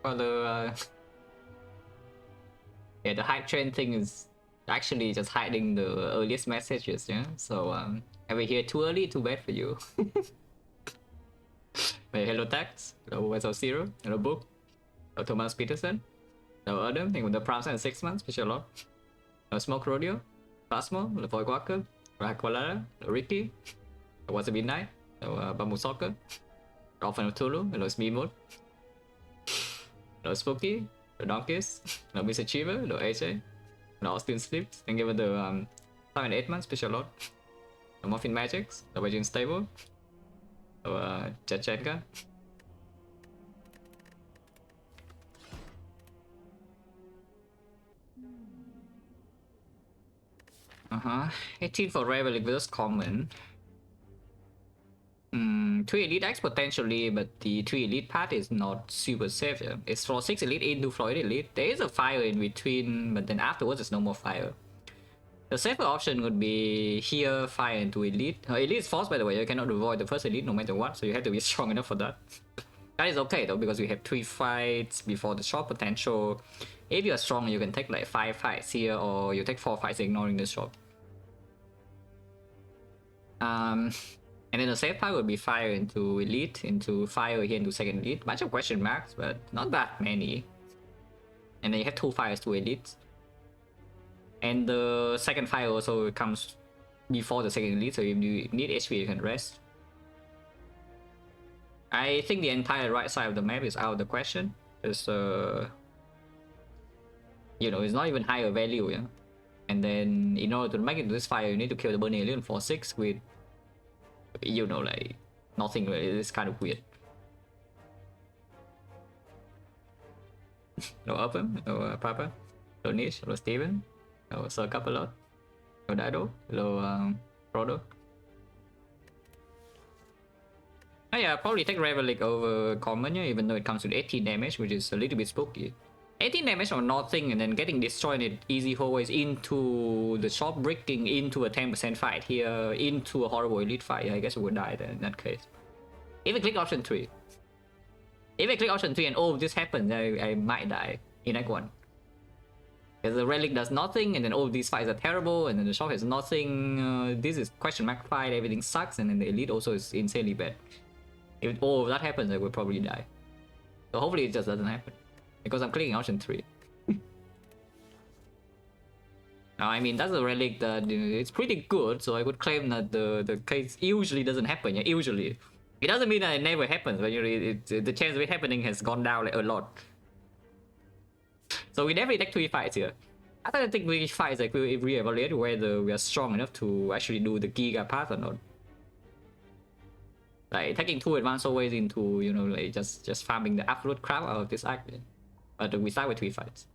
Well, yeah, the hype train thing is actually just hiding the earliest messages, yeah. So are we here too early? Too bad for you. Wait, hello Tax, hello Wezo Zero, hello Book, hello Thomas Peterson, hello Adam, thank you for the prompts and 6 months, special lot. Hello Smoke Rodeo, Plasmo, hello Void Walker, hello Aqualara, hello Ricky, hello Wasabi Night, hello Bamboo Soccer, hello Fan of Tulu, hello Speed Mode, hello Spooky, hello Donkeys, hello Miss Achiever, hello AJ, hello Austin Sleeps, thank you for the 5 and 8 months, special lot. Hello Muffin Magics, hello Virgin Stable, hello Chachenka. Uh-huh. 18 for Relic versus Common. 3 Elite X potentially, but the 3 Elite path is not super safe. Yeah? It's for 6 Elite into Floyd Elite. There is a fire in between, but then afterwards there's no more fire. The safer option would be here, fire into Elite. Elite is forced, by the way. You cannot avoid the first Elite no matter what, so you have to be strong enough for that. That is okay though, because we have 3 fights before the shop potential. If you are strong, you can take like 5 fights here, or you take 4 fights ignoring the shop. And then the safe part would be fire into Elite, into fire here into second Elite. Bunch of question marks, but not that many. And then you have 2 fires to Elite. And the second fire also comes before the second Elite, so if you need HP, you can rest. I think the entire right side of the map is out of the question. It's you know, it's not even higher value, yeah. And then in order to make it to this fire, you need to kill the Burning Alien for 6 with, you know, like nothing really. It's kind of weird. No Open, no Papa, no Niche, no Steven, no Sir Couple, no Dido, no Frodo. Oh yeah, probably take Relic over Common, yeah, even though it comes with 18 damage, which is a little bit spooky. 18 damage or nothing, and then getting destroyed in easy hallways into the shop, breaking into a 10% fight here, into a horrible elite fight. I guess we would die then in that case. If I click option 3. If I click option 3 and oh, this happens, I might die in Act 1. Because the Relic does nothing, and then all these fights are terrible, and then the shop has nothing. This is question mark fight, everything sucks, and then the elite also is insanely bad. If all of that happens, I would probably die. So hopefully it just doesn't happen. Because I'm clicking option 3. Now, I mean, that's a relic that it's pretty good, so I would claim that the case usually doesn't happen. Yeah, usually. It doesn't mean that it never happens, but the chance of it happening has gone down like a lot. So we definitely take 3 fights here. I don't think we fights like we evaluate whether we are strong enough to actually do the Giga path or not. Like taking 2 advanced always into, you know, like just farming the absolute crap out of this act. But we start with 3 fights.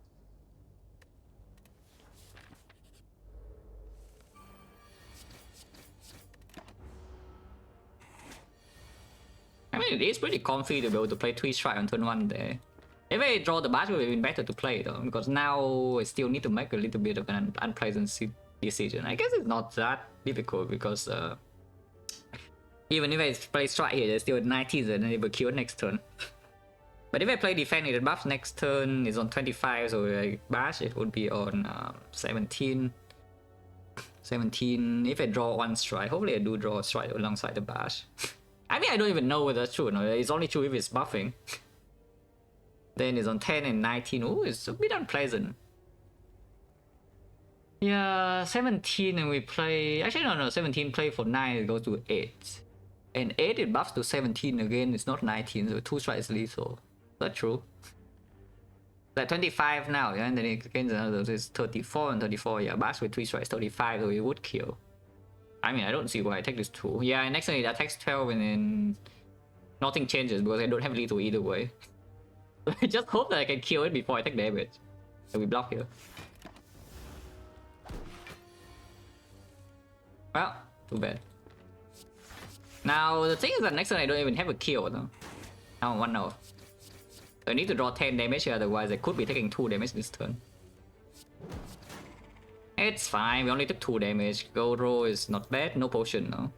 I mean, it is pretty comfy to be able to play 3 strike on turn 1 there. If I draw the batch, it would have been better to play though, because now I still need to make a little bit of an unpleasant decision. I guess it's not that difficult because even if I play strike here, there's still 19 and then it will kill next turn. But if I play defend, it buffs next turn is on 25, so I bash, it would be on 17. 17. If I draw 1 strike, hopefully I do draw a strike alongside the bash. I mean, I don't even know whether that's true. No, it's only true if it's buffing. Then it's on 10 and 19. Oh, it's a bit unpleasant. Yeah, 17 and we play... Actually, no, 17 play for 9, it goes to 8. And 8 it buffs to 17 again, it's not 19, so 2 strikes lethal. That's true. Like 25 now, yeah, and then it gains another, so it's 34 and 34, yeah, bash with 3 strikes, 35, so it would kill. I mean, I don't see why I take this 2. Yeah, and next turn it attacks 12 and then nothing changes because I don't have lethal either way. I just hope that I can kill it before I take damage. So we block here. Well, too bad. Now, the thing is that next turn I don't even have a kill though. Now I'm 1-0. So I need to draw 10 damage here, otherwise I could be taking 2 damage this turn. It's fine, we only took 2 damage. Gold roll is not bad, no potion, no.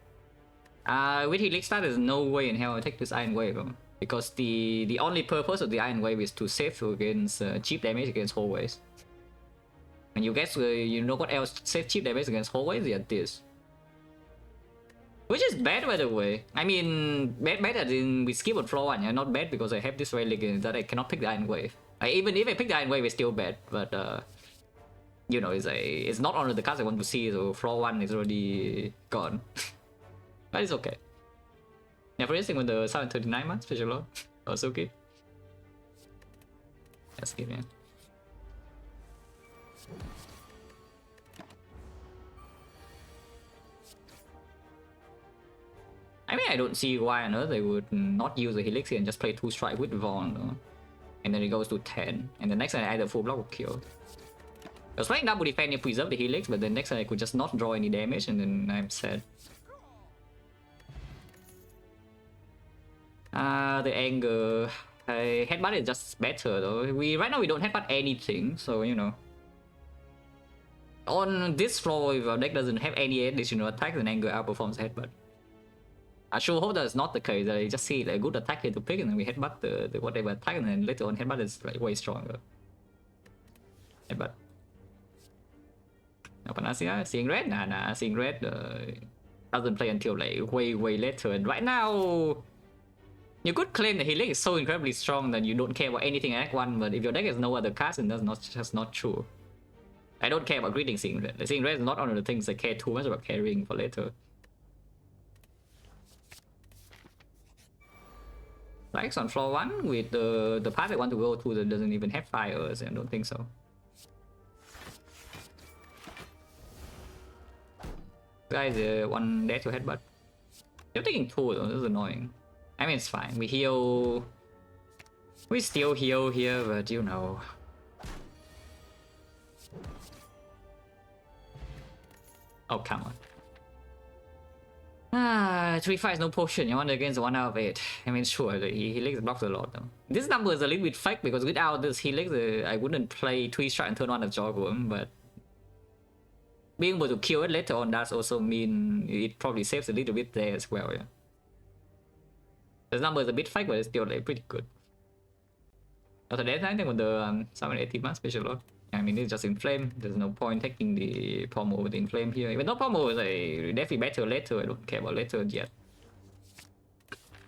With Helix Star, there's no way in hell I take this Iron Wave. Because the only purpose of the Iron Wave is to save against cheap damage against hallways. And you guess you know what else save cheap damage against hallways? Yeah, this. Which is bad, by the way. I mean, bad as in we skip on floor 1, yeah, not bad because I have this relic that I cannot pick the Iron Wave. Even if I pick the Iron Wave, it's still bad, but you know, it's not on the cards I want to see, so floor 1 is already gone. But it's okay. Yeah, for instance, with the 739 man special law, also okay. Let's give it. I mean, I don't see why on earth they would not use the Helix and just play 2 strike with Vaughn, though. And then it goes to 10, and the next time either full block or kill. I was playing double defend and preserve the Helix, but then next time I could just not draw any damage, and then I'm sad. The anger. Headbutt is just better though. Right now we don't headbutt anything, so you know. On this floor, if our deck doesn't have any additional attack, then anger outperforms headbutt. I sure hope that's not the case. I just see like, a good attack here to pick, and then we headbutt the whatever attack, and then later on headbutt is like way stronger. Headbutt. No Panacea, seeing red? Nah, seeing red doesn't play until like way later, and right now you could claim that Helix is so incredibly strong that you don't care about anything in Act 1, but if your deck has no other cards, then that's just not true. I don't care about greeting Seeing Red. Seeing Red is not one of the things I care too much about carrying for later. Likes on floor 1 with the path I want to go to that doesn't even have fires, I don't think so. Guys, one there to headbutt. You're taking 2 though, this is annoying. I mean, it's fine. We heal. We still heal here, but you know. Oh, come on. 3 fights, no potion. You want against 1 out of 8. I mean, sure, the Helix blocks a lot though. This number is a little bit fake because without this Helix, I wouldn't play 3 strike and turn 1 of Jawworm, but being able to kill it later on does also mean it probably saves a little bit there as well, yeah. This number is a bit fake, but it's still like pretty good. After that, I think with the 780 man special lot. I mean, it's just inflame. There's no point taking the pommel with the inflame here. Even though pommel is definitely better later, I don't care about later yet.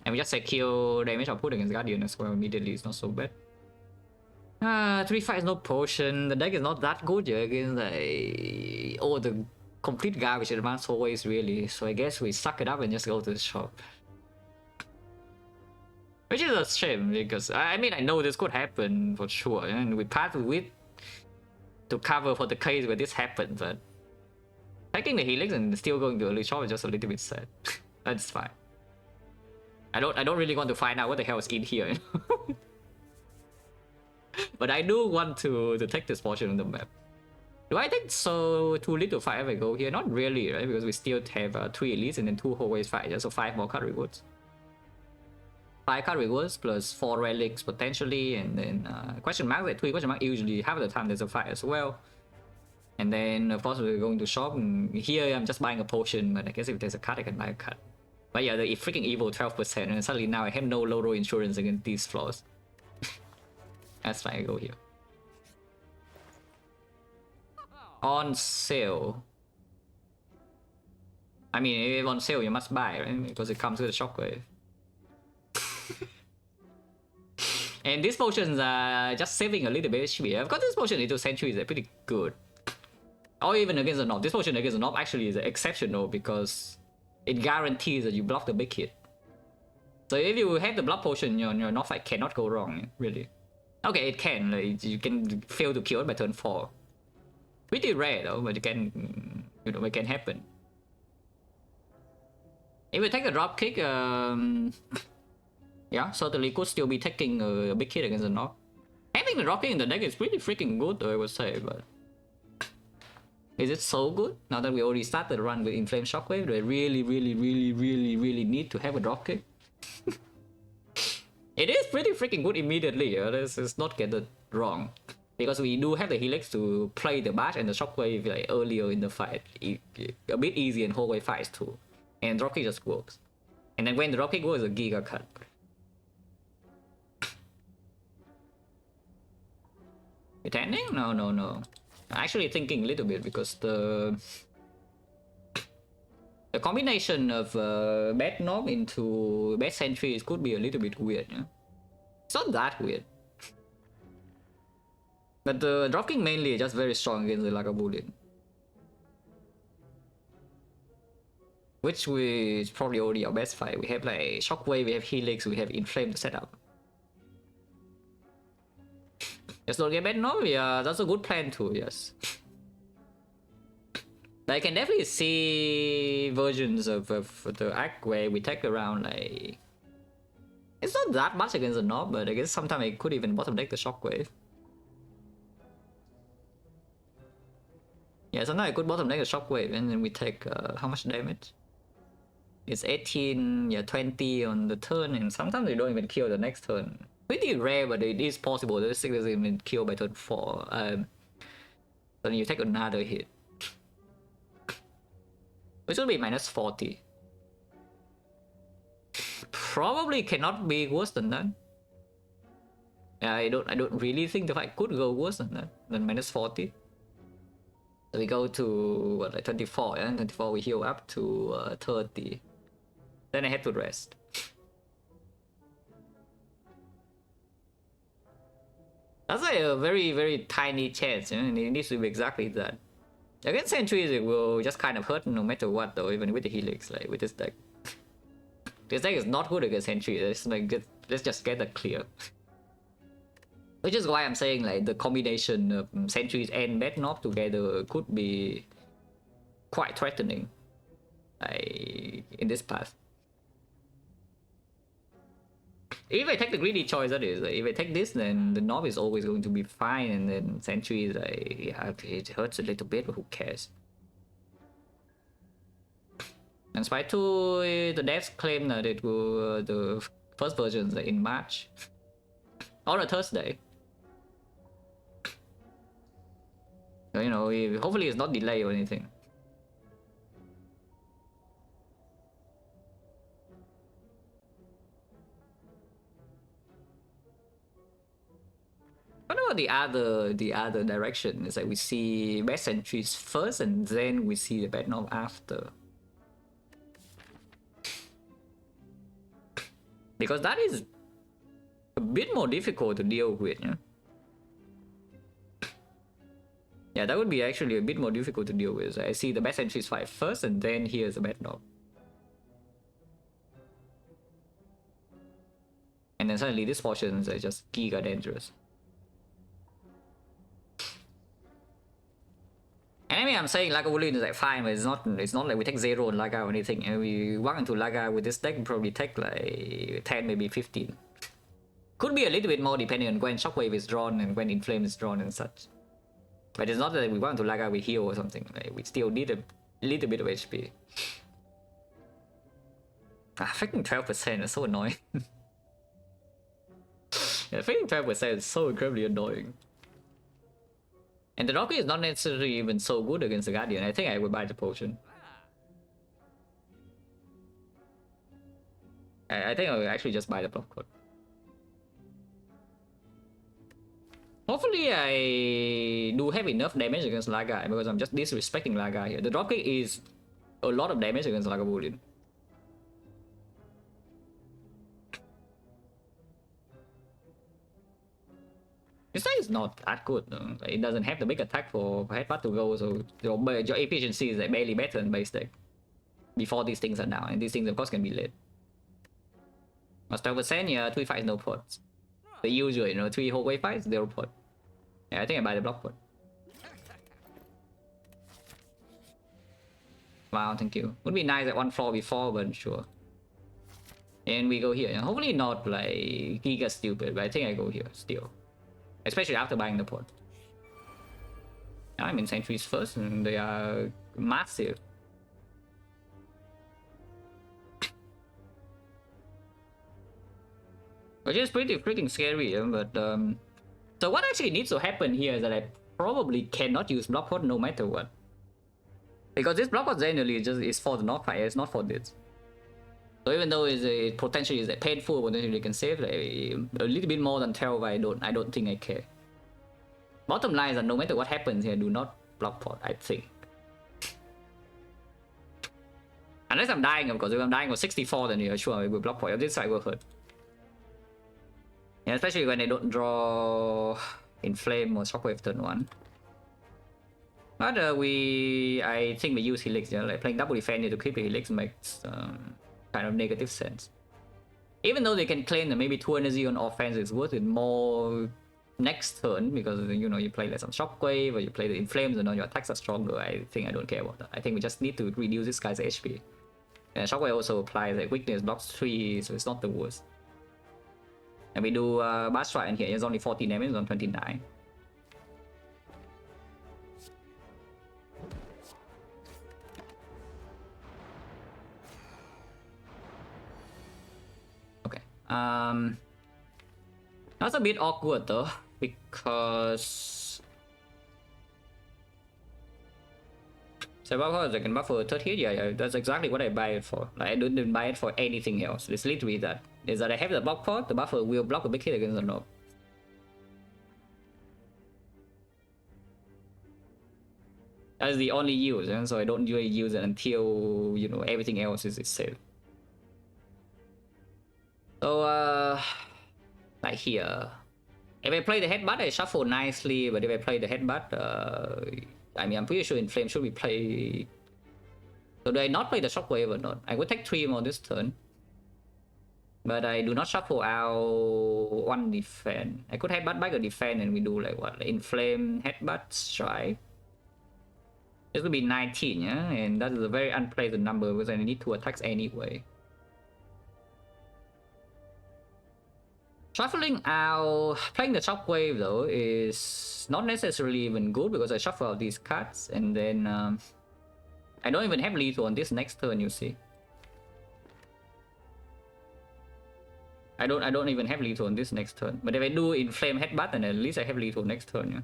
And we just secure damage output against Guardian as well immediately. It's not so bad. 3 fights, no potion. The deck is not that good yet against the complete garbage advanced always really. So I guess we suck it up and just go to the shop. Which is a shame because I mean I know this could happen for sure, and we part with to cover for the case where this happened, but taking the Helix and still going to early shop is just a little bit sad. That's fine. I don't really want to find out what the hell is in here. But I do want to take this portion of the map. Do I think so too little fight if I go here? Not really, right? Because we still have 3 elites and then 2 hallways fight, so 5 more card rewards. 5 card rewards plus 4 relics potentially, and then question marks at 3 question mark usually half of the time there's a fight as well. And then of course we're going to shop, and here I'm just buying a potion, but I guess if there's a card I can buy a card. But yeah, the freaking evil 12%, and suddenly now I have no low roll insurance against these flaws. That's fine, I go here. On sale. I mean, if on sale you must buy, right? Because it comes with a shockwave. And these potions are just saving a little bit HP. I've got this potion into Sentry is pretty good. Or even against the knob. This potion against the knob actually is exceptional because it guarantees that you block the big hit. So if you have the block potion, your knob fight cannot go wrong, really. Okay, it can. Like, you can fail to kill it by turn 4. Pretty rare though, but it can, you know, it can happen. If we take the drop kick, yeah, certainly could still be taking a big hit against the knock. Having the drop kick in the deck is pretty freaking good though, I would say, but is it so good? Now that we already started the run with Inflame Shockwave, do I really need to have a drop kick? It is pretty freaking good immediately, let's not get it wrong. Because we do have the Helix to play the Bash and the Shockwave like, earlier in the fight. A bit easy in hallway fights too. And dropkick just works. And then when the dropkick works, a Giga cut. Pretending? No, no, no. Actually thinking a little bit because the combination of bad knob into bad sentries could be a little bit weird, yeah? It's not that weird. But the dropkick mainly is just very strong against the Lagavulin. Which is probably already our best fight. We have like Shockwave, we have Helix, we have Inflame to set up. Just don't get bad knob, yeah, that's a good plan too, yes. I can definitely see versions of the act where we take around like... It's not that much against the knob, but I guess sometimes it could even bottom deck the Shockwave. Yeah, sometimes I could bottom deck the Shockwave and then we take how much damage? It's 18, yeah, 20 on the turn, and sometimes they don't even kill the next turn. Pretty rare, but it is possible. The stick doesn't even kill by turn 4. Then you take another hit. Which will be minus 40. Probably cannot be worse than that. Yeah, I don't really think the fight could go worse than that, than minus 40. So we go to what, like 24, and 24 we heal up to 30. Then I have to rest. That's like a very, very tiny chance, and it needs to be exactly that. Against Sentries, it will just kind of hurt no matter what, though, even with the Helix, like with this deck. This deck is not good against Sentries. Let's just get that clear. Which is why I'm saying like the combination of Sentries and Bad Knob together could be quite threatening, like in this path. If I take the greedy choice, that is, like, if I take this, then the knob is always going to be fine, and then Sentry is like, yeah, it hurts a little bit, but who cares? And Spire 2, the devs claim that it will, the first version is like in March. Or a Thursday. So, you know, hopefully it's not delayed or anything. What about the other direction? It's like we see bad sentries first and then we see the bad knob after. Because that is a bit more difficult to deal with, yeah? Yeah, that would be actually a bit more difficult to deal with. I see the bad sentries fight first and then here's the bad knob. And then suddenly these portions are just giga dangerous. And I mean, I'm saying Lagavulin is like fine, but it's not like we take 0 on Laga or anything. And we walk into Laga with this deck, probably take like 10, maybe 15. Could be a little bit more depending on when Shockwave is drawn and when Inflame is drawn and such. But it's not that we want to Laga with heal or something. Like, we still need a little bit of HP. Ah, freaking 12% is so annoying. Yeah, freaking 12% is so incredibly annoying. And the Rocky is not necessarily even so good against the Guardian. I think I would buy the potion. I think I will actually just buy the block code. Hopefully I do have enough damage against Laga because I'm just disrespecting Laga here. The dropkick is a lot of damage against Lagavulin. This thing is not that good though. Like, it doesn't have the big attack for headbutt to go, so your efficiency is like barely better than base deck. Before these things are down, and these things of course can be late. But 12%, yeah, 3 fights, no pots. The usual, you know, 3 whole wave fights, 0 pot. Yeah, I think I buy the block pot. Wow, thank you. Would be nice at 1 floor before, but sure. And we go here. And hopefully not like giga stupid, but I think I go here still. Especially after buying the pot. I'm in sentries first and they are massive. Which is pretty freaking scary, but so what actually needs to happen here is that I probably cannot use block pot no matter what. Because this block pot generally is for the knock fight, it's not for this. So even though it potentially is painful, potentially can save like, a little bit more than 12, I don't think I care. Bottom line is that no matter what happens here, do not block pot, I think. Unless I'm dying, of course. If I'm dying with 64, then you're sure I will block pot. This side will hurt. Yeah, especially when they don't draw Inflame or Shockwave turn 1. But I think we use Helix, yeah, like playing double defense to keep the Helix makes kind of negative sense. Even though they can claim that maybe 2 energy on offense is worth it more next turn because you know you play like some Shockwave or you play the Inflames and all your attacks are stronger. I think I don't care about that. I think we just need to reduce this guy's HP. And Shockwave also applies like weakness, blocks 3, so it's not the worst. And we do Blast Strike in here, it's only 14 damage on 29. Okay. That's a bit awkward though, because so I can buffer 30. Yeah, that's exactly what I buy it for. Like, I didn't buy it for anything else. It's literally that. Is that I have the block pot, the buffer will block a big hit against the knob. That's the only use, and so I don't really use it until you know everything else is safe. So like here, if I play the headbutt, I shuffle nicely. But if I play the headbutt, I mean, I'm pretty sure Inflame should be played. So do I not play the Shockwave or not? I would take 3 more this turn. But I do not shuffle out 1 defense. I could headbutt back a defense and we do like what? Like Inflame, headbutt, strike. This will be 19, yeah? And that is a very unpleasant number because I need 2 attacks anyway. Shuffling out, playing the Shockwave though is not necessarily even good because I shuffle out these cards and then I don't even have lethal on this next turn, you see. I don't even have lethal on this next turn. But if I do Inflame headbutt, then at least I have lethal next turn, yeah.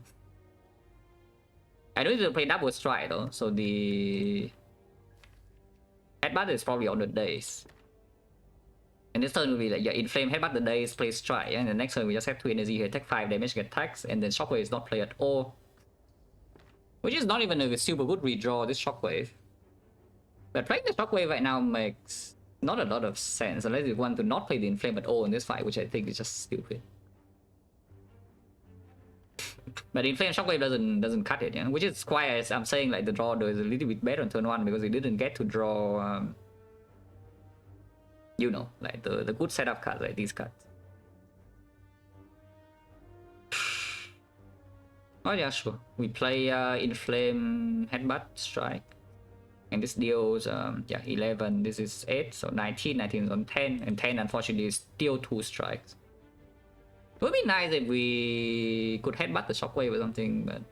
I don't need to play double strike though, so the headbutt is probably on the days. And this turn will be like, yeah, Inflame, headbutt the days, play strike, yeah? And the next turn we just have 2 energy here, take 5 damage, get tax, and then Shockwave is not played at all. Which is not even a super good redraw, this Shockwave. But playing the Shockwave right now makes not a lot of sense, unless you want to not play the Inflame at all in this fight, which I think is just stupid. But Inflame Shockwave doesn't cut it, yeah? Which is why I'm saying like the draw though is a little bit better on turn 1 because we didn't get to draw you know, like the good setup cards, like these cards. Oh yeah, sure. We play Inflame, Headbutt, Strike. And this deals, yeah, 11, this is 8, so 19, 19 is on 10, and 10 unfortunately is still 2 strikes. It would be nice if we could headbutt the Shockwave or something, but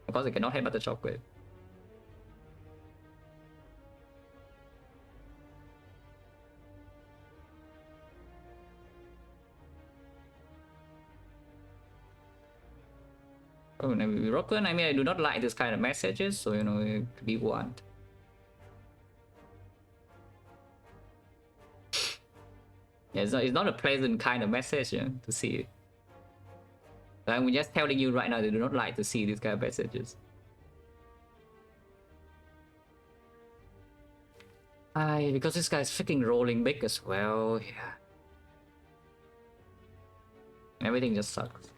of course I cannot headbutt the Shockwave. Oh, maybe Rockland. I mean, I do not like this kind of messages, so you know, it could be one. Yeah, it's not a pleasant kind of message, yeah, to see. I'm just telling you right now, they do not like to see these kind of messages. Because this guy's freaking rolling big as well, yeah. Everything just sucks.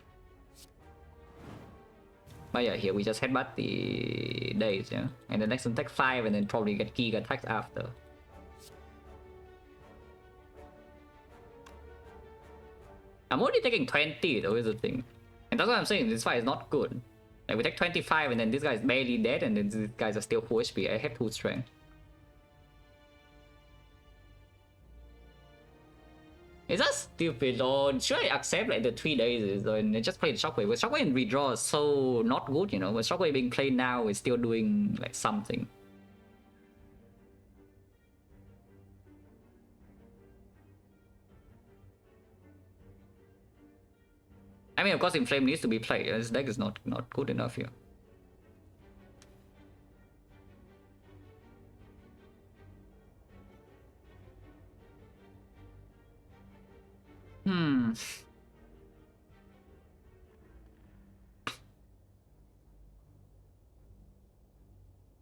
But yeah, here we just headbutt the days, yeah? And the next one take 5 and then probably get Giga attacks after. I'm only taking 20 though, is the thing. And that's what I'm saying, this fight is not good. Like we take 25 and then this guy is barely dead and then these guys are still full HP. I have 2 strength. It's just stupid, or should I accept like the 3 days and just play the Shockwave? But Shockwave in redraw is so not good, you know, but Shockwave being played now is still doing like something. I mean, of course, Inflame needs to be played. This deck is not good enough here.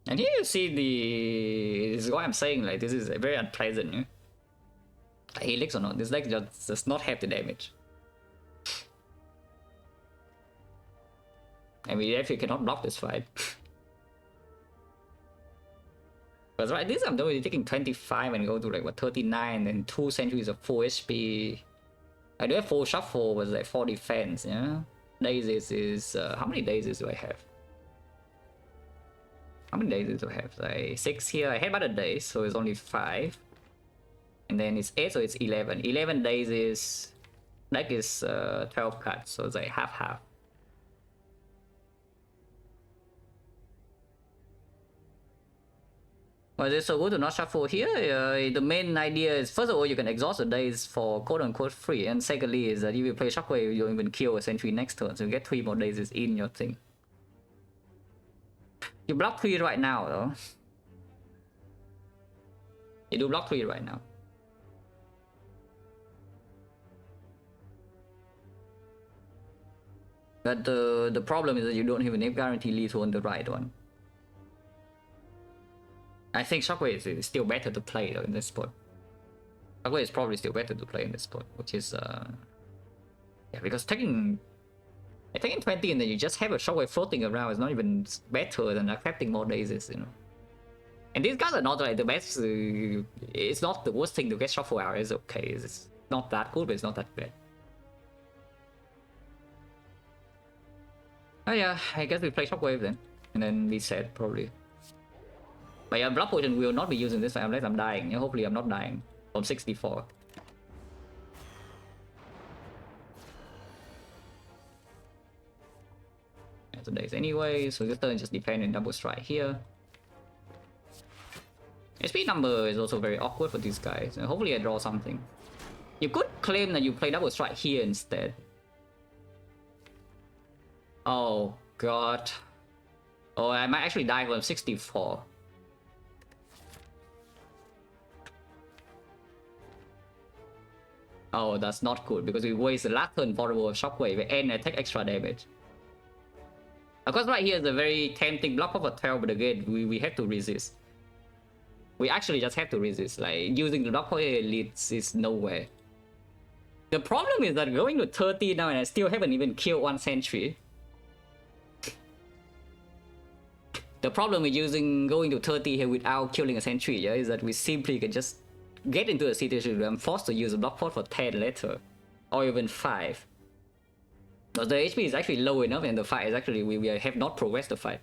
And here you see this is what I'm saying, like this is very unpleasant. Yeah? Helix or not, this deck just does not have the damage. And we actually cannot block this fight. Because right, this I'm already taking 25 and go to like what 39 and 2 sentries of 4 HP. I do have 4 shuffle, was like 4 defense, yeah? Daisies is how many daisies do I have? How many daisies do I have? Like 6 here. I had about a day, so it's only 5. And then it's 8, so it's 11. 11 daisies. Deck is 12 cards, so it's like half. Well, it's so good to not shuffle here. The main idea is, first of all, you can exhaust the days for quote-unquote free, and secondly is that if you play Shockwave, you don't even kill a sentry next turn, so you get 3 more days in your thing. You block 3 right now, though. You do block 3 right now. But the problem is that you don't even have guarantee lethal on the right one. I think Shockwave is still better to play though in this spot. Shockwave is probably still better to play in this spot, which is yeah, because taking 20 and then you just have a Shockwave floating around is not even better than accepting more daisies, you know. And these guys are not like the best. It's not the worst thing to get shuffle out. It's okay. It's not that good, but it's not that bad. Oh yeah, I guess we play Shockwave then, and then reset probably. But yeah, Blood Potion will not be using this unless I'm dying. Yeah, hopefully I'm not dying from 64. That's the days anyway, so this turn just defend and double strike here. SP number is also very awkward for these guys. Hopefully I draw something. You could claim that you play double strike here instead. Oh god. Oh, I might actually die from 64. Oh, that's not good because we waste the last turn vulnerable of Shockwave and I take extra damage. Of course, right here is a very tempting block of a 12, but again, we have to resist. We actually just have to resist. Like, using the block power leads is nowhere. The problem is that going to 30 now and I still haven't even killed one sentry. The problem with going to 30 here without killing a sentry, yeah, is that we simply can just get into a situation where I'm forced to use a block pot for 10 later, or even 5. But the HP is actually low enough and the fight is actually, we have not progressed the fight.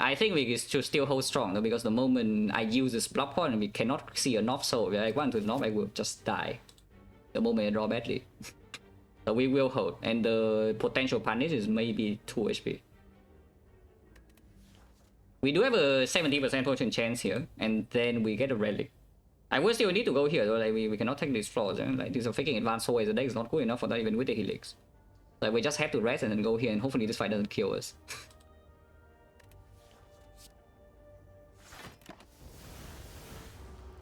I think we should still hold strong though, because the moment I use this block pot and we cannot see a knob soul, if I want to knob I will just die. The moment I draw badly. So we will hold, and the potential punish is maybe 2 HP. We do have a 70% potion chance here, and then we get a relic. I will still need to go here though, like we cannot take these flaws, like this is faking advanced always, the deck is not good enough for that even with the helix. Like we just have to rest and then go here and hopefully this fight doesn't kill us.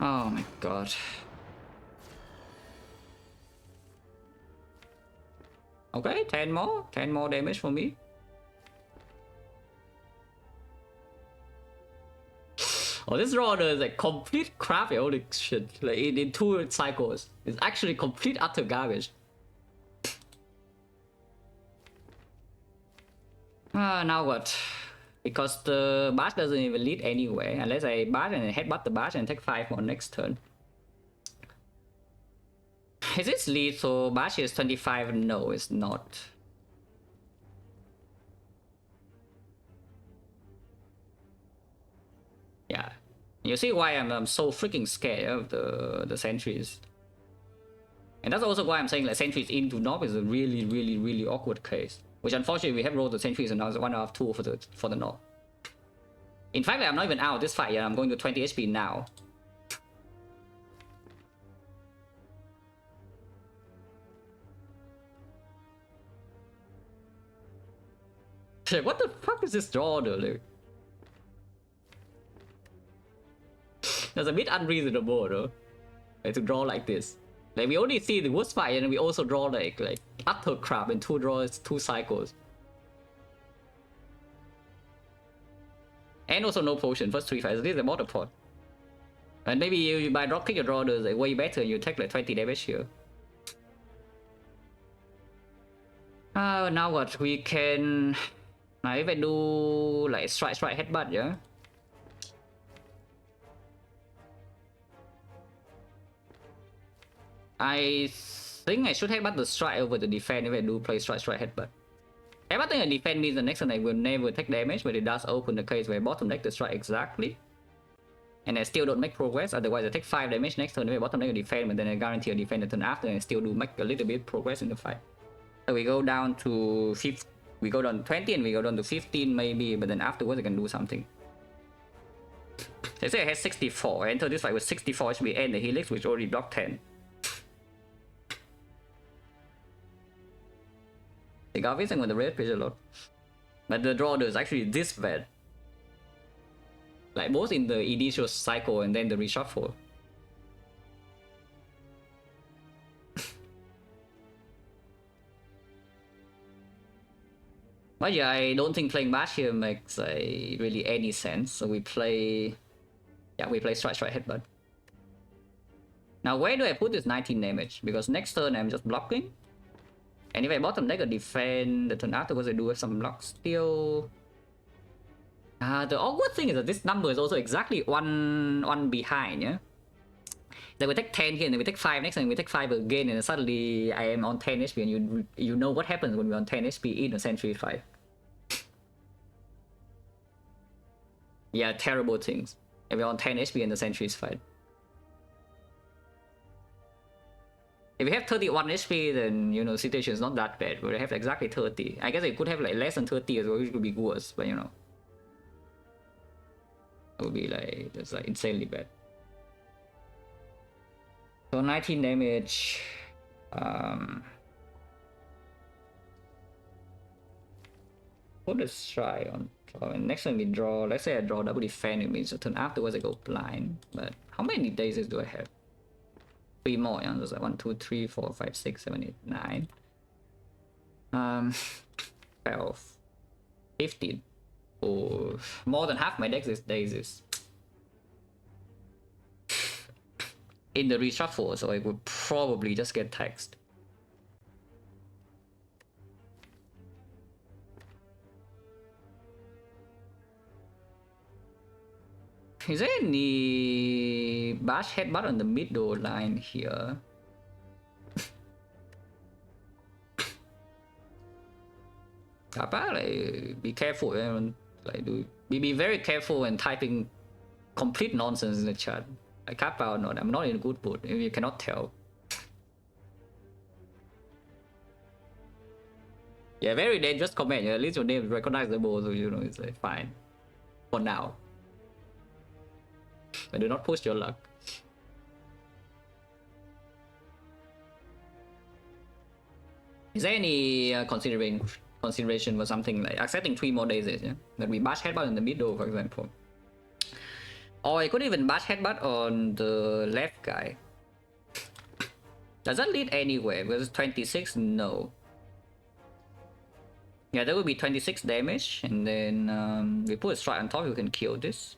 Oh my god. Okay, 10 more damage for me. Oh, this roller is like complete crap, holy shit. Like in 2 cycles. It's actually complete utter garbage. Now what? Because the bash doesn't even lead anywhere unless I bash and headbutt the bash and take 5 more next turn. Is this lead so bash is 25? No, it's not. Yeah, you see why I'm so freaking scared of the sentries. And that's also why I'm saying like sentries into knob is a really awkward case. Which unfortunately we have rolled the sentries and now it's 1/2 for the knob. In fact, I'm not even out this fight yet. I'm going to 20 HP now. What the fuck is this draw though? Like, that's a bit unreasonable though. Like, to draw like this. Like we only see the worst fight and we also draw like utter crap in 2 draws, 2 cycles. And also no potion, first 3 fights. This is the bottom pot. And maybe you by drop kick your draw does like way better, you take like 20 damage here. Now what? We can... Now if I do like strike headbutt, yeah? I think I should headbutt the strike over the defense if I do play strike headbutt. Headbutting a defense means the next turn I will never take damage, but it does open the case where I bottom deck the strike exactly. And I still don't make progress, otherwise I take 5 damage next turn if I bottom deck a defense, but then I guarantee a defense the turn after and I still do make a little bit progress in the fight. So we go down to 50, we go down to 20 and we go down to 15 maybe, but then afterwards I can do something. Let's say I had 64, I enter this fight with 64 HP and the Helix which already blocked 10. The Garvis I'm going to red pitch a lot. But the draw is actually this bad. Like both in the initial cycle and then the reshuffle. But yeah, I don't think playing Bash here makes really any sense. So we play... Yeah, we play strike headbutt. Now where do I put this 19 damage? Because next turn I'm just blocking. And if I bottom deck a defend, the turn afterwards I do have some blocks still. The awkward thing is that this number is also exactly one behind, yeah? Then we take 10 here and then we take 5 next and we take 5 again and then suddenly I am on 10 HP and you know what happens when we're on 10 HP in a Sentry fight. Yeah, terrible things. If we're on 10 HP in the Sentry's fight. If we have 31 HP, then, you know, situation is not that bad. But I have exactly 30. I guess I could have like less than 30 as well, which would be worse, but you know. It would be like, just like insanely bad. So 19 damage. Put a strike on draw. And next time we draw, let's say I draw double defend, it means the turn afterwards I go blind. But how many days do I have? 3 more, yeah? There's like 1, 2, 3, 4, 5, 6, 7, 8, 9. 12, 15. Oh, more than half my deck these days is in the reshuffle, so I would probably just get taxed. Is there any bash headbutt on the middle line here? Kappa, like, be careful, man. Like, be very careful when typing complete nonsense in the chat. Like, Kappa or not, I'm not in a good mood, if you cannot tell. Yeah, very dangerous comment. Yeah, at least your name is recognizable, so you know it's like fine. For now. But do not push your luck. Is there any consideration for something like accepting 3 more days, yeah? That we bash headbutt in the middle, for example. Or I could even bash headbutt on the left guy. Does that lead anywhere? Because 26? No. Yeah, that would be 26 damage, and then we put a strike on top, you can kill this.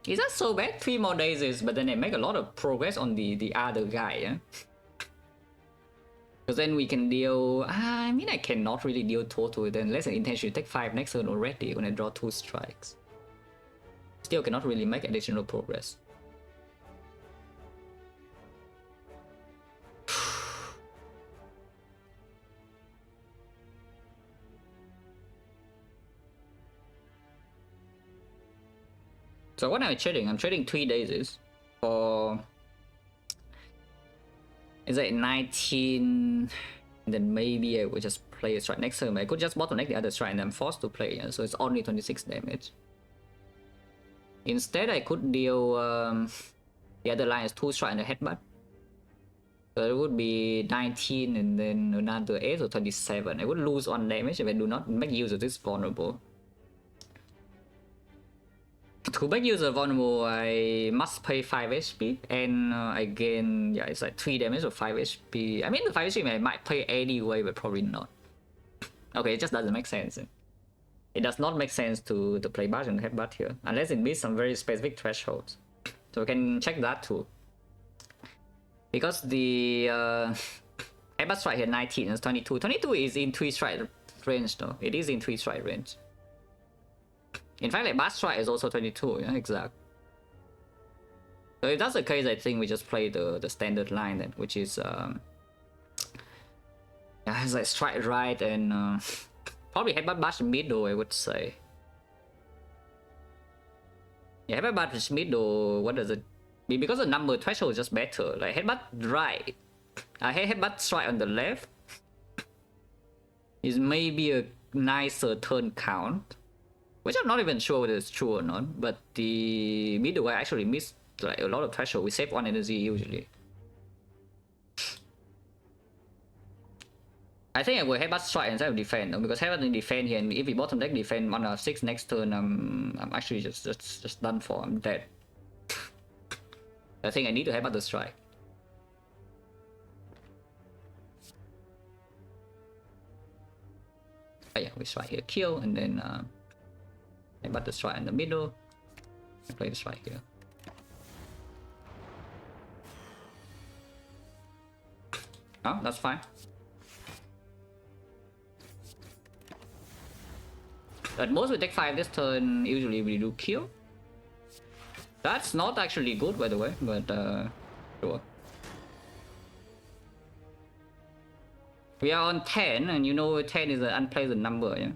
Is that so bad? 3 more days, but then I make a lot of progress on the other guy, yeah? Because then we can deal... I mean, I cannot really deal total, then unless I intentionally take 5 next turn already when I draw 2 strikes. Still cannot really make additional progress. So what am I trading? I'm trading 3 days for... Is it 19? And then maybe I would just play a strike next turn. I could just bottom deck the other strike and I'm forced to play, yeah? So it's only 26 damage. Instead, I could deal the other line is 2 strike and a headbutt. So it would be 19 and then another 8 or 27. I would lose 1 damage if I do not make use of this vulnerable. To make use of vulnerable, I must pay 5 HP and I gain, yeah, it's like 3 damage or 5 HP. I mean, the 5 HP I might pay anyway, but probably not. Okay, it just doesn't make sense. it does not make sense to play Bash and Headbutt here, unless it meets some very specific thresholds. So we can check that too. Because the Headbutt strike here 19 and 22. 22 is in 3 strike range though. It is in 3 strike range. In fact, like Bash strike is also 22, yeah, exact. So if that's the case, I think we just play the standard line then, which is yeah, it's like strike right and probably Headbutt Bash middle, I would say. Yeah, Headbutt Bash middle, what does it be? Because the number threshold is just better. Like Headbutt right, Headbutt strike on the left is maybe a nicer turn count, which I'm not even sure whether it's true or not. But the middle I actually missed like a lot of threshold. We save 1 energy usually. I think I will Headbutt strike instead of defend though, because Headbutt in defend here, and if we bottom deck defend mana 6 next turn, I'm actually just done for. I'm dead. I think I need to Headbutt the strike. Oh yeah, we strike here, kill, and then Headbutt the strike in the middle. I play the strike here. Oh, that's fine. At most we take 5 this turn, usually we do kill. That's not actually good by the way, but sure. We are on 10, and you know 10 is an unpleasant number, yeah?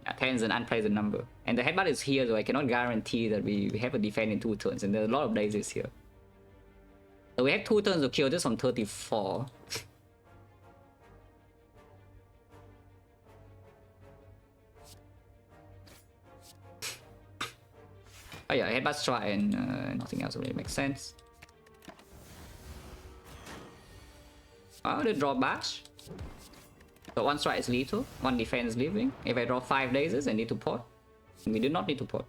Yeah, 10 is an unpleasant number. And the Headbutt is here, so I cannot guarantee that we have a defend in 2 turns, and there's a lot of daisies here. So we have 2 turns to kill this on 34. Oh yeah, Headbutt strike and nothing else really makes sense. Oh, the draw Bash. So 1 strike is lethal, 1 defense leaving. If I draw 5 daisies, I need to pot. We do not need to pot.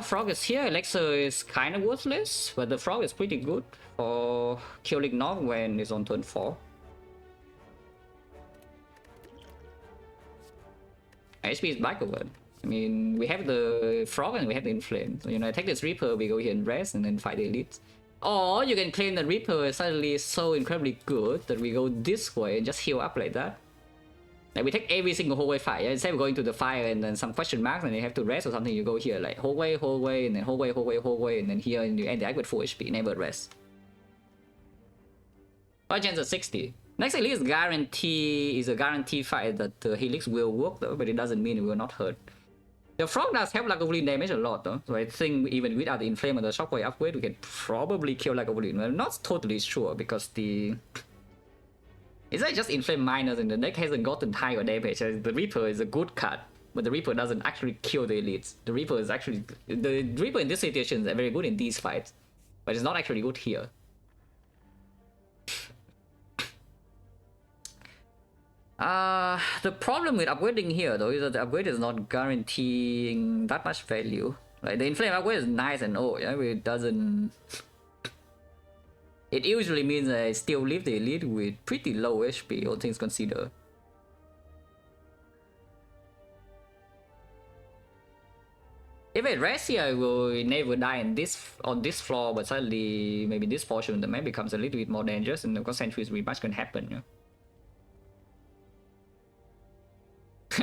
Frog is here. Elixir is kind of worthless, but the Frog is pretty good for killing Nog when it's on turn 4. HP is back over. I mean, we have the Frog and we have the Inflame. So, you know, I take this Reaper, we go here and rest and then fight the elites. Or you can claim that Reaper is suddenly so incredibly good that we go this way and just heal up like that. Like we take every single whole way fight. Yeah? Instead of going to the fire and then some question marks and you have to rest or something, you go here like whole way, and then whole way, and then here and you end the act with full HP, never rest. Our chance at 60. Next Helix guarantee is a guarantee fight that Helix will work though, but it doesn't mean it will not hurt. The Frog does help Lagavulin damage a lot though, so I think even without the Inflame or the Shockwave upgrade, we can probably kill Lagavulin. Well, I'm not totally sure because the... It's like just Inflame minors and the deck hasn't gotten higher damage. The Reaper is a good card, but the Reaper doesn't actually kill the elites. The Reaper is actually... The Reaper in this situation is very good in these fights, but it's not actually good here. The problem with upgrading here though is that the upgrade is not guaranteeing that much value. Like the Inflame upgrade is nice and all, yeah, but it doesn't... It usually means I still leave the elite with pretty low HP, all things considered. If I rest here, I will never die in on this floor, but suddenly maybe this portion the map becomes a little bit more dangerous, and of course Sentry's rematch can happen. Yeah?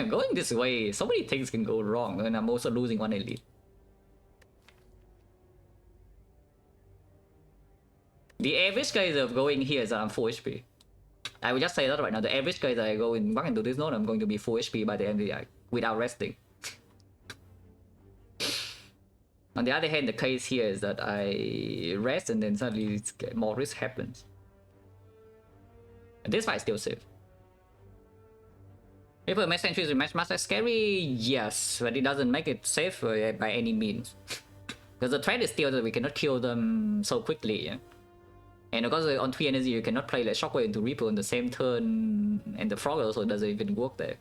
Going this way, so many things can go wrong, and I'm also losing 1 elite. The average guys of going here is I'm full HP. I will just say that right now. The average guys that I go in back into this node, I'm going to be full HP by the end of the without resting. On the other hand, the case here is that I rest and then suddenly more risk happens. And this fight is still safe. If a match Sentry rematch master scary, yes, but it doesn't make it safe by any means. Because the threat is still that we cannot kill them so quickly. Yeah? And because on 3 energy, you cannot play like Shockwave into Reaper on the same turn, and the Frog also doesn't even work there.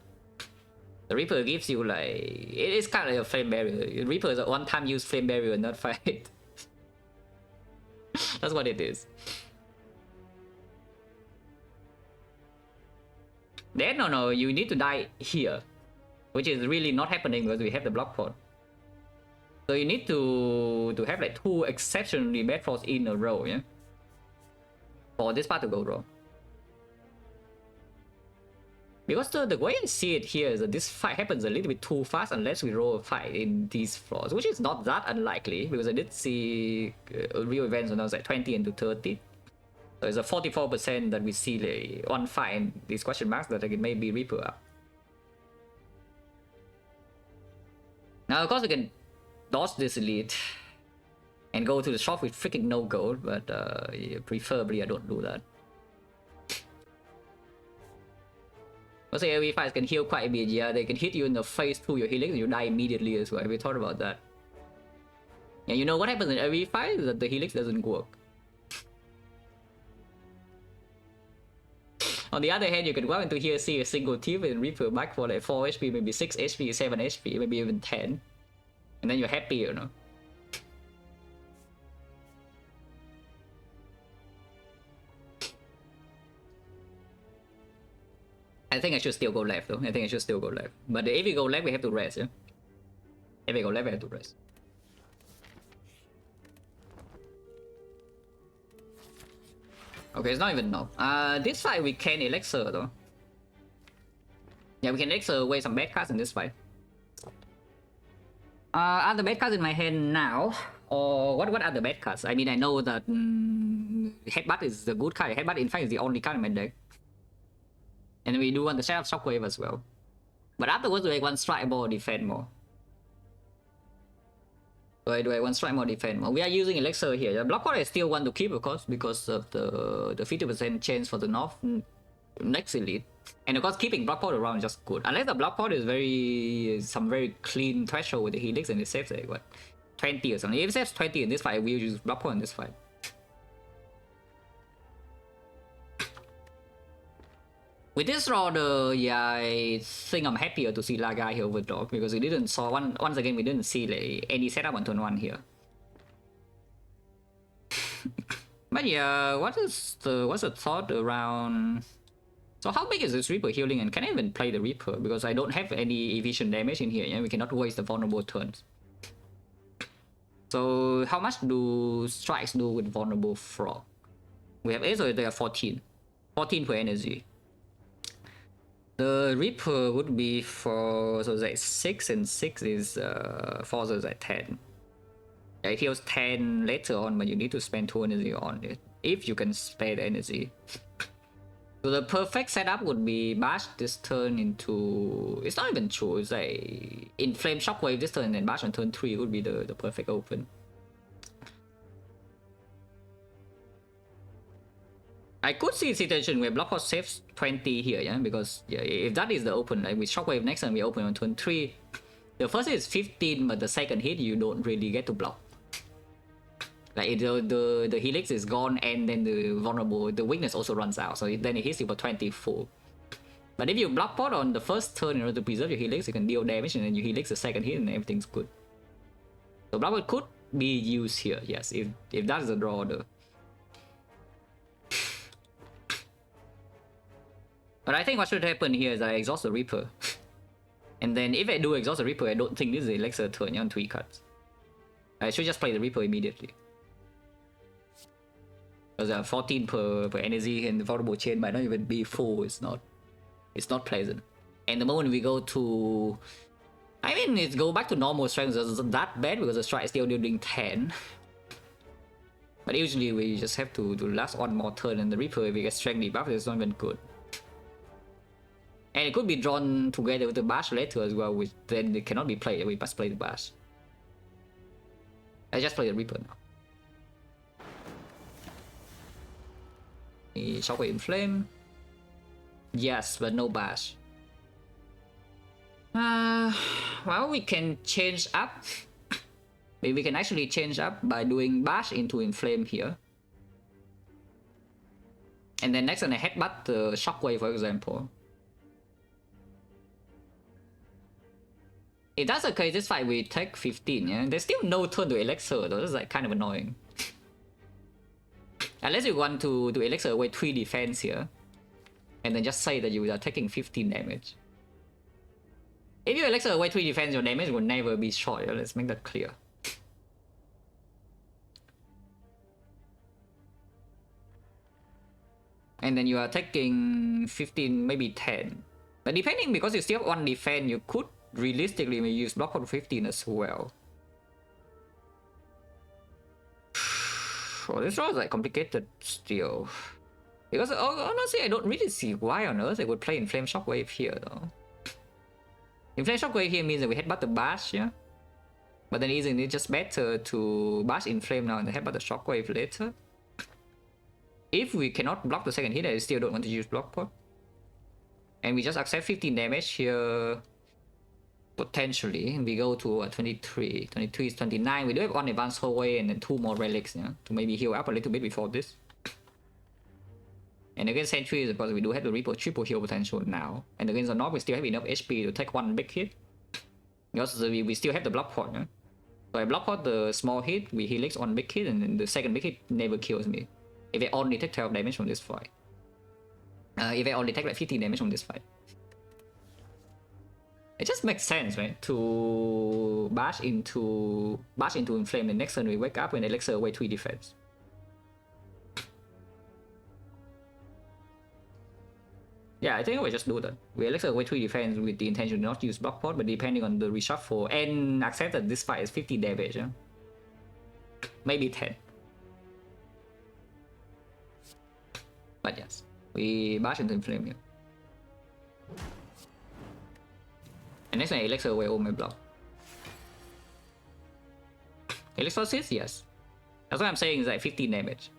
The Reaper gives you like... It is kind of like a Flame Barrier. Reaper is a one-time use Flame Barrier, not fight. That's what it is. Then no, you need to die here, which is really not happening because we have the block pot. So you need to have like 2 exceptionally bad flaws in a row, yeah, for this part to go wrong. Because the way I see it here is that this fight happens a little bit too fast unless we roll a fight in these flaws, which is not that unlikely because I did see real events when I was like 20 into 30. So it's a 44% that we see like one fight in these question marks that like, it may be Reaper up. Now of course we can dodge this elite and go to the shop with freaking no gold, but yeah, preferably I don't do that. Also, AoE fights can heal quite a bit, yeah, they can hit you in the face through your healing and you die immediately as well. We thought about that. And you know what happens in AoE fights? That the helix doesn't work. On the other hand, you can go into here, see a single team and Reaper back for like 4 HP, maybe 6 HP, 7 HP, maybe even 10. And then you're happy, you know. I think I should still go left though. I think I should still go left. But if we go left, we have to rest, yeah? If we go left, we have to rest. Okay, it's not even no. This fight we can elixir though. Yeah, we can elixir away some bad cards in this fight. Are the bad cards in my hand now? Or what are the bad cards? I mean, I know that Headbutt is the good card. Headbutt in fact is the only card in my deck. And we do want to set up Shockwave as well. But afterwards, do I want Strike more or defend more? Do I want Strike more or defend more? We are using Elixir here. The block pot I still want to keep, of course, because of the 50% chance for the North next elite. And of course, keeping block pot around is just good. Unless the block pot is some very clean threshold with the Helix and it saves like what? 20 or something. If it saves 20 in this fight, we'll use block pot in this fight. With this order, yeah, I think I'm happier to see Lagai here over Dog because we didn't saw once again we didn't see like any setup on turn 1 here. But yeah, what's the thought around? So how big is this Reaper healing and can I even play the Reaper because I don't have any evasion damage in here, yeah? We cannot waste the vulnerable turns. So how much do strikes do with vulnerable frog? We have 8, so they are 14. 14 per energy. The Reaper would be for, so it's like 6 and 6 is 4, so it's like 10. Yeah, it heals 10 later on, but you need to spend 2 energy on it, if you can spare the energy. So the perfect setup would be Bash this turn into, it's not even true, it's like Inflame Shockwave this turn and then Bash on turn 3 would be the perfect open. I could see a situation where Blockhouse saves 20 here, yeah, because yeah, if that is the open, like with Shockwave next time we open on turn 3, the first hit is 15, but the second hit you don't really get to block. Like the Helix is gone and then the vulnerable, the weakness also runs out, so then it hits you for 24. But if you block pot on the first turn in order to preserve your Helix, you can deal damage and then you Helix the second hit and everything's good. So block pot could be used here, yes, if that is the draw order. But I think what should happen here is I exhaust the Reaper. And then if I do exhaust the Reaper, I don't think this is Elixir turn on 3 cards. I should just play the Reaper immediately. Because 14 per energy and the vulnerable chain might not even be full. It's not pleasant. And the moment we go to, I mean, it's go back to normal strength. It's not that bad because the strike is still doing 10. But usually we just have to last one more turn, and the Reaper, if we get strength debuff, it's not even good. And it could be drawn together with the Bash later as well, which then it cannot be played. We must play the Bash. I just play the Reaper now. Shockwave Inflame. Yes, but no Bash. Well, we can change up. Maybe we can actually change up by doing Bash into Inflame here. And then next on I headbutt the Shockwave, for example. If that's the case, this fight we take 15, yeah? There's still no turn to Elixir though, that's like kind of annoying. Unless you want to Elixir away 3 defense here. and then just say that you are taking 15 damage. If you elixir away 3 defense, your damage will never be short. Let's make that clear. And then you are taking 15, maybe 10. But depending, because you still have 1 defense, you could realistically maybe use block for 15 as well. Oh, this was like complicated still. Because honestly, I don't really see why on earth they would play Inflame Shockwave here though. Inflame Shockwave here means that we headbutt the bash, yeah? But then isn't it just better to bash Inflame now and then headbutt the Shockwave later? If we cannot block the second hit, I still don't want to use block pot. And we just accept 15 damage here. Potentially. We go to 23. 23 is 29. We do have 1 advanced hallway and then 2 more relics, yeah? To maybe heal up a little bit before this. And against Sentry, because we do have the triple heal potential now. And against the North, we still have enough HP to take 1 big hit. Because we still have the block pot, yeah? So I block pot the small hit, we helix 1 big hit, and then the second big hit never kills me. If I only take 12 damage from this fight. If I only take like 15 damage from this fight. It just makes sense, right? To bash into Inflame, the next turn we wake up and elixir away 3 defense. Yeah, I think we just do that. We elixir away 3 defense with the intention to not use block pot, but depending on the reshuffle, and accept that this fight is 50 damage, yeah? Maybe 10. But yes, we bash into Inflame here. And next one, elixir away all my block. Elixir assist? Yes. That's what I'm saying is like 15 damage.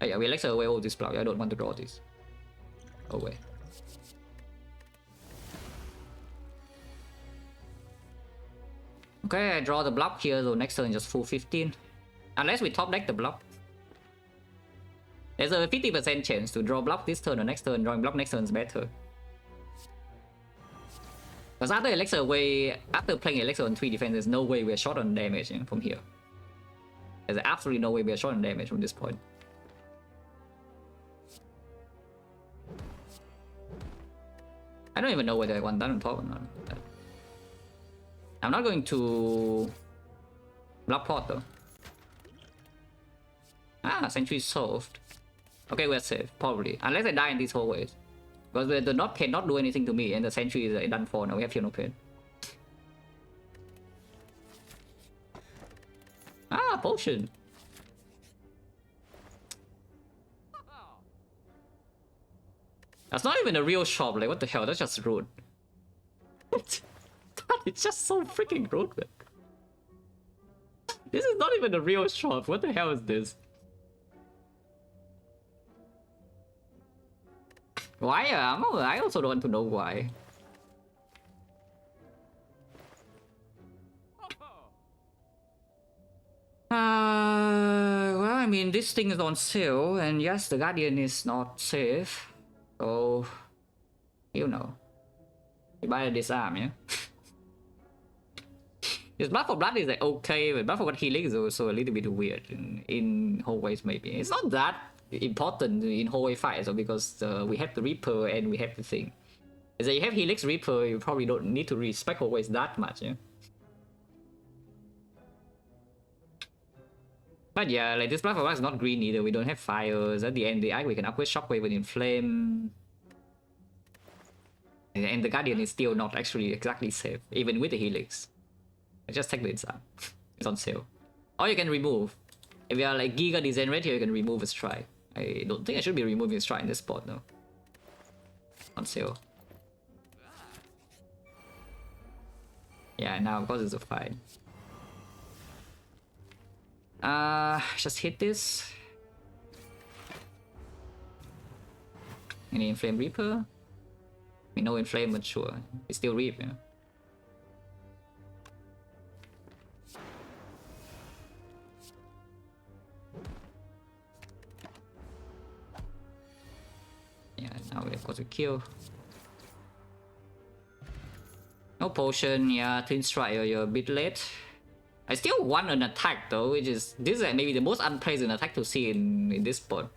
Oh yeah, we elixir away all this block. I don't want to draw this. Away. Okay, I draw the block here, so next turn just full 15. Unless we top deck the block. There's a 50% chance to draw block this turn or next turn. Drawing block next turn is better. Because after elixir away, after playing elixir on 3 defense, there's no way we're short on damage from here. There's absolutely no way we're short on damage from this point. I don't even know whether I want that on top or not. I'm not going to block pot though. Ah, Sentry is solved. Okay, we're safe, probably. Unless I die in these hallways. Because the Knot cannot do anything to me and the Sentry is done for now. We have Feel No Pain. Ah, potion. That's not even a real shop, like what the hell, that's just rude. It's just so freaking rude, man. This is not even a real shop, what the hell is this? Why? I also don't want to know why. Well, I mean, this thing is on sale, and yes, the Guardian is not safe. So, you know, you buy a disarm, yeah? This blood for blood is like okay, but blood for blood healing is also a little bit weird in hallways maybe. It's not that important in hallway fights, so because we have the Reaper and we have the thing. Is that you have Helix Reaper, you probably don't need to respect hallways that much, yeah? But yeah, like this blood for blood is not green either, we don't have fires. At the end, the we can upgrade Shockwave and Inflame. And the Guardian is still not actually exactly safe, even with the Helix. I just take the disarm. It's on sale. Or you can remove. If you are like Giga Degenerate here, you can remove a strike. I don't think I should be removing a strike in this spot though. On sale. Yeah, now of course it's a fight. Just hit this. Any Inflame Reaper? We know Inflame, but sure. It's still Reap, yeah. Yeah, now we have got to kill. No potion, yeah, Twin Strike, you're a bit late. I still want an attack though, which is this is like maybe the most unpleasant attack to see in this spot.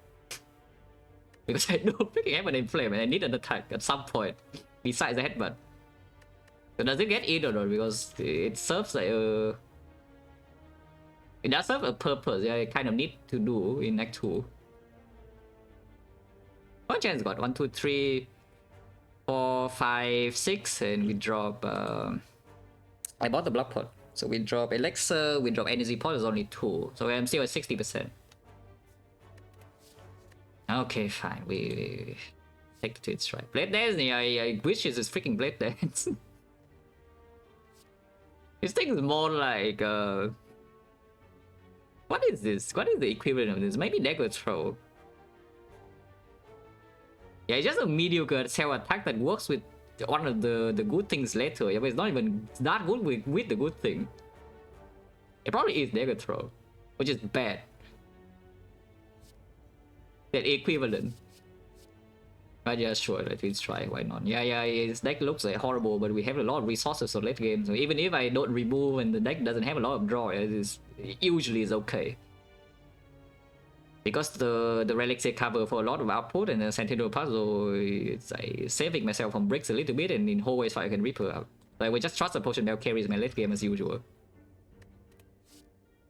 Because I don't freaking have an inflame and I need an attack at some point besides the headbutt. So does it get it or not? Because it serves like a... It does serve a purpose, yeah, I kind of need to do in Act 2. What chance got? 1, 2, 3, 4, 5, 6, and we drop... I bought the block pot. So we drop Elixir, we drop Energy pot is only 2. So I'm still at 60%. Okay, fine, we take the Twin Strike. Blade Dance, I wish it's a freaking Blade Dance. This thing is more like... What is this? What is the equivalent of this? Maybe Dagger Throw. Yeah, it's just a mediocre cell attack that works with one of the good things later. Yeah, but it's not even that good with the good thing. It probably is Dagger Throw, which is bad. That equivalent. But yeah, sure, let's try. Why not? Yeah, his deck looks like horrible, but we have a lot of resources for late game. So even if I don't remove and the deck doesn't have a lot of draw, it usually is okay. Because the relics they cover for a lot of output and the Sentinel puzzle, it's like saving myself from bricks a little bit, and in hallways I can Reaper out. So I will just trust the potion that carries my late game as usual.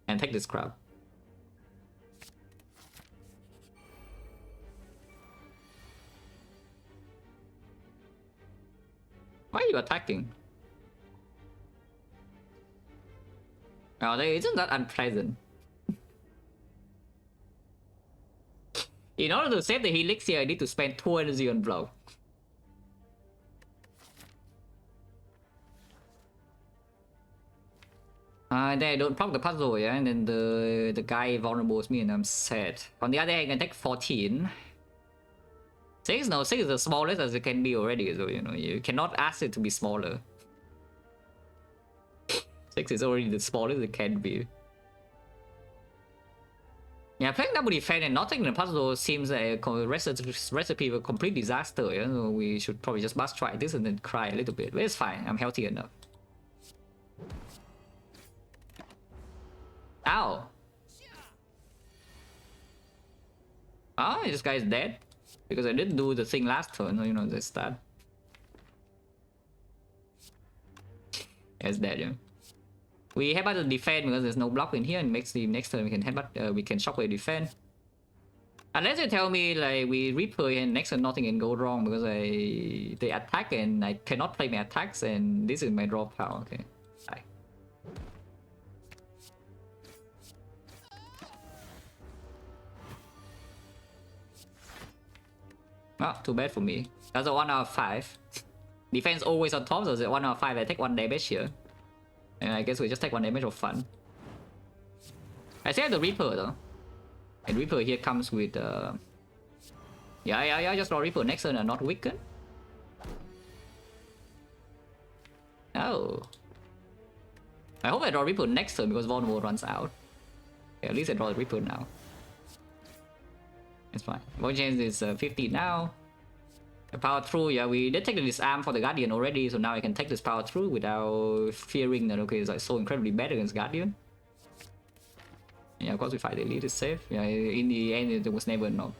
And take this crap. Why are you attacking? Oh, isn't that unpleasant? In order to save the Helix here, I need to spend 2 energy on block. Then I don't proc the puzzle, yeah, and then the guy vulnerables me and I'm sad. On the other hand, I can take 14. 6? No, 6 is the smallest as it can be already, so you know, you cannot ask it to be smaller. 6 is already the smallest it can be. Yeah, playing double defense and not taking the puzzle seems like a recipe of a complete disaster, yeah? So we should probably just must try this and then cry a little bit, but it's fine, I'm healthy enough. Ow! Ah, this guy's dead. Because I didn't do the thing last turn, you know, this that. It's dead, yeah. We headbutt the defense because there's no block in here, and makes the next turn we can headbutt, we can shockwave defend. Unless you tell me like we Reaper and next turn nothing can go wrong because they attack and I cannot play my attacks and this is my draw power. Okay, bye. Oh, too bad for me. That's a 1 out of 5. Defense always on top, so it's a 1 out of 5. I take 1 damage here. And I guess we just take 1 damage for fun. I still have the Reaper though. And Reaper here comes with yeah, just draw Reaper next turn and not weaken. Oh. I hope I draw Reaper next turn because Vulnerable runs out. Okay, at least I draw the Reaper now. It's fine. Void Chains is 50 now. The power through, yeah, we did take the disarm for the Guardian already, so now I can take this power through without fearing that, okay, it's like so incredibly bad against Guardian. Yeah, of course we fight the elite is safe. Yeah, in the end it was never a knob.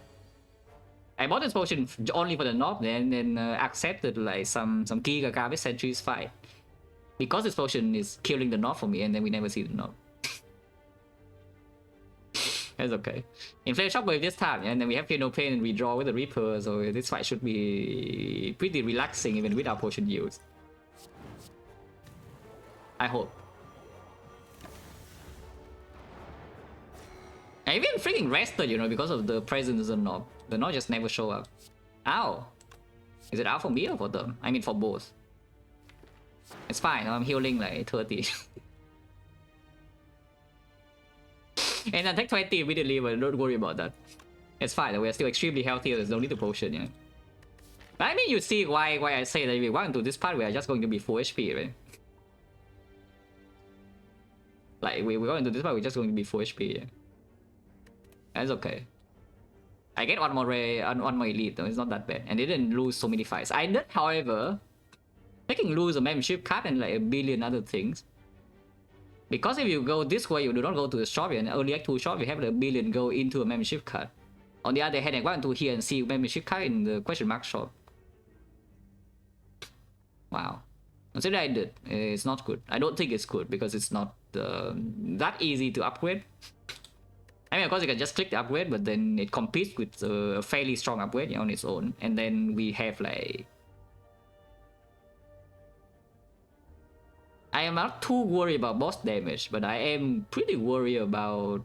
I bought this potion only for the knob, then accepted like some Giga Garbage Sentry's fight. Because this potion is killing the knob for me, and then we never see the knob. That's okay. Inflame Shockwave this time, and then we have Feel No Pain and we draw with the Reaper, so this fight should be pretty relaxing even without potion use. I hope. I even freaking rested, you know, because of the presence of the knob. The knob just never show up. Ow! Is it out for me or for them? I mean for both. It's fine, I'm healing like 30. And then take 20 immediately, but don't worry about that. It's fine, we're still extremely healthy, there's no need to potion, yeah. But I mean, you see why I say that if we want to this part, we are just going to be full HP, right? Like, we're going to this part, we're just going to be full HP, yeah. That's okay. I get one more elite though, it's not that bad. And they didn't lose so many fights. I did, however, taking lose a membership card and like a billion other things. Because if you go this way, you do not go to the shop, and early act 2 shop, you have the billion go into a membership card. On the other hand, I want to here and see membership card in the question mark shop. Wow. Consider I did. It's not good. I don't think it's good because it's not that easy to upgrade. I mean, of course, you can just click the upgrade, but then it competes with a fairly strong upgrade on its own. And then we have like... I am not too worried about boss damage, but I am pretty worried about,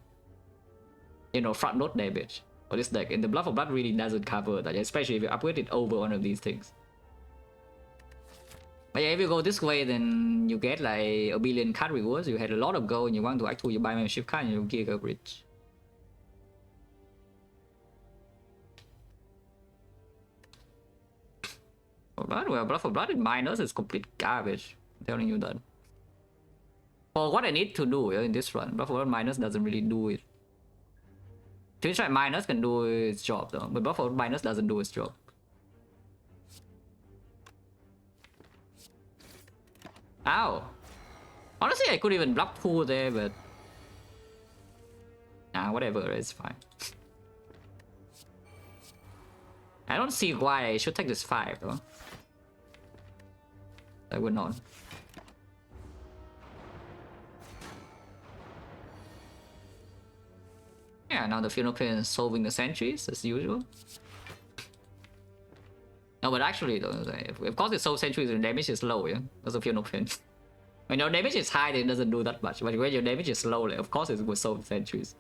you know, front load damage for this deck. And the Blood for Blood really doesn't cover that, especially if you upgrade it over one of these things. But yeah, if you go this way, then you get like a billion card rewards. You had a lot of gold and you want to actually you buy membership card and you get coverage. Well, Blood for Blood in minus is complete garbage. I'm telling you that. For what I need to do in this run, Blood for Blood minus doesn't really do it. Twitch minus can do its job though, but Blood for Blood minus doesn't do its job. Ow! Honestly, I could even block 2 there, but... Nah, whatever, it's fine. I don't see why I should take this 5 though. I would not. Yeah, now the Funeral Pin is solving the sentries as usual. No, but actually, though, of course, it solves sentries and damage is low, yeah? That's a Funeral Pin. When your damage is high, then it doesn't do that much. But when your damage is low, like, of course, it will solve sentries.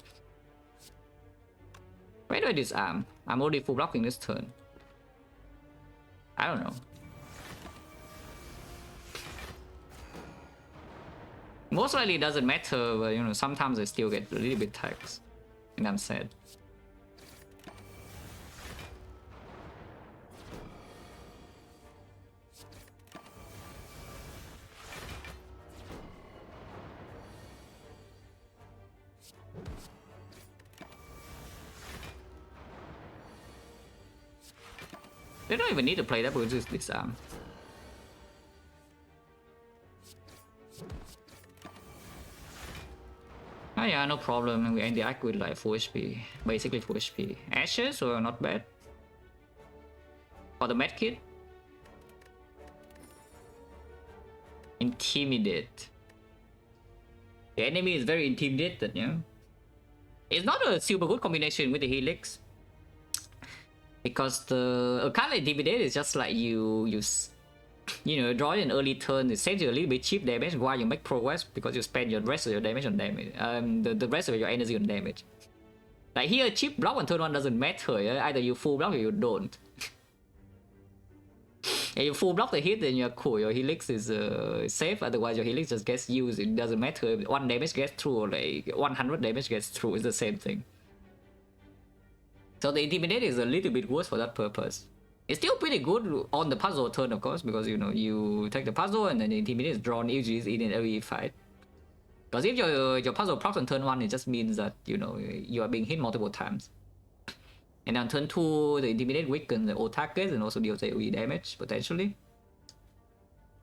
Where do I disarm? I'm already full blocking this turn. I don't know. Most likely it doesn't matter, but you know, sometimes I still get a little bit taxed. And I'm sad. They don't even need to play that, but just disarm. Oh yeah, no problem. We end the act with like full HP. Basically full HP. Ashes were not bad. For the medkit. Intimidate. The enemy is very intimidated, yeah. It's not a super good combination with the Helix. Because the kind of intimidate is just like you know, draw an early turn, it saves you a little bit cheap damage while you make progress because you spend your rest of your damage on damage. The rest of your energy on damage. Like here, cheap block on turn 1 doesn't matter. Yeah? Either you full block or you don't. If you full block the hit, then you're cool. Your Helix is safe. Otherwise, your Helix just gets used. It doesn't matter if 1 damage gets through or like 100 damage gets through. It's the same thing. So the Intimidate is a little bit worse for that purpose. It's still pretty good on the puzzle turn, of course, because you know you take the puzzle and then the Intimidate is drawn usually in every fight. Because if your puzzle procs on turn 1, it just means that you know you are being hit multiple times. And on turn 2, the Intimidate weakens the old targets and also deals AoE damage potentially.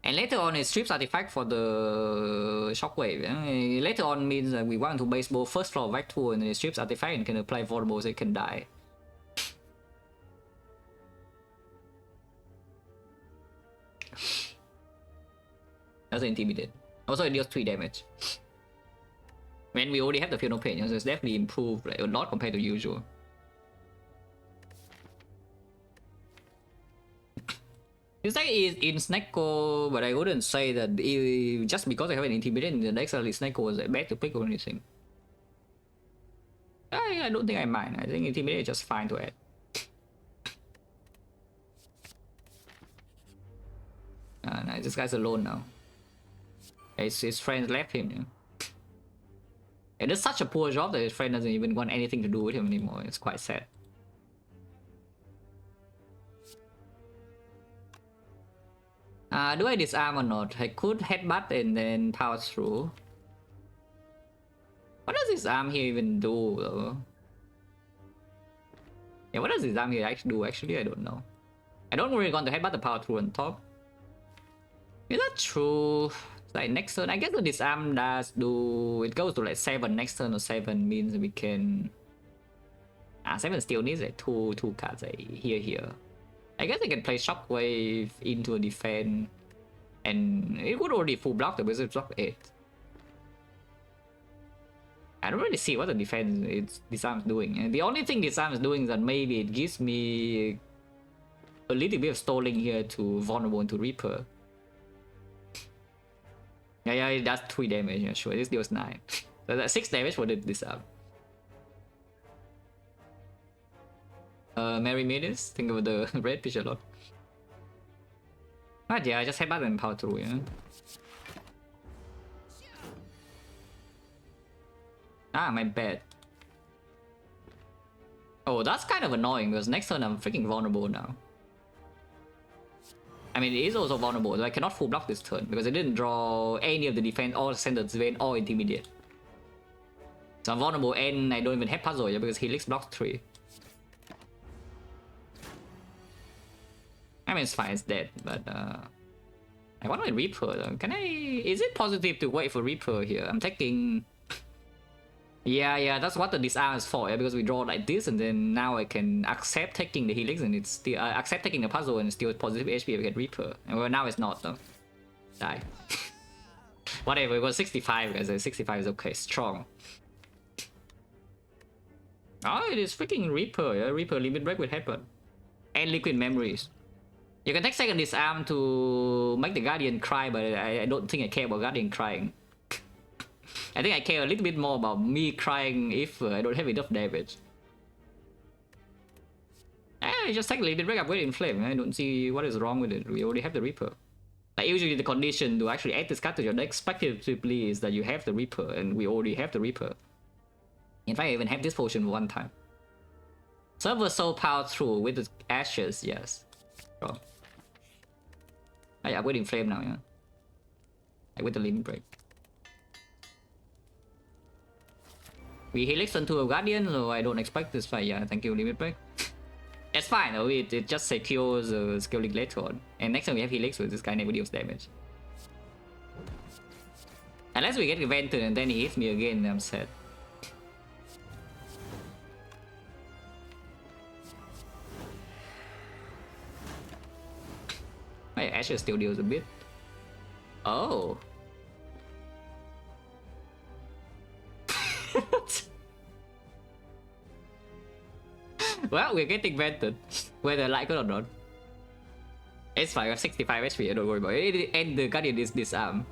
And later on, it strips artifact for the shockwave. Later on means that we want to baseball first floor of Act 2 and then it strips artifact and can apply vulnerable so it can die. That's an Intimidate. Also, it deals 3 damage. When we already have the Funeral Pain, so it's definitely improved like, a lot compared to usual. This deck is in Snecko, but I wouldn't say that just because I have an Intimidate in the deck, suddenly Snecko was bad to pick or anything. I don't think I mind. I think Intimidate is just fine to add. Nah, this guy's alone now. His friends left him. Yeah. It is such a poor job that his friend doesn't even want anything to do with him anymore. It's quite sad. Do I disarm or not? I could headbutt and then power through. What does this arm here even do though? Yeah, what does this arm here actually do? Actually, I don't know. I don't really want to headbutt the power through on top. Is that true? Like next turn, I guess the disarm does do, it goes to like 7 next turn, or 7 means we can 7 still needs like two cards like here. I guess I can play Shockwave into a defense, and it would already full block the wizard block 8. I don't really see what the defense disarm's doing. And the only thing disarm is doing is that maybe it gives me a little bit of stalling here to vulnerable into Reaper. Yeah, it does 3 damage. Yeah, sure. This deals 9. So that's 6 damage for the disarm. Mary Midas, think of the red pitch a lot. But yeah, I just headbutt and power through, yeah. My bad. Oh, that's kind of annoying because next turn I'm freaking vulnerable now. I mean, it is also vulnerable, so I cannot full block this turn because I didn't draw any of the defense or Sentence Vein or Intimidate. So I'm vulnerable and I don't even have Puzzle yet because Helix blocks 3. I mean, it's fine, it's dead, but I want my Reaper though. Can I... Is it positive to wait for Reaper here? I'm taking... Yeah, that's what the disarm is for, yeah, because we draw like this and then now I can accept taking the Helix and it's still... accept taking the Puzzle and it's still positive HP if I get Reaper. And well, now it's not though. Die. Whatever, it was 65 guys, 65 is okay, strong. Oh, it is freaking Reaper, yeah, Reaper limit break with happen. And Liquid Memories. You can take second disarm to make the Guardian cry, but I don't think I care about Guardian crying. I think I care a little bit more about me crying if I don't have enough damage. Just take a little bit break up with Inflame. I don't see what is wrong with it. We already have the Reaper. Like usually the condition to actually add this card to your deck speculatively is that you have the Reaper, and we already have the Reaper. In fact, I even have this potion one time. Server Soul Power through with the Ashes, yes. Wrong. Yeah, with Inflame now, yeah. Like with the limit break. We Helix into a Guardian, so I don't expect this fight. Yeah, thank you, limit break. It's fine though, it just secures scaling later on. And next time we have Helix with this guy never deals damage. Unless we get Invented and then he hits me again, then I'm sad. My Ashes still deals a bit. Oh. Well, we're getting vented, whether I like it or not. It's fine, I have 65 HP, don't worry about it. And the Guardian is disarm.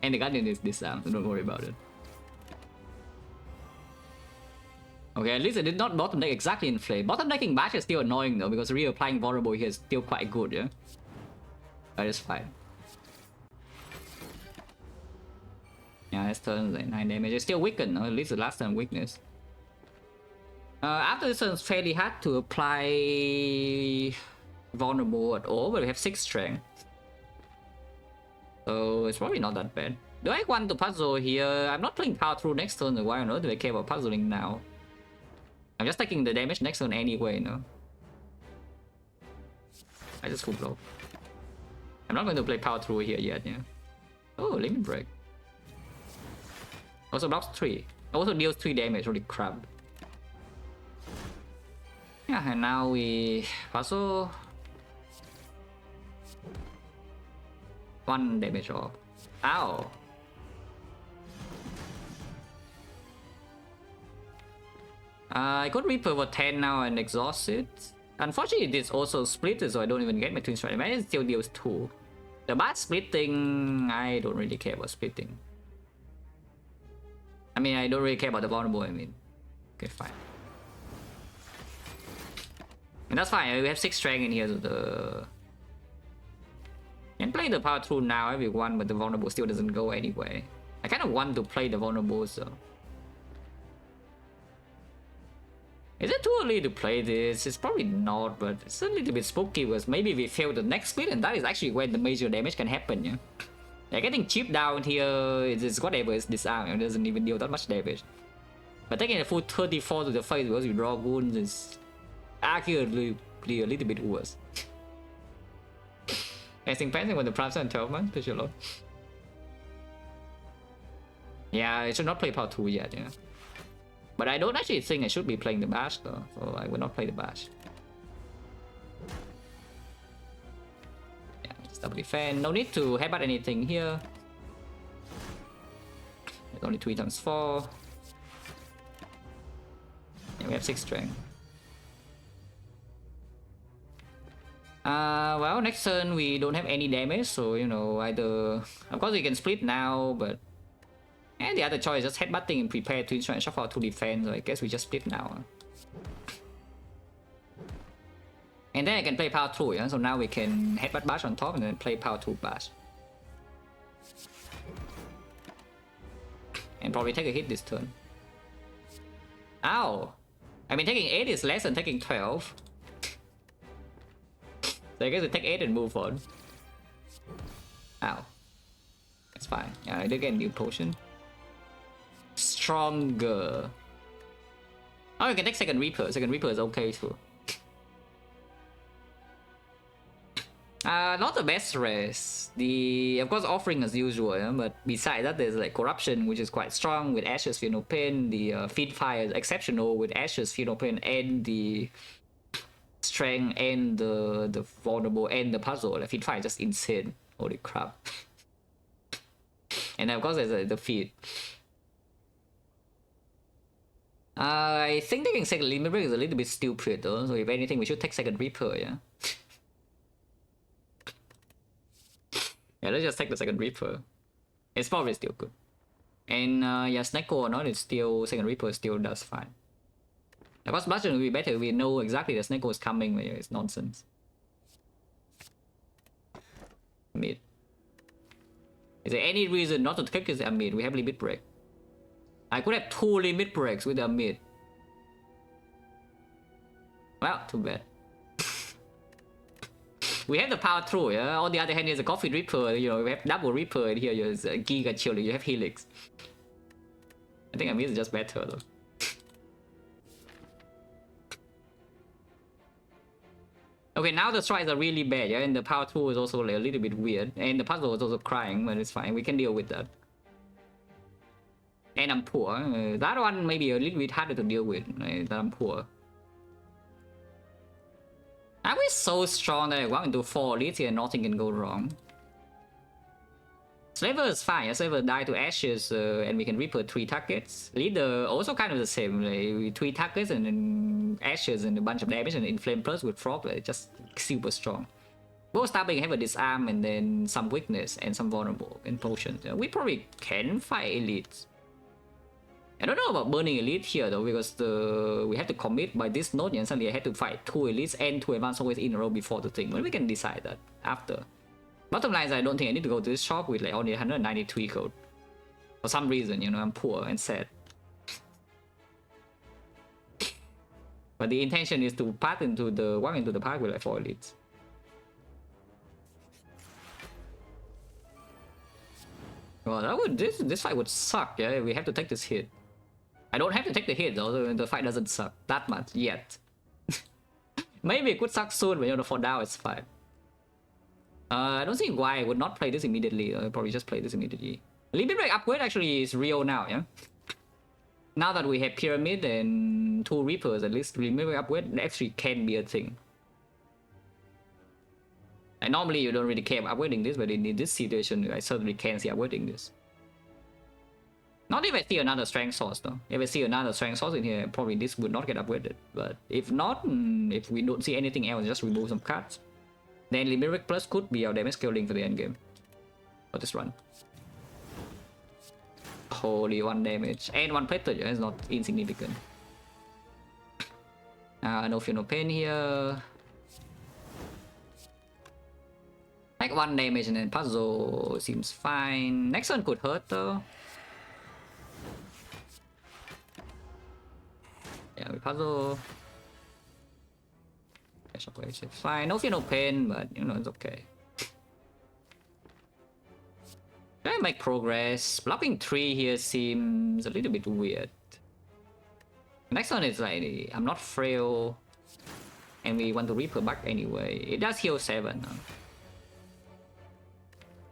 And the Guardian is disarm, so don't worry about it. Okay, at least I did not bottom deck exactly in Flame. Bottom decking Bash is still annoying though, because reapplying Vulnerable here is still quite good, yeah? But it's fine. Yeah, this turn like 9 damage. It's still weakened, at least the last turn weakness. After this turn, it's fairly hard to apply Vulnerable at all, but we have 6 strength. So it's probably not that bad. Do I want to puzzle here? I'm not playing power through next turn, so why on earth do I care about puzzling now? I'm just taking the damage next turn anyway, no? I just full blow. I'm not going to play power through here yet, yeah. Oh, limit break. Also blocks 3. Also deals 3 damage, holy crap. Yeah, and now we puzzle 1 damage off. Ow! I could Reaper for 10 now and exhaust it. Unfortunately, this also split it, so I don't even get my Twin Strike. It still deals 2. The bad splitting, I don't really care about splitting. I mean, I don't really care about the vulnerable, I mean. Okay, fine. And that's fine, we have 6 strength in here, so the... Can play the power through now, everyone, but the vulnerable still doesn't go anyway. I kind of want to play the vulnerable, so... Is it too early to play this? It's probably not, but it's a little bit spooky because maybe we fail the next split and that is actually when the major damage can happen, yeah? Yeah, getting cheap down here, it's whatever, it's disarm, it doesn't even deal that much damage. But taking a full 34 to the face because you draw wounds is arguably a little bit worse. I think passing when the price on 12 months, push a lot. Yeah, I should not play power 2 yet, yeah. But I don't actually think I should be playing the bash though, so I will not play the bash. Yeah, just double defend. No need to headbutt anything here. It's only 3 times 4. Yeah, we have 6 strength. Well, next turn we don't have any damage, so you know, either of course we can split now, but the other choice is just headbutting and prepare to try and shuffle to defend, so I guess we just split now. And then I can play power 2, yeah? So now we can headbutt bash on top and then play power 2 bash. And probably take a hit this turn. Ow! I mean, taking 8 is less than taking 12. So I guess we take 8 and move on. Ow. That's fine. Yeah, I did get a new potion. Stronger. Oh, you can take Second Reaper. Second Reaper is okay too. Not the best race. Of course, offering as usual, yeah? But besides that, there's like Corruption, which is quite strong with Ashes, Fear No Pain. The Feed Fire is exceptional with Ashes, Fear No Pain, and the Strength, and the Vulnerable, and the Puzzle. Like, Feed Fire is just insane. Holy crap. And of course, there's the Feed. I think taking Second Limit Break is a little bit stupid though, so if anything, we should take Second Reaper, yeah? Yeah, let's just take the Second Reaper. It's probably still good. And yeah, Snecko or not, it's still, Second Reaper still does fine. Of course, Bludgeon will be better if we know exactly that Snecko is coming, but yeah, it's nonsense. Mid. Is there any reason not to take this mid? We have Limit Break. I could have 2 limit breaks with a mid. Well, too bad. We have the power through, yeah? On the other hand, there's a Coffee Reaper, you know, we have double Reaper here, there's a Giga Chill, you have Helix. I think a mid is just better though. Okay, now the strikes are really bad, yeah? And the power 2 is also like a little bit weird. And the puzzle is also crying, but it's fine, we can deal with that. And I'm poor. That one may be a little bit harder to deal with. That I'm poor. Are we so strong that I walk into 4 elites here and nothing can go wrong? Slaver is fine. Slaver die to Ashes and we can Reaper 3 targets. Leader also kind of the same. Like 3 targets and then Ashes and a bunch of damage and Inflame Plus with Frog. Like, just super strong. Both Stabbing have a Disarm and then some weakness and some vulnerable and potions. We probably can fight elites. I don't know about burning elite here though, because we have to commit by this node and suddenly I had to fight 2 elites and 2 advanced always in a row before the thing. But we can decide that after. Bottom line is I don't think I need to go to this shop with like only 193 gold. For some reason, you know, I'm poor and sad. But the intention is to walk into the park with like 4 elites. Well, that would this fight would suck, yeah. We have to take this hit. I don't have to take the hit though, so the fight doesn't suck that much yet. Maybe it could suck soon, but you know, for now it's fine. I don't see why I would not play this immediately. I'll probably just play this immediately. Limit Break upgrade actually is real now, yeah. Now that we have Pyramid and 2 Reapers, at least Limit Break upgrade actually can be a thing. And normally you don't really care about upgrading this, but in this situation, I certainly can see upgrading this. Not if I see another strength source though. If I see another strength source in here, probably this would not get upgraded. But if not, if we don't see anything else, just remove some cards. Then Limit Break Plus could be our damage scaling for the endgame. For this run. Holy 1 damage. And 1 plater, yeah, it's not insignificant. No Fear No Pain here. Like 1 damage and then puzzle seems fine. Next one could hurt though. Yeah, we puzzle. Shockwave, it's fine. No Fear No Pain, but you know, it's okay. Try make progress. Blocking 3 here seems a little bit weird. Next one is like, I'm not frail. And we want to Reaper back anyway. It does heal 7.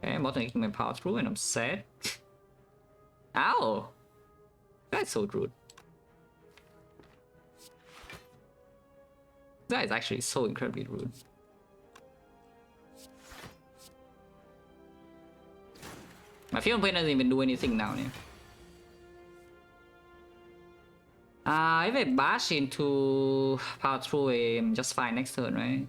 Okay, I'm about to make my power through and I'm sad. Ow! That's so rude. That is actually so incredibly rude. My Fuel Pain doesn't even do anything now. If I bash into Power Through, I'm just fine next turn, right?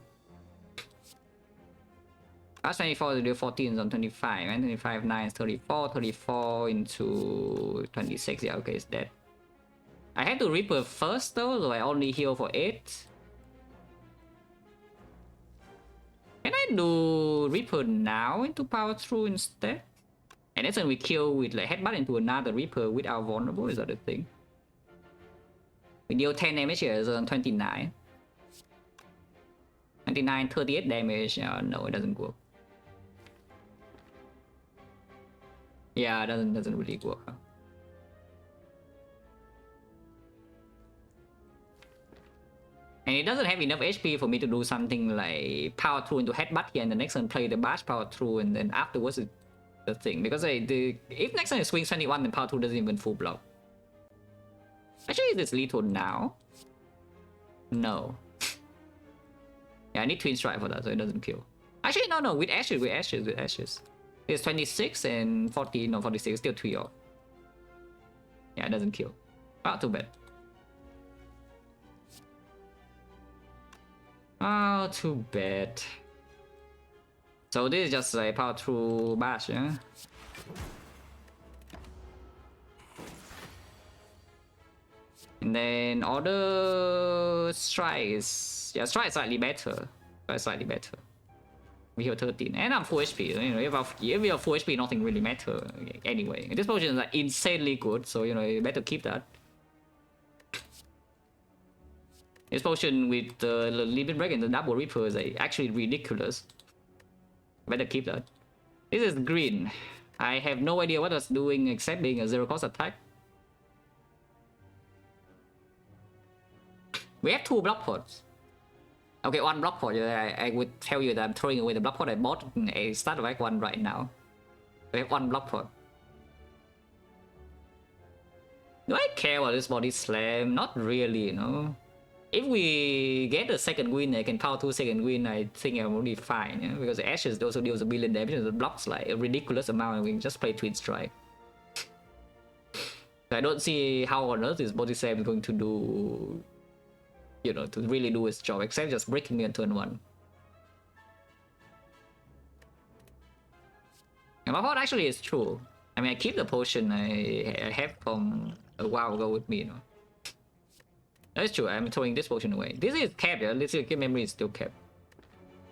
Bash 24 to do 14 on 25, and 25, 9 is 34, 34 into 26, yeah, okay, it's dead. I had to Reaper first though, so I only heal for 8. Can I do Reaper now into Power Through instead? And next time we kill with like headbutt into another Reaper without vulnerable, is that the thing? We deal 10 damage here, so on 29. 29, 38 damage. No, it doesn't work. Yeah, it doesn't really work. Huh? And it doesn't have enough HP for me to do something like Power Through into headbutt here, and the next turn play the bash Power Through, and then afterwards it's the thing. Because if next time it swings 21, then Power Through doesn't even full block. Actually, is this lethal now? No. Yeah, I need Twin Strike for that, so it doesn't kill. Actually, no, with ashes. It's 26 and 40, no, 46, still 3 off. Yeah, it doesn't kill. Oh, too bad. Oh, too bad. So this is just a Power Through bash, yeah? And then other strike is... Yeah, strike is slightly better. We heal 13. And I'm full HP. You know, if we are full HP, nothing really matters anyway. This potion is like insanely good, so you know, you better keep that. This potion with the Limit Break and the Double Reaper is like, actually ridiculous. Better keep that. This is green. I have no idea what it's doing except being a 0 cost attack. We have 2 block pods. Okay, 1 block pod. I would tell you that I'm throwing away the block pod I bought a start of Act 1 right now. We have 1 block pod. Do I care about this body slam? Not really, you know. If we get a second win, I can power 2 second win, I think I'm already fine, you know? Because the Ashes also deals a billion damage and it blocks like a ridiculous amount, and we can just play Twin Strike. I don't see how on earth this body slam is going to do, you know, to really do its job, except just breaking me on turn 1. And my thought actually is true. I mean, I keep the potion I have from a while ago with me, you know. That's true, I'm throwing this potion away. This is kept, yeah? This memory is still kept.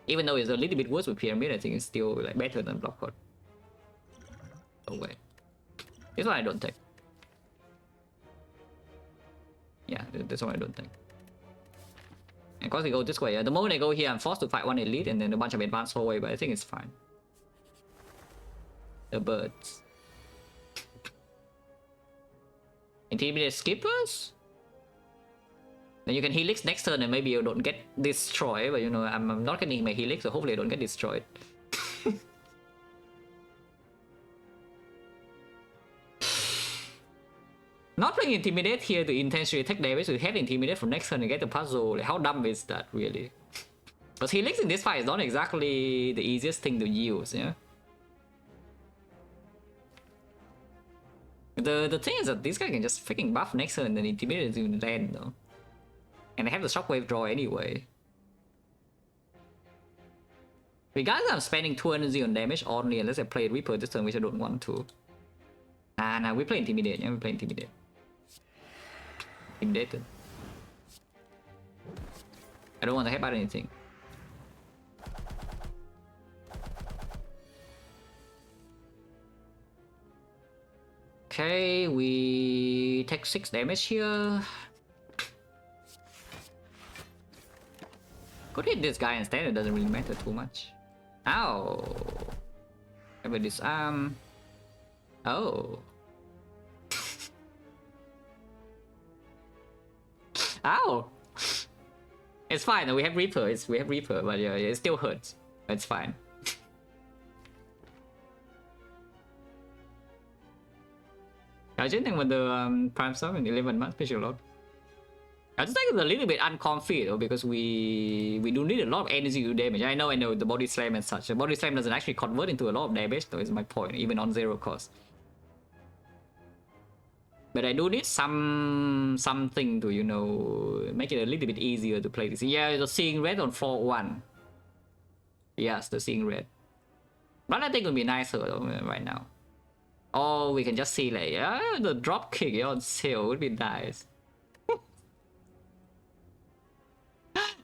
Even though it's a little bit worse with Pyramid, I think it's still like better than Block Pod. Oh wait. This one I don't take. Yeah, this one I don't take. And of course, we go this way. Yeah? The moment I go here, I'm forced to fight 1 elite and then a bunch of advanced whole way, but I think it's fine. The birds. Intimidate skippers? Then you can helix next turn and maybe you don't get destroyed, but you know, I'm not getting my helix, so hopefully I don't get destroyed. Not playing Intimidate here to intentionally take damage, to have Intimidate for next turn and get the puzzle. Like, how dumb is that, really? Because helix in this fight is not exactly the easiest thing to use, yeah? The thing is that this guy can just freaking buff next turn and then Intimidate is even land, though. And I have the shockwave draw anyway. Regardless, I'm spending 2 energy on damage only unless I play Reaper this turn, which I don't want to. Nah, we play Intimidate, yeah, we play Intimidate. Intimidated. I don't want to help out anything. Okay, we take 6 damage here. Could hit this guy instead, it doesn't really matter too much. Ow! Have a disarm. Oh. Ow! It's fine, we have Reaper, but yeah, it still hurts. It's fine. I just think with the prime sub in 11 months special lot. I just think it's a little bit uncomfy though, because we do need a lot of energy to damage. I know the body slam and such. The body slam doesn't actually convert into a lot of damage though, is my point, even on 0 cost. But I do need something to, you know, make it a little bit easier to play this. Yeah, the seeing red on 4-1. Yes, the seeing red. But I think it would be nicer though, right now. Or we can just see like, the drop kick on sale would be nice.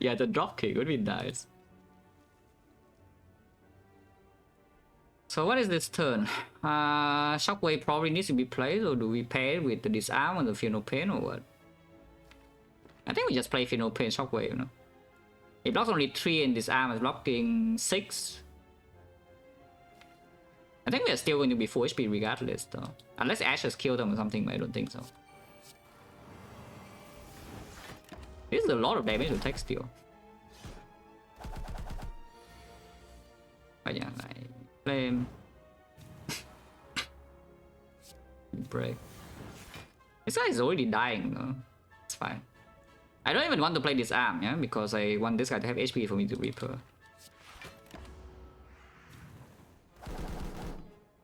Yeah, the drop kick would be nice. So what is this turn? Shockwave probably needs to be played, or do we pair it with the disarm and the Feel No Pain or what? I think we just play Feel No Pain Shockwave, you know. It blocks only 3 and disarm is blocking 6. I think we are still going to be full HP regardless though. Unless Ashes kill them or something, but I don't think so. This is a lot of damage to take still. But yeah, like flame. Break. This guy is already dying though. It's fine. I don't even want to play this arm, yeah, because I want this guy to have HP for me to Reaper.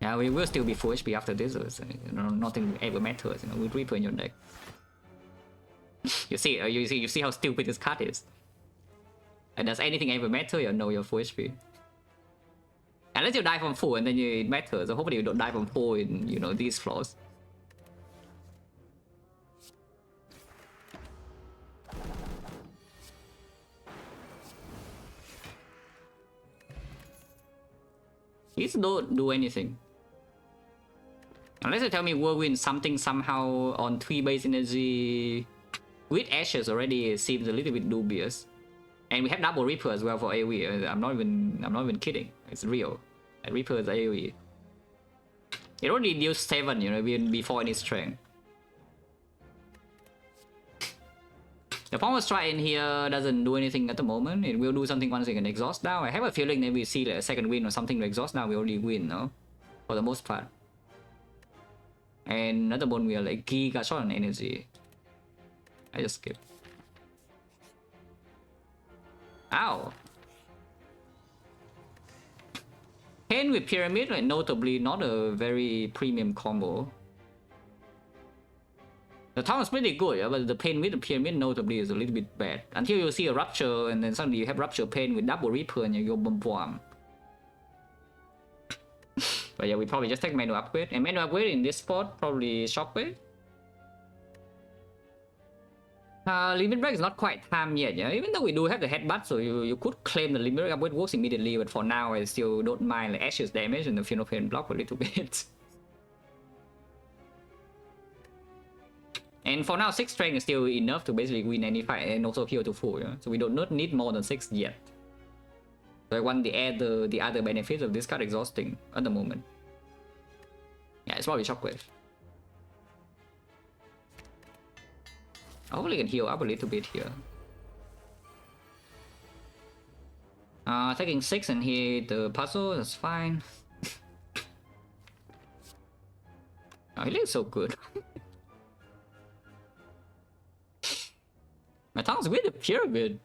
Yeah, we will still be full HP after this, so you know, nothing ever matters, you know, with Reaper in your deck. You see how stupid this card is. And does anything ever matter? You know you're full HP. Unless you die from full and then it matters. So hopefully you don't die from full in, you know, these flaws. These don't do anything. Unless you tell me Whirlwind something somehow on 3 base energy with Ashes already seems a little bit dubious. And we have double Reaper as well for AoE. I'm not even kidding. It's real. Like, Reaper is AoE. It already deals 7, you know, even before any strength. The Power Strike in here doesn't do anything at the moment. It will do something once it can exhaust now. I have a feeling that we see like a second win or something to exhaust now. We already win, no? For the most part. And at the moment we are like giga short on energy. I just skip. Ow. Pain with Pyramid, like, notably not a very premium combo. The town is pretty good, yeah, but the Pain with the Pyramid notably is a little bit bad. Until you see a Rupture and then suddenly you have Rupture Pain with double Reaper and you go bomb bomb. But yeah, we probably just take Menu Upgrade. And Menu Upgrade in this spot, probably Shockwave. Limit Break is not quite time yet, yeah. Even though we do have the headbutt, so you could claim the Limit Break Upgrade works immediately, but for now I still don't mind like Ashes damage and the Feel No Pain block a little bit. And for now, 6 strength is still enough to basically win any fight and also heal to full, yeah? So we do not need more than 6 yet. So I want the other benefits of this card exhausting at the moment. Yeah, it's probably Shockwave. I hopefully can heal up a little bit here. Taking 6 and hit the puzzle, that's fine. Oh, he looks so good. My tongue's with the Pyramid.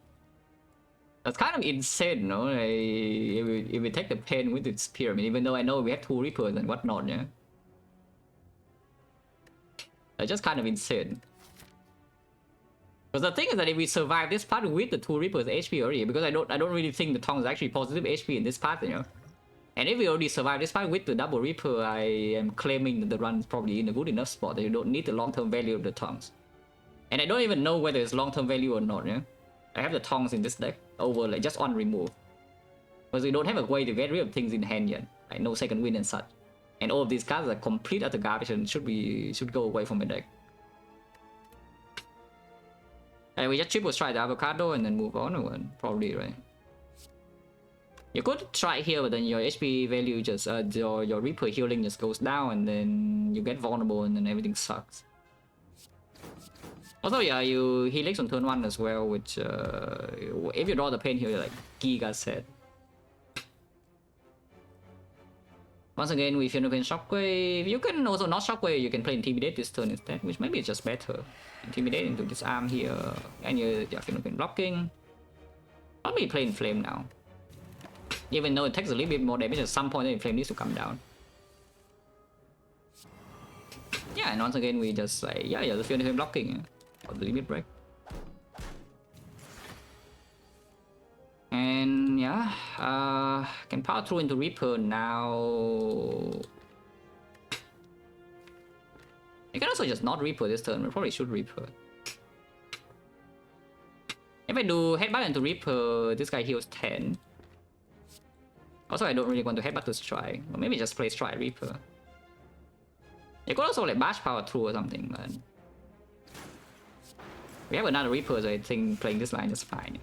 That's kind of insane, no? Like, if we take the Pain with its Pyramid, even though I know we have 2 Reapers and whatnot, yeah? That's just kind of insane. Because the thing is that if we survive this part with the 2 Reapers HP already, because I don't really think the Tongue is actually positive HP in this part, you know? And if we already survive this part with the double Reaper, I am claiming that the run is probably in a good enough spot that you don't need the long-term value of the Tongues. And I don't even know whether it's long-term value or not, yeah? I have the Tongues in this deck over like just on remove. Because we don't have a way to get rid of things in hand yet. Like no second win and such. And all of these cards are complete utter garbage and should go away from the deck. And we just triple strike the avocado and then move on, or probably, right? You could try here, but then your HP value just your Reaper healing just goes down and then you get vulnerable and then everything sucks. Also, yeah, you Helix on turn 1 as well, which if you draw the Pain here, you're like giga set. Once again, if you're playing Shockwave, you can also not Shockwave, you can play Intimidate this turn instead, which maybe is just better. Intimidate into this arm here, and you're blocking. Probably playing Flame now. Even though it takes a little bit more damage, at some point the Flame needs to come down. Yeah, and once again we just say, yeah, the Flame blocking or the limit break. And yeah, can power through into Reaper now. You can also just not Reaper this turn, we probably should Reaper. If I do headbutt into Reaper, this guy heals 10. Also, I don't really want to headbutt to Strike. Or maybe just play Strike Reaper. You could also like bash power through or something, but we have another Reaper, so I think playing this line is fine.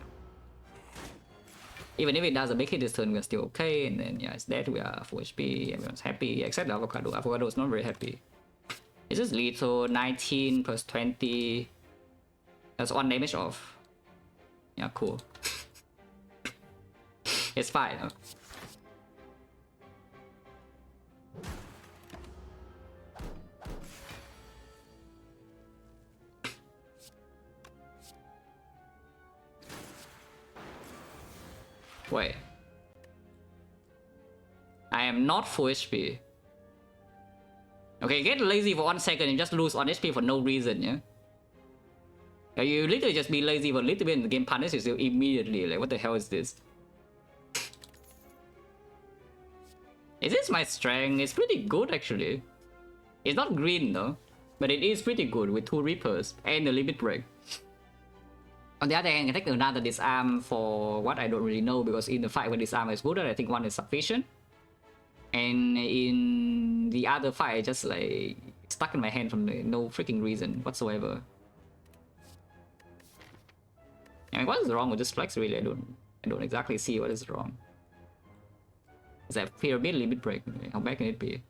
Even if it doesn't make it this turn, we're still okay. And then yeah, it's dead. We are full HP. Everyone's happy except the Avocado. Avocado is not very happy. Is this lethal? 19 plus 20. That's 1 damage off. Yeah, cool. It's fine. Huh? Wait. I am not full HP. Okay, get lazy for 1 second and just lose 1 HP for no reason, yeah? You literally just be lazy for a little bit and the game punishes you immediately. Like, what the hell is this? Is this my strength? It's pretty good, actually. It's not green, though. But it is pretty good with 2 Reapers and a limit break. On the other hand, I can take another disarm for what I don't really know, because in the fight when disarm is good, I think 1 is sufficient. And in the other fight, I just like stuck in my hand from no freaking reason whatsoever. I mean, what is wrong with this flex really? I don't exactly see what is wrong. Is that pyramid limit break? How bad can it be?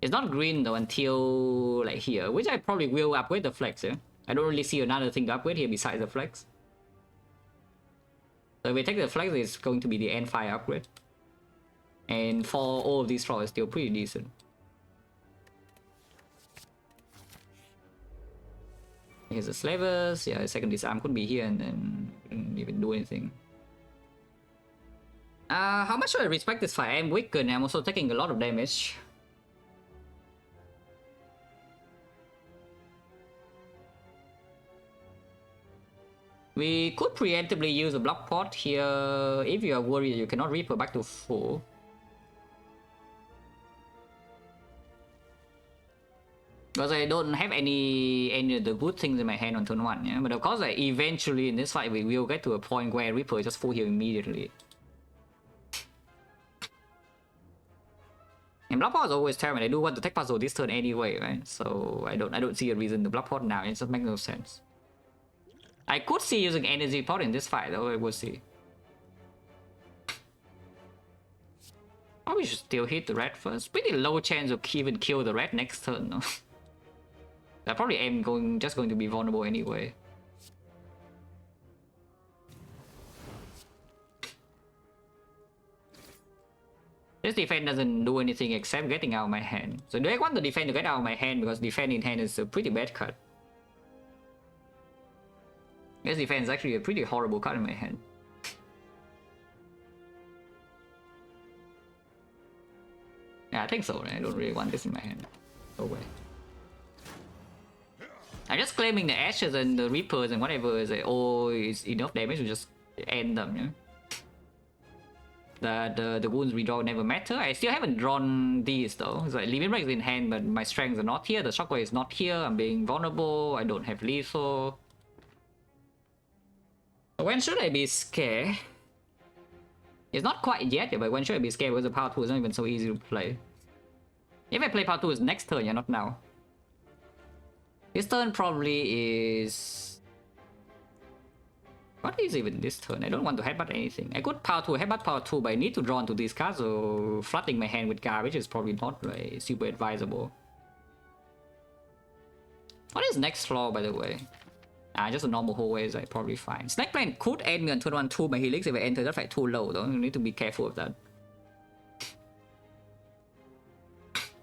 It's not green though until like here, which I probably will upgrade the flex, yeah? I don't really see another thing to upgrade here besides the flex. So if we take the flex, it's going to be the end fire upgrade. And for all of these floors, it's still pretty decent. Here's the slavers. Yeah, second disarm could be here and then didn't even do anything. How much should I respect this fight? I'm weak and I'm also taking a lot of damage. We could preemptively use a block pot here if you are worried you cannot Reaper back to full. Because I don't have any of the good things in my hand on turn 1, yeah? But of course, like, eventually in this fight we will get to a point where Reaper just full heal immediately. And block pot is always terrible. I do want to take puzzle this turn anyway, right? So I don't see a reason to block pot now. It just makes no sense. I could see using energy pot in this fight, though. We'll see. Probably should still hit the red first. Pretty low chance of even kill the red next turn, though. I probably am just going to be vulnerable anyway. This defense doesn't do anything except getting out of my hand. So do I want the defense to get out of my hand, because defense in hand is a pretty bad card. This defense is actually a pretty horrible card in my hand. Yeah, I think so. I don't really want this in my hand. No way. I'm just claiming the Ashes and the Reapers and whatever is like, oh, it's enough damage to just end them, you know? The wounds redraw never matter. I still haven't drawn these though. It's like limit break is in hand, but my strengths are not here. The shockwave is not here. I'm being vulnerable. I don't have lethal. When should I be scared? It's not quite yet, but when should I be scared? Because the power 2 is not even so easy to play. If I play power 2 is next turn, yeah, not now. This turn probably is... What is even this turn? I don't want to headbutt anything. I could power 2, headbutt power 2, but I need to draw into these cards, so flooding my hand with garbage is probably not like, super advisable. What is next floor, by the way? Just a normal hallway is like probably fine. Snake Plane could end me on turn 1 2 by helix if I enter that fight too low though. You need to be careful of that.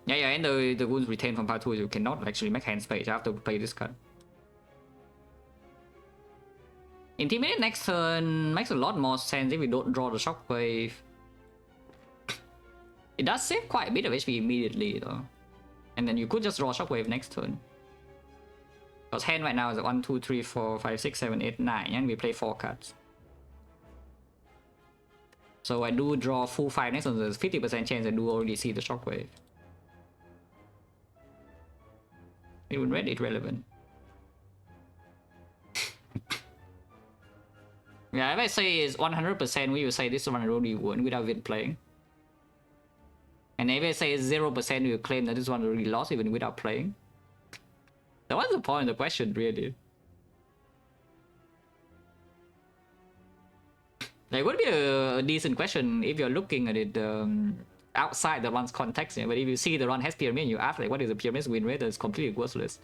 Yeah, and the wounds retained from part 2, you cannot actually make hand space. You have to play this card. Intimidate next turn makes a lot more sense if we don't draw the shockwave. It does save quite a bit of HP immediately though. And then you could just draw shockwave next turn. Because hand right now is 1, 2, 3, 4, 5, 6, 7, 8, 9, and we play 4 cards. So I do draw full 5 next turn, there's 50% chance I do already see the shockwave. Even red irrelevant. Yeah, if I say it's 100%, we will say this one already won without even playing. And if I say it's 0%, we will claim that this one already lost even without playing. So what's the point of the question, really? Like, it would be a decent question if you're looking at it outside the run's context. Yeah? But if you see the run has pyramid and you ask, like, what is the pyramid's win rate? That's completely worthless.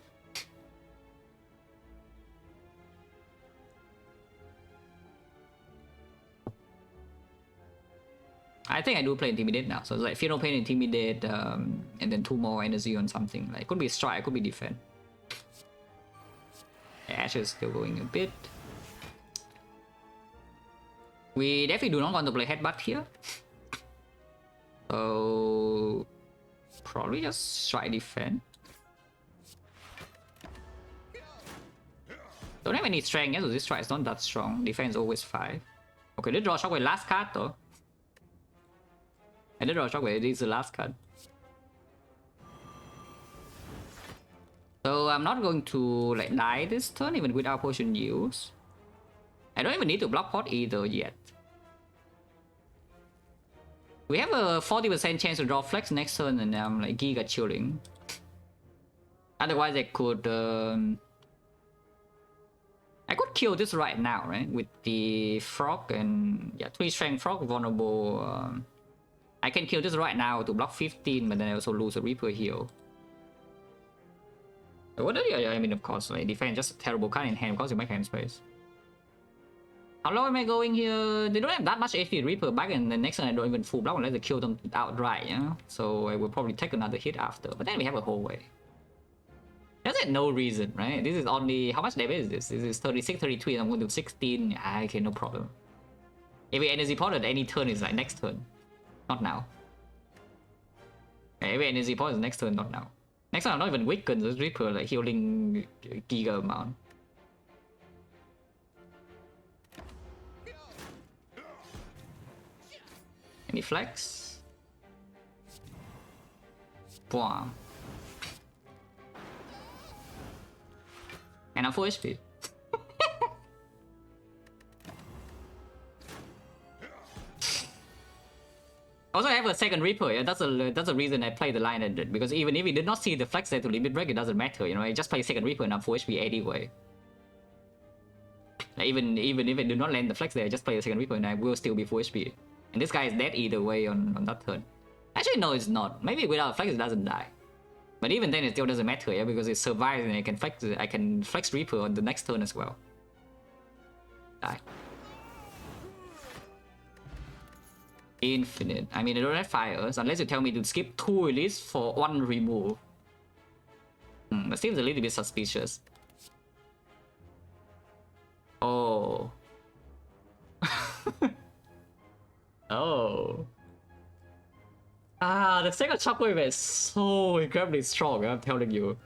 I think I do play Intimidate now. So it's like Fear No Pain, Intimidate, and then 2 more energy on something. Like, it could be Strike, it could be Defend. Ash is still going a bit. We definitely do not want to play Headbutt here. So probably just try Defend. Don't have any strength yet, so this try is not that strong. Defense always 5. Okay, let's draw Shockwave last card though. And let's draw Shockwave, this is the last card. So I'm not going to like die this turn even without potion use. I don't even need to block pot either yet. We have a 40% chance to draw flex next turn and I'm like giga chilling. Otherwise I could kill this right now, right? With the frog and yeah, 3 strength frog vulnerable. I can kill this right now to block 15, but then I also lose a Reaper heal. What are you? I mean, of course, like defense just a terrible card in hand because you make hand space. How low am I going here? They don't have that much HP Reaper back, and the next turn I don't even full block unless they kill them outright, you know? So I will probably take another hit after, but then we have a whole way. There's no reason, right? This is only, how much damage is this? This is 36, 33, I'm going to do 16. Okay, no problem. If we energy pot at any turn, it's like next turn. Not now. Okay, if we energy pot is next turn, not now. Next time I'm not even weakened, this Reaper like healing giga amount. Any flex? Wow. And I'm full HP. Also, I have a second Reaper. Yeah? That's the reason I play the line ended. Because even if we did not see the flex there to limit break, it doesn't matter. You know, I just play second Reaper and I'm full HP anyway. Like, even if I do not land the flex there, I just play the second Reaper and I will still be full HP. And this guy is dead either way on that turn. Actually, no, it's not. Maybe without flex, it doesn't die. But even then, it still doesn't matter, yeah, because it survives and I can flex Reaper on the next turn as well. Die. Infinite. I mean, I don't have fires unless you tell me to skip 2 release for 1 remove. That seems a little bit suspicious. Oh. Oh. The second shockwave is so incredibly strong, I'm telling you.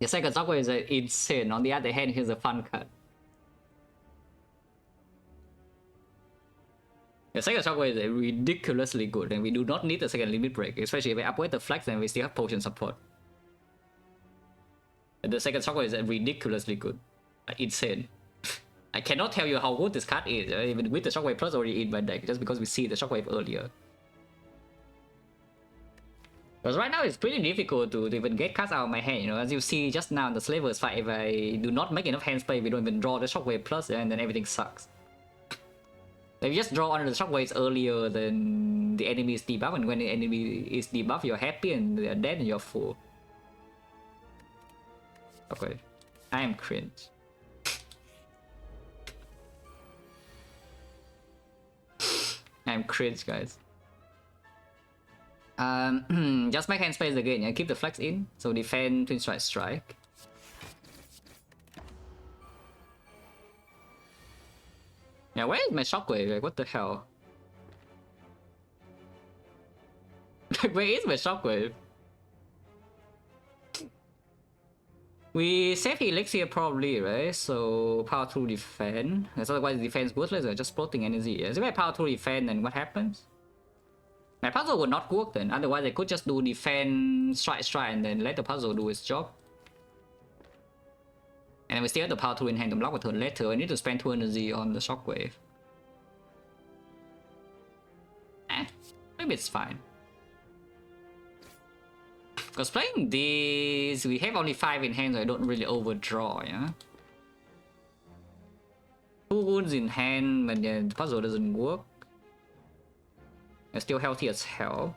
The second shockwave is insane. On the other hand, here's a fun card. The second shockwave is ridiculously good, and we do not need the second limit break, especially if we upgrade the flex and we still have potion support. And the second shockwave is ridiculously good. Like, insane. I cannot tell you how good this card is, even with the shockwave plus already in my deck, just because we see the shockwave earlier. Because right now it's pretty difficult to even get cards out of my hand, you know, as you see just now in the Slavers fight, if I do not make enough hand play, we don't even draw the shockwave plus, and then everything sucks. If you just draw under the shockwaves earlier, then the enemy is debuffed, and when the enemy is debuffed, you're happy, and they're dead, and you're full. Okay, I am cringe. I'm cringe, guys. Just make hand space again, yeah? Keep the flex in, so defend, twin strike. Yeah, where is my shockwave? Like, what the hell? Like, where is my shockwave? We save helix here probably, right? So power through defend. Because otherwise defense worthless, just floating energy. Yeah? So if I power through defend, then what happens? My puzzle would not work then. Otherwise I could just do defend, strike, and then let the puzzle do its job. And then we still have the power through in hand to block a turn later. I need to spend 2 energy on the shockwave. Maybe it's fine. Because playing this, we have only 5 in hand, so I don't really overdraw, yeah? 2 wounds in hand, but yeah, the puzzle doesn't work. I'm still healthy as hell.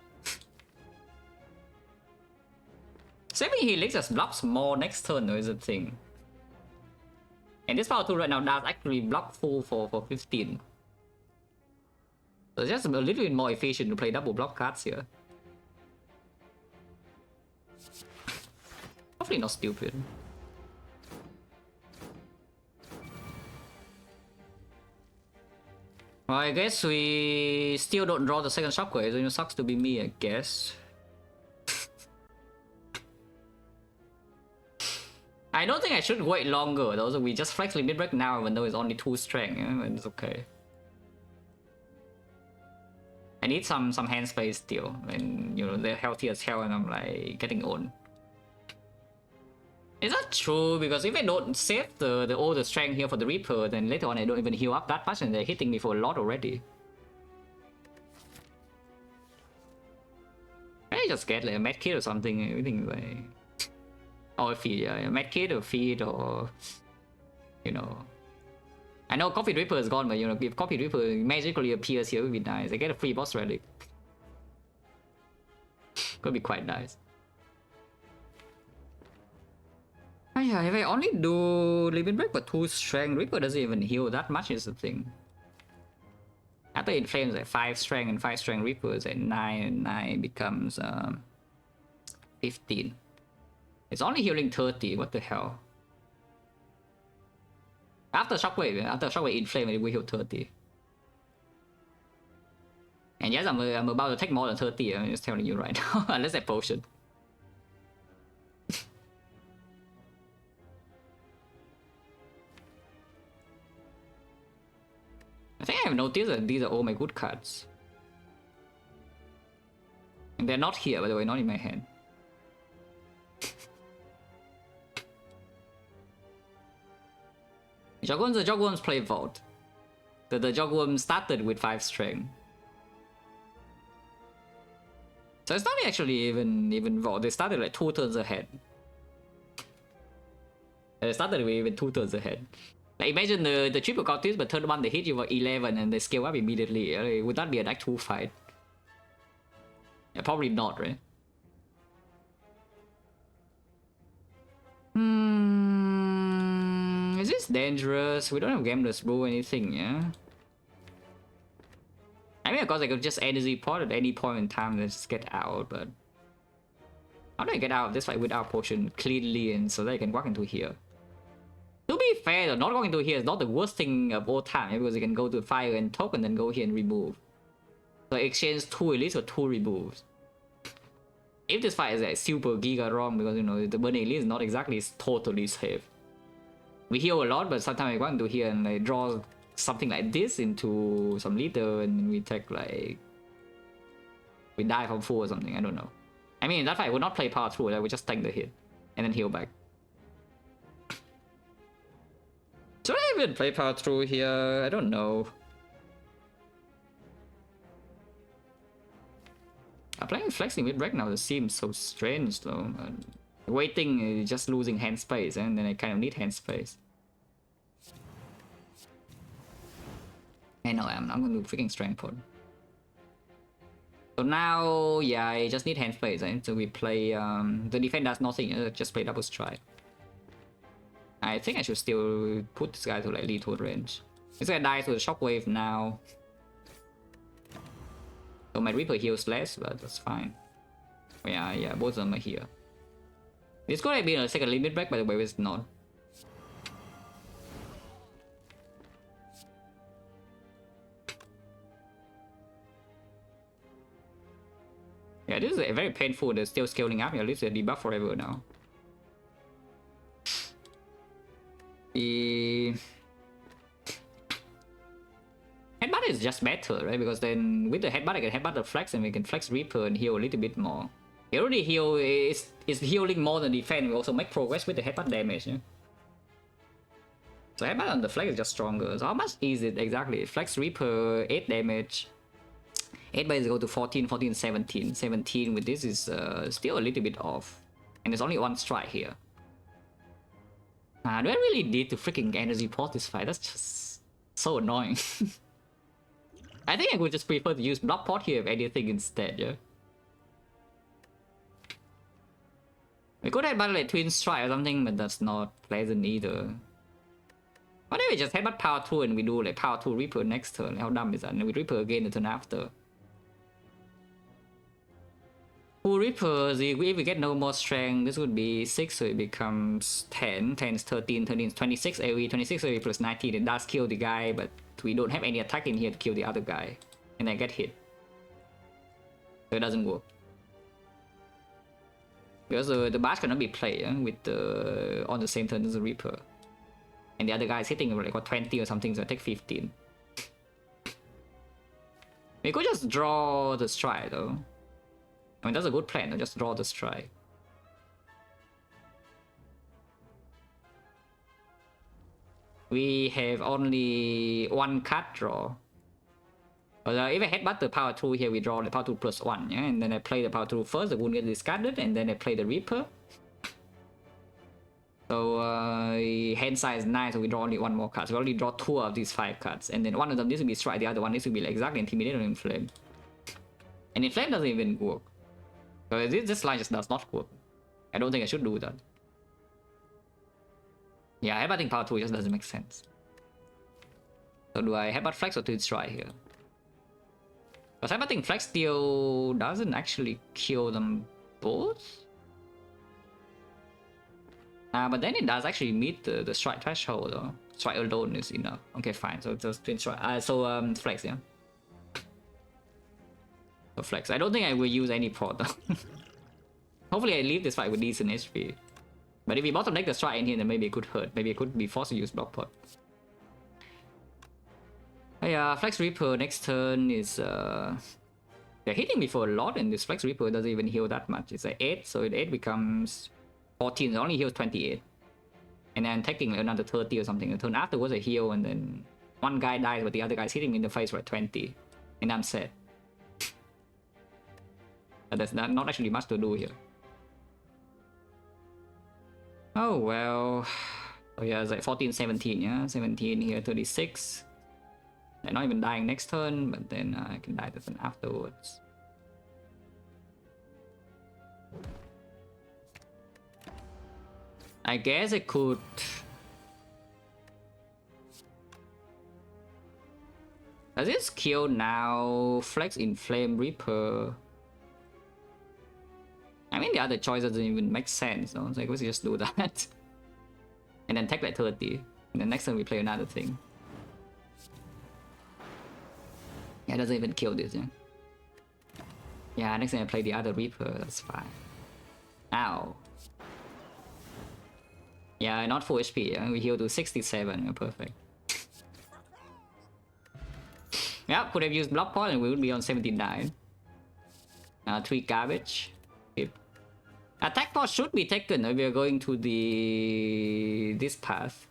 Saving helix just blocks more next turn though is the thing. And this power 2 right now does actually block full for 15. So it's just a little bit more efficient to play double block cards here. Hopefully not stupid. Well, I guess we still don't draw the second shockwave, so it sucks to be me, I guess. I don't think I should wait longer though, so we just flex limit break now even though it's only 2 strength, yeah? It's okay. I need some hand space still, and you know, they're healthy as hell and I'm like getting old. Is that true? Because if I don't save the older strength here for the Reaper, then later on I don't even heal up that much and they're hitting me for a lot already. I just get like a med kit or something, everything like... Or a feed, yeah, a med kit or feed or... You know... I know Coffee Reaper is gone, but you know, if Coffee Reaper magically appears here, it would be nice. I get a free boss relic. Could be quite nice. Oh yeah, if I only do limit break but 2 strength, Reaper doesn't even heal that much is the thing. After it flames like 5 strength and 5 strength Reaper is at 9 and 9 becomes 15. It's only healing 30, what the hell? After Shockwave inflame it will heal 30. And yes, I'm about to take more than 30, I'm just telling you right now, unless I potion. I think I have noticed that these are all my good cards. And they're not here, by the way, not in my hand. The Jogworms play Vault. The Jogworm started with 5 strength. So it's not actually even Vault, they started like 2 turns ahead. They started with even 2 turns ahead. Like imagine the triple cultist, but turn 1 they hit you for 11 and they scale up immediately. Would that be an Act 2 fight? Yeah, probably not, right? Is this dangerous? We don't have Gambler's Brew or anything, yeah? I mean, of course I could just energy pot at any point in time and just get out, but... How do I get out of this fight without potion cleanly and so that I can walk into here? To be fair though, not going to here is not the worst thing of all time, because you can go to fire and token, then go here and remove. So exchange 2 elites for 2 removes. If this fight is like super giga wrong, because you know the burning elite is not exactly totally safe. We heal a lot, but sometimes I go into here and like draw something like this into some leader, and we take like... We die from 4 or something, I don't know. I mean, in that fight I would not play power through, I would just tank the hit and then heal back. Should I even play power through here? I don't know. Playing flexing mid break now it seems so strange though. Waiting is just losing hand space, and then I kind of need hand space. I know, I'm gonna do freaking strength pod. So now, yeah, I just need hand space, right? So we play, the defense does nothing, just play double strike. I think I should still put this guy to like lethal range. This guy dies with a shockwave now. So my Reaper heals less, but that's fine. Yeah, both of them are here. This could have been a second limit break, by the way, it's not. Yeah, this is very painful. They're still scaling up. At least they're debuff forever now. The headbutt is just better, right? Because then with the headbutt, I can headbutt the flex and we can flex Reaper and heal a little bit more. He already heal is healing more than defense. We also make progress with the headbutt damage. Yeah? So headbutt on the flex is just stronger. So how much is it exactly? Flex Reaper 8 damage. 8 base go to 14, 14, 17. 17 with this is still a little bit off. And there's only one strike here. Do I really need to freaking energy port this fight? That's just so annoying. I think I would just prefer to use block pot here if anything instead, yeah? We could headbutt like twin strike or something, but that's not pleasant either. What if we just headbutt power 2 and we do like power 2 Reaper next turn? How dumb is that? And we Reaper again the turn after. Full Reapers, if we get no more strength, this would be 6, so it becomes 10. 10 is 13, 13 is 26 AoE, 26 AoE plus 19. It does kill the guy, but we don't have any attack in here to kill the other guy. And I get hit. So it doesn't work. Because the Bash cannot be played with the on the same turn as the Reaper. And the other guy is hitting like what, 20 or something, so I take 15. We could just draw the strike though. I mean, that's a good plan. I'll just draw the strike. We have only one card draw. But if I headbutt the power 2 here, we draw the power 2 plus 1, yeah? And then I play the power 2 first, the wound gets discarded, and then I play the Reaper. So hand size 9, so we draw only one more card. So we only draw 2 of these 5 cards. And then one of them needs to be strike, the other one needs to be like exactly Intimidate or Inflame. And Inflame doesn't even work. So this line just does not work. I don't think I should do that. Yeah, headbutting power 2 just doesn't make sense. So do I headbutt flex or twin strike here? Because headbutting flex still doesn't actually kill them both. But then it does actually meet the strike threshold though. Strike alone is enough. Okay, fine. So just twin strike. Flex, yeah. So flex. I don't think I will use any port though. Hopefully I leave this fight with decent HP. But if we bottom deck the strike in here, then maybe it could hurt. Maybe it could be forced to use block pot. Yeah, Flex Reaper next turn is they're hitting me for a lot, and this Flex Reaper doesn't even heal that much. It's like 8, so 8 becomes 14. It only heals 28. And then taking like another 30 or something. The turn afterwards I heal, and then one guy dies, but the other guy's hitting me in the face for 20. And I'm sad. But there's not actually much to do here. Oh well. Oh yeah, it's like 14, 17, yeah? 17 here, 36. They're not even dying next turn, but then I can die the turn afterwards. I guess I could... Does this kill now? Flex Inflame Reaper? I mean, the other choice doesn't even make sense, no? So I guess we just do that. And then take like 30. And then next time we play another thing. Yeah, it doesn't even kill this, yeah? Yeah, next time I play the other Reaper, that's fine. Ow. Yeah, not full HP, yeah? We heal to 67, yeah, perfect. Yeah, could have used block pot and we would be on 79. 3 garbage. Yep. Attack pot should be taken if we are going to this path.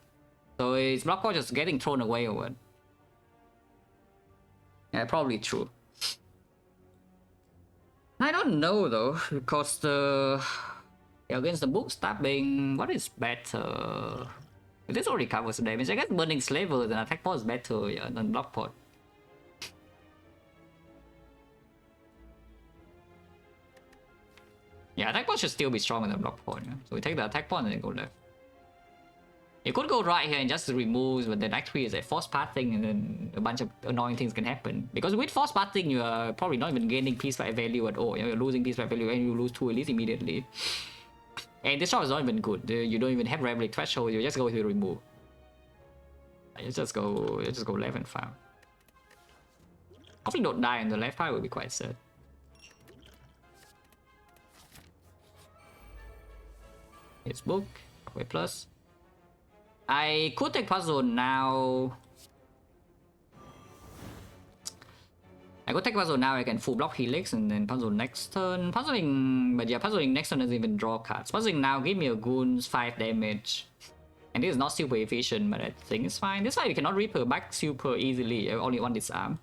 So is block pot just getting thrown away or what? Yeah, probably true. I don't know though, because against the book stabbing, what is better? This already covers the damage. I guess burning slavers and attack pot is better, yeah, than block pot. Yeah, attack pot should still be stronger than block pot, yeah? So we take the attack pot and then go left. You could go right here and just remove, but then actually it's a force pathing and then a bunch of annoying things can happen. Because with force pathing, you are probably not even gaining piece by value at all. You're losing piece by value and you lose 2 elites immediately. And this shot is not even good. You don't even have Reveille threshold, you just go to remove. You just go left and farm. Hopefully don't die on the left side would be quite sad. It's book, way plus. I could take puzzle now. I could take puzzle now, I can full block Helix and then puzzle next turn. Puzzling, but yeah, puzzling next turn doesn't even draw cards. Puzzling now give me a goons 5 damage. And this is not super efficient, but I think it's fine. This is why you cannot Reaper back super easily, you only one disarm.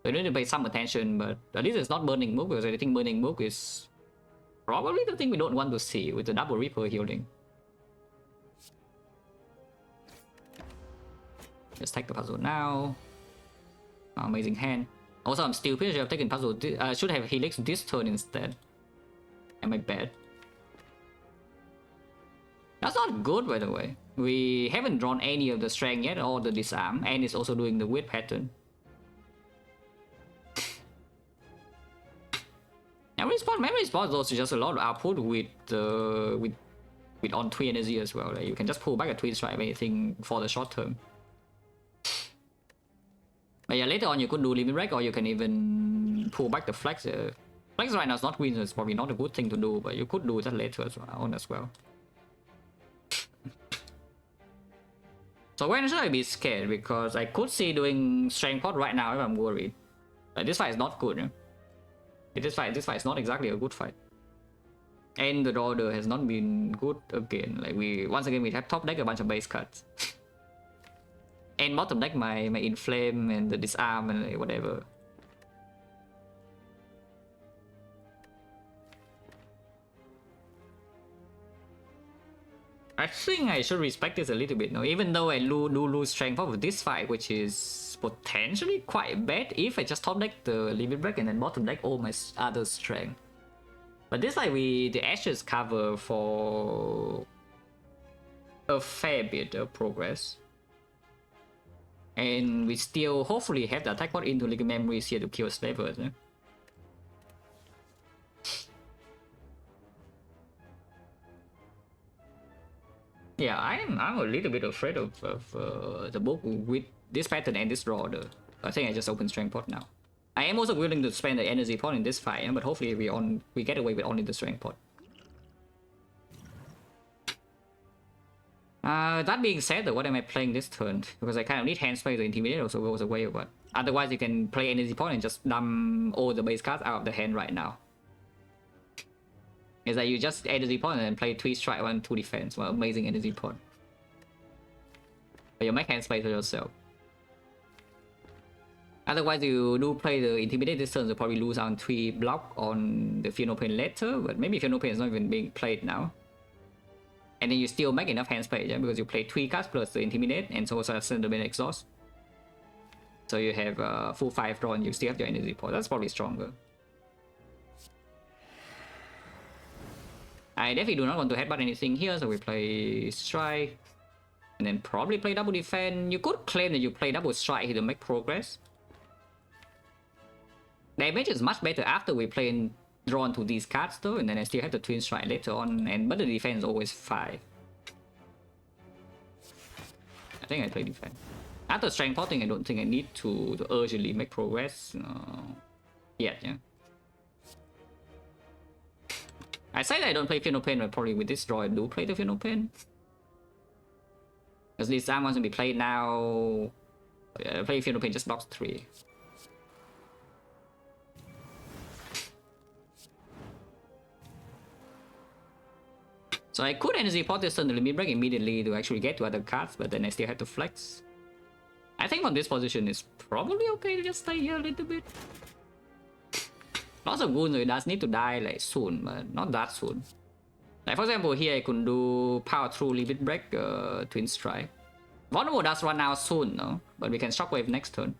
So you need to pay some attention, but at least it's not burning move, because I think burning move is probably the thing we don't want to see with the double Reaper healing. Let's take the puzzle now. Amazing hand. Also, I'm stupid. I should have taken puzzle. I should have Helix this turn instead. Am I bad? That's not good, by the way. We haven't drawn any of the strength yet or the disarm, and it's also doing the weird pattern. Memory spot is also just a lot of output with on 3 energy as well. Like you can just pull back a twin strike anything for the short term. But yeah, later on you could do limit break, or you can even pull back the flex. Flex right now is not green, so it's probably not a good thing to do, but you could do that later as well. So when should I be scared? Because I could see doing strength pot right now if I'm worried. Like this fight is not good. This fight is not exactly a good fight. And the order has not been good again. Like once again we have top deck a bunch of base cards. And bottom deck my inflame and the disarm and whatever. I think I should respect this a little bit now, even though I do lose strength of this fight, which is potentially quite bad if I just top deck the limit break and then bottom deck all my other strength. But this fight the ashes cover for a fair bit of progress. And we still hopefully have the attack pot into Liquid Memories here to kill Slavers. Yeah, I'm a little bit afraid of the book with this pattern and this draw order. I think I just open strength pot now. I am also willing to spend the energy pot in this fight, but hopefully we get away with only the strength pot. That being said, though, what am I playing this turn? Because I kind of need hand space, the Intimidate also goes away, but otherwise you can play energy pot and just dump all the base cards out of the hand right now. Is that you just energy pot and then play 3 strike 1 2 defense. Well, amazing energy pot. But you make hand space for yourself. Otherwise you do play the Intimidate this turn, so probably lose on 3 block on the Fear No Pain later, but maybe Fear No Pain is not even being played now. And then you still make enough hand space, yeah? Because you play 3 cards plus the Intimidate and so also send the main exhaust. So you have full 5 draw and you still have your energy pot. That's probably stronger. I definitely do not want to headbutt anything here, so we play strike. And then probably play double defense. You could claim that you play double strike here to make progress. Damage is much better after we play drawn to these cards though, and then I still have the twin strike later on, but the defense is always 5. I think I play defense. After strength potting, I don't think I need to urgently make progress yet, yeah. I say that I don't play Fear No Pain, but probably with this draw I do play the Fear No Pain. Because this time wants to be played now. Yeah, play Fear No Pain just blocks 3. So I could energy pot this turn the limit break immediately to actually get to other cards, but then I still have to flex. I think from this position it's probably okay to just stay here a little bit. Lots of goons, so it does need to die like soon, but not that soon. Like for example here I could do power through limit break, twin strike. Vulnerable does run out soon, no? But we can shockwave next turn.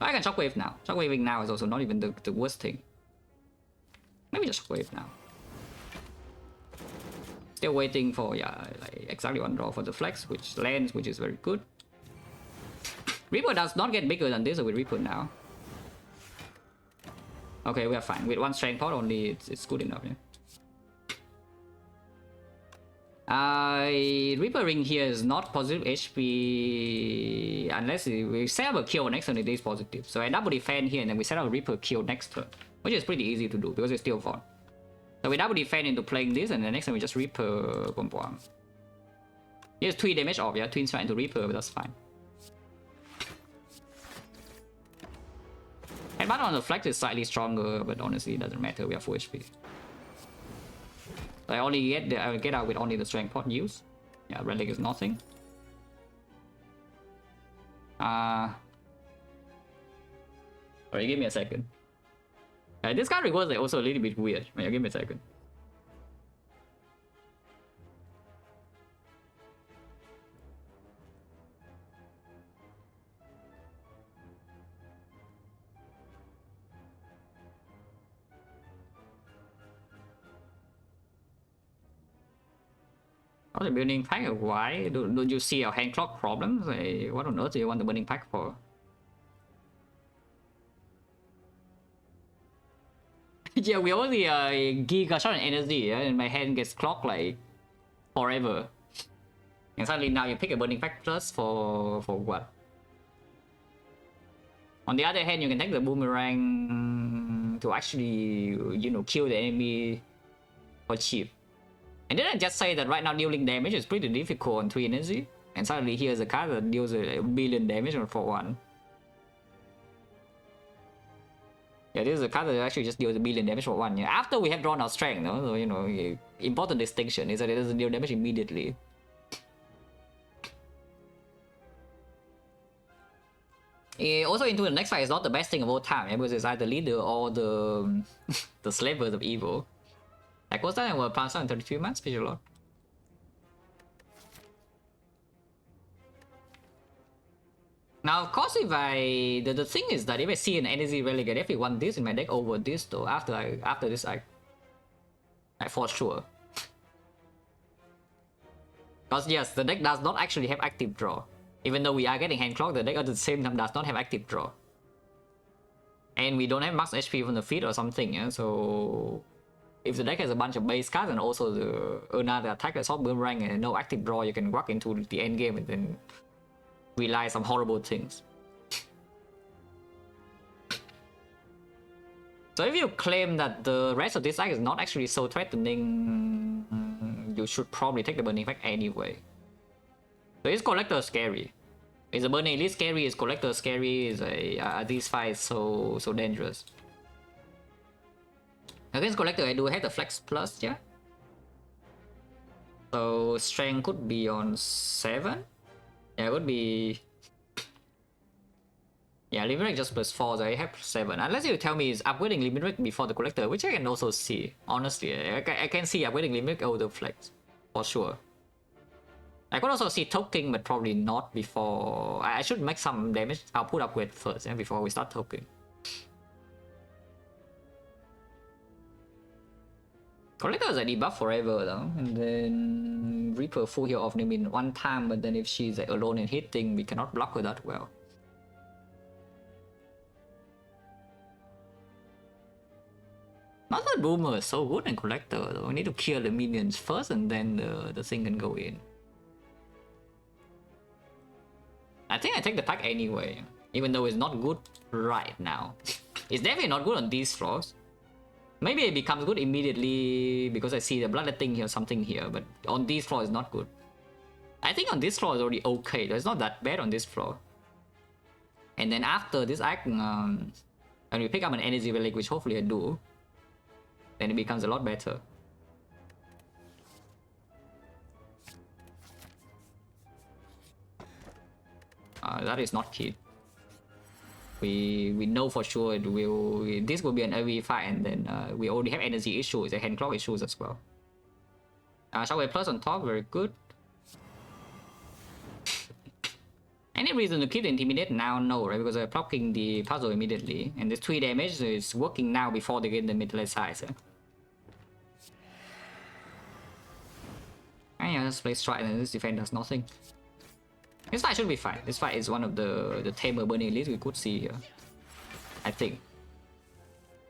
I can shockwave now. Shockwaving now is also not even the worst thing. Maybe just shockwave now. Still waiting for, yeah, like exactly one draw for the flex, which lands, which is very good. Reaper does not get bigger than this with Reaper now. Okay, we are fine. With one strength pot only, it's good enough, yeah. Reaper ring here is not positive HP unless we set up a kill next turn, it is positive. So I double defend here and then we set up a Reaper kill next turn, which is pretty easy to do because it's still fun. So we double defend into playing this and the next time we just Reaper boom boom. Here's 3 damage off, yeah, twin strike into Reaper, but that's fine. Headbutt on the flex is slightly stronger, but honestly it doesn't matter, we have full HP. I only get out with only the strength pot use. Yeah, relic is nothing. Sorry, give me a second. This card rewards are also a little bit weird. Yeah, give me a second. Oh, the burning pack? Why? Don't you see our hand clock problems? What on earth do you want the burning pack for? Yeah, we only giga shot in energy, yeah, and my hand gets clocked like forever. And suddenly now you pick a burning pack plus for what? On the other hand, you can take the boomerang to actually, you know, kill the enemy for cheap. And didn't I just say that right now dealing damage is pretty difficult on 3 energy? And suddenly here's a card that deals a billion damage for 1. Yeah, this is a card that actually just deals a billion damage for 1. Yeah, after we have drawn our strength, no? So, you know, important distinction is that it doesn't deal damage immediately. Also into the next fight is not the best thing of all time, yeah, because it's either leader or the the slavers of evil. Like what's that? We'll pass on 33 months, Visual Lord. Now, of course, if the thing is that if I see an energy relic, I definitely want this in my deck over this though. After this, I for sure. Because yes, the deck does not actually have active draw. Even though we are getting hand clock, the deck at the same time does not have active draw. And we don't have max HP from the feet or something, yeah. So if the deck has a bunch of base cards and also another attack that's all boomerang and no active draw, you can walk into the end game and then realize some horrible things. So if you claim that the rest of this deck is not actually so threatening, you should probably take the burning effect anyway. So is Collector scary? Is the burning elite scary? Is Collector scary? Is these fights so dangerous? Against Collector, I do have the Flex Plus, yeah. So strength could be on 7. Yeah, it would be. Yeah, Limerick just +4, so I have 7. Unless you tell me it's upgrading Limerick before the Collector, which I can also see. Honestly, I can see upgrading Limerick over the Flex for sure. I could also see Toking, but probably not before. I should make some damage output upgrade first, yeah, before we start Toking. Collector is a debuff forever though, and then Reaper full heal off Nimin one time, but then if she's like alone and hitting, we cannot block her that well. Not that Boomer is so good in Collector though. We need to kill the minions first and then the thing can go in. I think I take the pack anyway, even though it's not good right now. It's definitely not good on these floors. Maybe it becomes good immediately because I see the bloodletting here or something here, but on this floor it's not good. I think on this floor is already okay, though it's not that bad on this floor. And then after this act, when we pick up an energy relic, which hopefully I do, then it becomes a lot better. That is not key. We know for sure this will be an AV fight, and then we already have energy issues and hand clock issues as well. Shockwave plus on top, very good. Any reason to keep the intimidate now? No, right? Because I'm blocking the puzzle immediately, and this 3 damage is working now before they get the middle size. Yeah, let's play strike and this defense does nothing. This fight should be fine. This fight is one of the tamer burning elites we could see here. I think.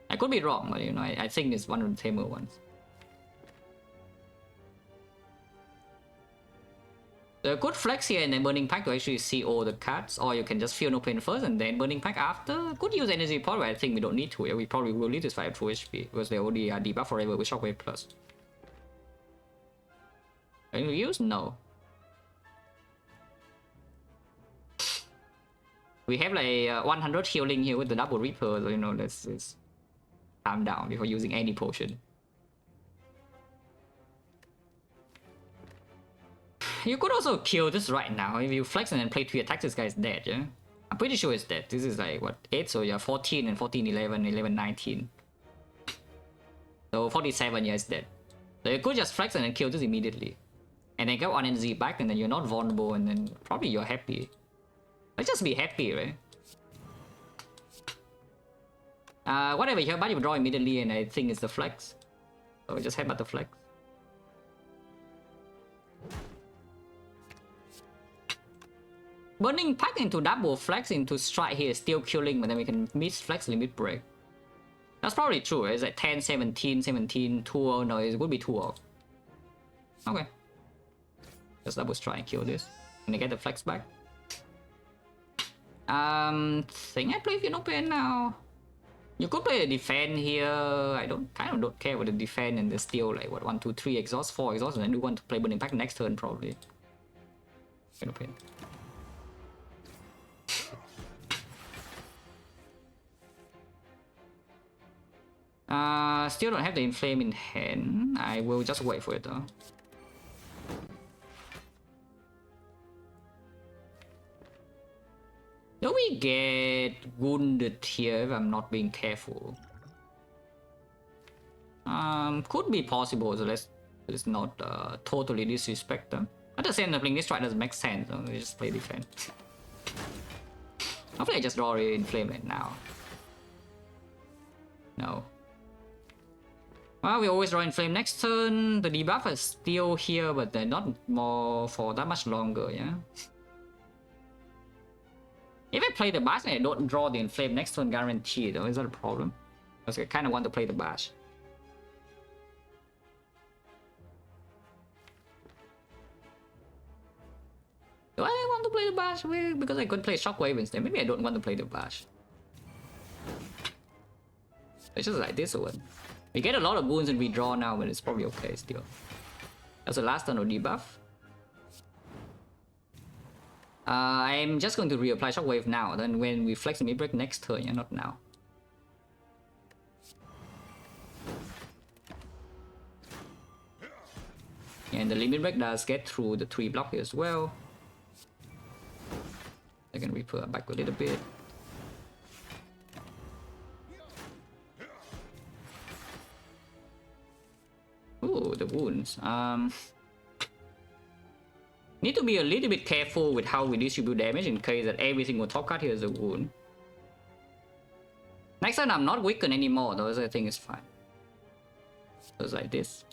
I could be wrong, but you know, I think it's one of the tamer ones. The good flex here and then Burning Pack to actually see all the cards, or you can just feel no pain first and then Burning Pack after. Could use Energy Pot, but I think we don't need to. Yeah, we probably will need this fight at full HP because they already are debuff forever with Shockwave Plus. Can we use? No. We have like 100 healing here with the double Reaper, so you know, let's calm down before using any potion. You could also kill this right now. If you flex and then play 3 attacks, this guy is dead, yeah? I'm pretty sure it's dead. This is like, what, 8? So yeah, 14 and 14, 11, 11, 19. So 47, yeah, it's dead. So you could just flex and then kill this immediately. And then get 1 energy back, and then you're not vulnerable, and then probably you're happy. Let's just be happy, right? Whatever you have, but you draw immediately, and I think it's the flex. So we just headbutt the flex. Burning Pack into double flex into strike here is still killing, but then we can miss flex limit break. That's probably true. It's like 10, 17, 17, 2-0. No, it would be 2-0. Okay. Just double strike and kill this. And I get the flex back. Think I play with no pain now. You could play a defend here. I kind of don't care with the defend and the steal like what 1, 2, 3 exhaust, 4 exhaust, and then do want to play Burning Pack next turn probably. No pain. Still don't have the Inflame in hand. I will just wait for it though. Do we get wounded here if I'm not being careful? Could be possible, so let's not totally disrespect them. At the same time, playing this strike doesn't make sense, so we just play defense. Hopefully I just draw it Inflame right now. No. Well, we always draw Inflame next turn. The debuff is still here, but they're not more for that much longer, yeah? If I play the Bash and I don't draw the Inflame next turn guaranteed, though, is that a problem? Because I kind of want to play the Bash. Do I want to play the Bash? Well, because I could play Shockwave instead. Maybe I don't want to play the Bash. It's just like this one. We get a lot of wounds and we draw now, but it's probably okay still. That's the last turn of debuff. I'm just going to reapply Shockwave now. Then when we flex the mid break next turn, yeah, not now. And the limit break does get through the 3 block here as well. I can Reaper back a little bit. Ooh, the wounds. Need to be a little bit careful with how we distribute damage in case that every single top card here is a wound. Next turn I'm not weakened anymore though, so I think it's fine. So it's like this.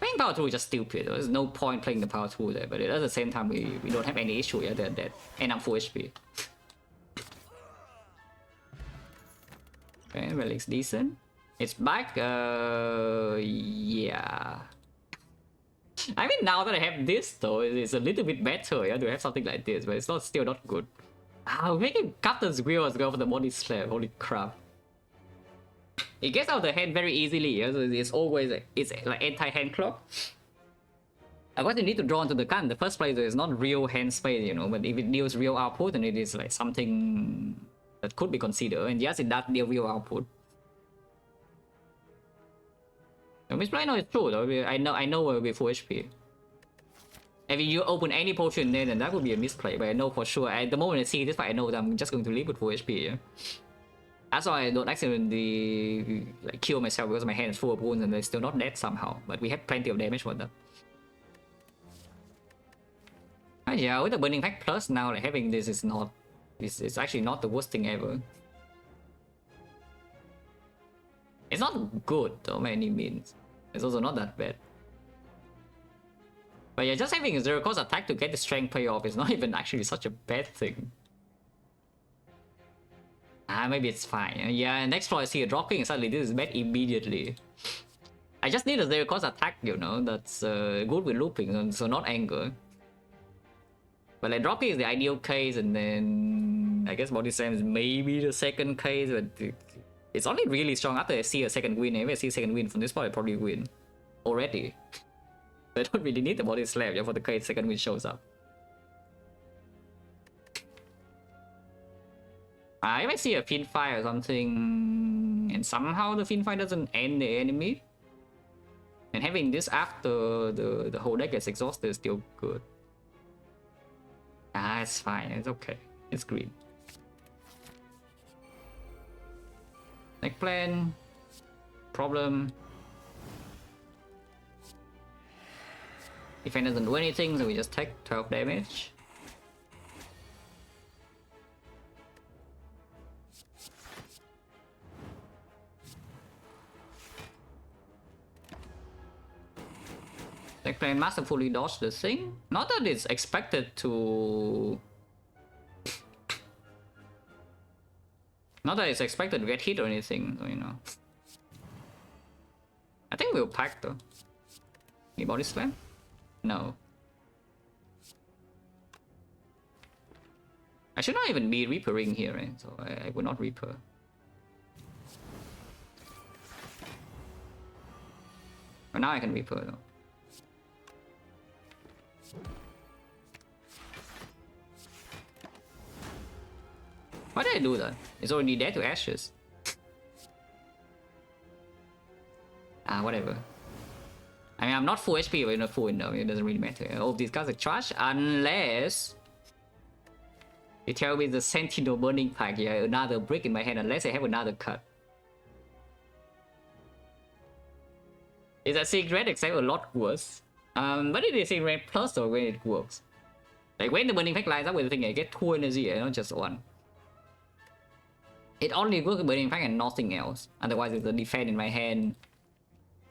Playing power 2 is just stupid. There's no point playing the power 2 there, but at the same time we don't have any issue here that and I'm full HP. Okay, Relic's decent. It's back, yeah. I mean, now that I have this though, it's a little bit better, yeah, to have something like this, but it's still not good. Making Captain's Wheel as well for the body slam, holy crap. It gets out of the hand very easily, yeah, so it's always, it's like anti-hand clock. What you need to draw into the card in the first place is not real hand space, you know, but if it deals real output, then it is like something that could be considered, and yes, it does deal real output. Misplay now is true though. I know we'll be full HP. If you open any potion then that would be a misplay, but I know for sure at the moment I see this fight I know that I'm just going to leave with full HP, yeah? That's why I don't accidentally like kill myself because my hand is full of wounds and they're still not dead somehow, but we have plenty of damage for them. Yeah, with the Burning Pack Plus now, like having this is not, it's actually not the worst thing ever. It's not good though by any means. It's also not that bad. But yeah, just having a 0-cost attack to get the strength payoff is not even actually such a bad thing. Maybe it's fine. Yeah, and next floor I see a drop king and suddenly this is bad immediately. I just need a 0-cost attack, you know, that's good with looping, so not anger. But like drop king is the ideal case, and then I guess body slam is maybe the second case, but it's only really strong after I see a second win. If I see a second win from this point, I probably win already. I don't really need the body slam for the case second win shows up. If I see a fin fight or something, and somehow the fin fight doesn't end the enemy, and having this after the whole deck gets exhausted is still good. It's fine. It's okay. It's green. Next plan. Problem. Defense doesn't do anything, so we just take 12 damage. Next plan masterfully dodge the thing. Not that it's expected to... Not that it's expected to get hit or anything, you know. I think we'll pack though. Any body slam? No. I should not even be reapering here, right? So I would not reaper. But now I can reaper though. Why did I do that? It's already dead to ashes. Whatever. I mean, I'm not full HP, but you're not full enough. It doesn't really matter. All of these guys are trash unless you tell me the Sentinel Burning Pack. Yeah, another brick in my hand. Unless I have another cut. It's a secret, except a lot worse. But it is secret plus though when it works. Like when the Burning Pack lines up with the thing, I get 2 energy, not just 1. It only works with Burning Pack and nothing else. Otherwise, it's a defense in my hand.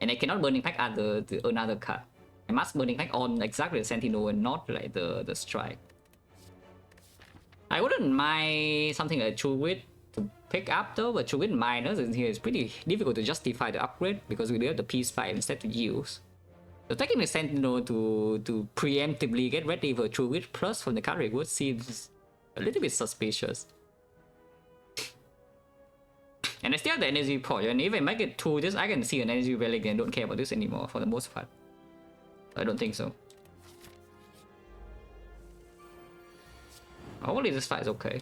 And I cannot Burning Pack at another card. I must Burning Pack on exactly the Sentinel and not like the strike. I wouldn't mind something like True Wit to pick up though, but True Wit minus in here is pretty difficult to justify the upgrade because we do have the Peace 5 instead to use. So taking the Sentinel to preemptively get ready for True Wit plus from the card reward seems a little bit suspicious. And I still have the energy pot, and if I make it 2 this, I can see an energy relic and don't care about this anymore for the most part. I don't think so. Hopefully this fight is okay.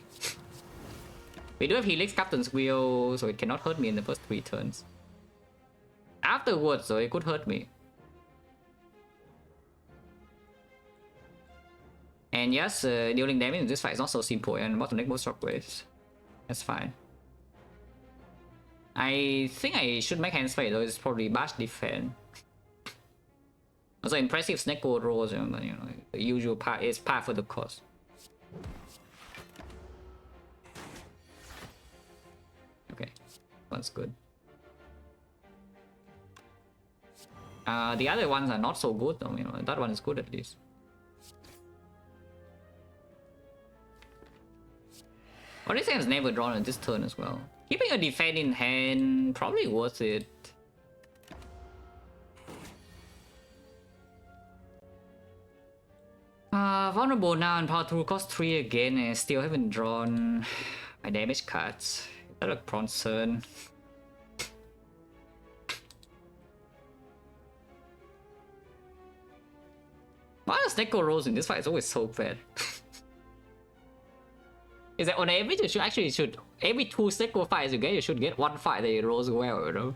We do have Helix Captain's Wheel, so it cannot hurt me in the first 3 turns. Afterwards, though, it could hurt me. And yes, dealing damage in this fight is not so simple, and bottom deck most shockwaves. That's fine. I think I should make hands fight though, it's probably bash defense. Also impressive snake gold rolls, but you know, the usual part is par for the course. Okay, that's good. The other ones are not so good though, you know, that one is good at least. Well, this hand's never drawn on this turn as well. Keeping a defense in hand, probably worth it. Vulnerable now and power through cost 3 again, and I still haven't drawn my damage cards. That a concern. Why does Neko rolls in this fight is always so bad? Is that on average you should every 2 Neko fights you get, you should get 1 fight that it rolls well, you know?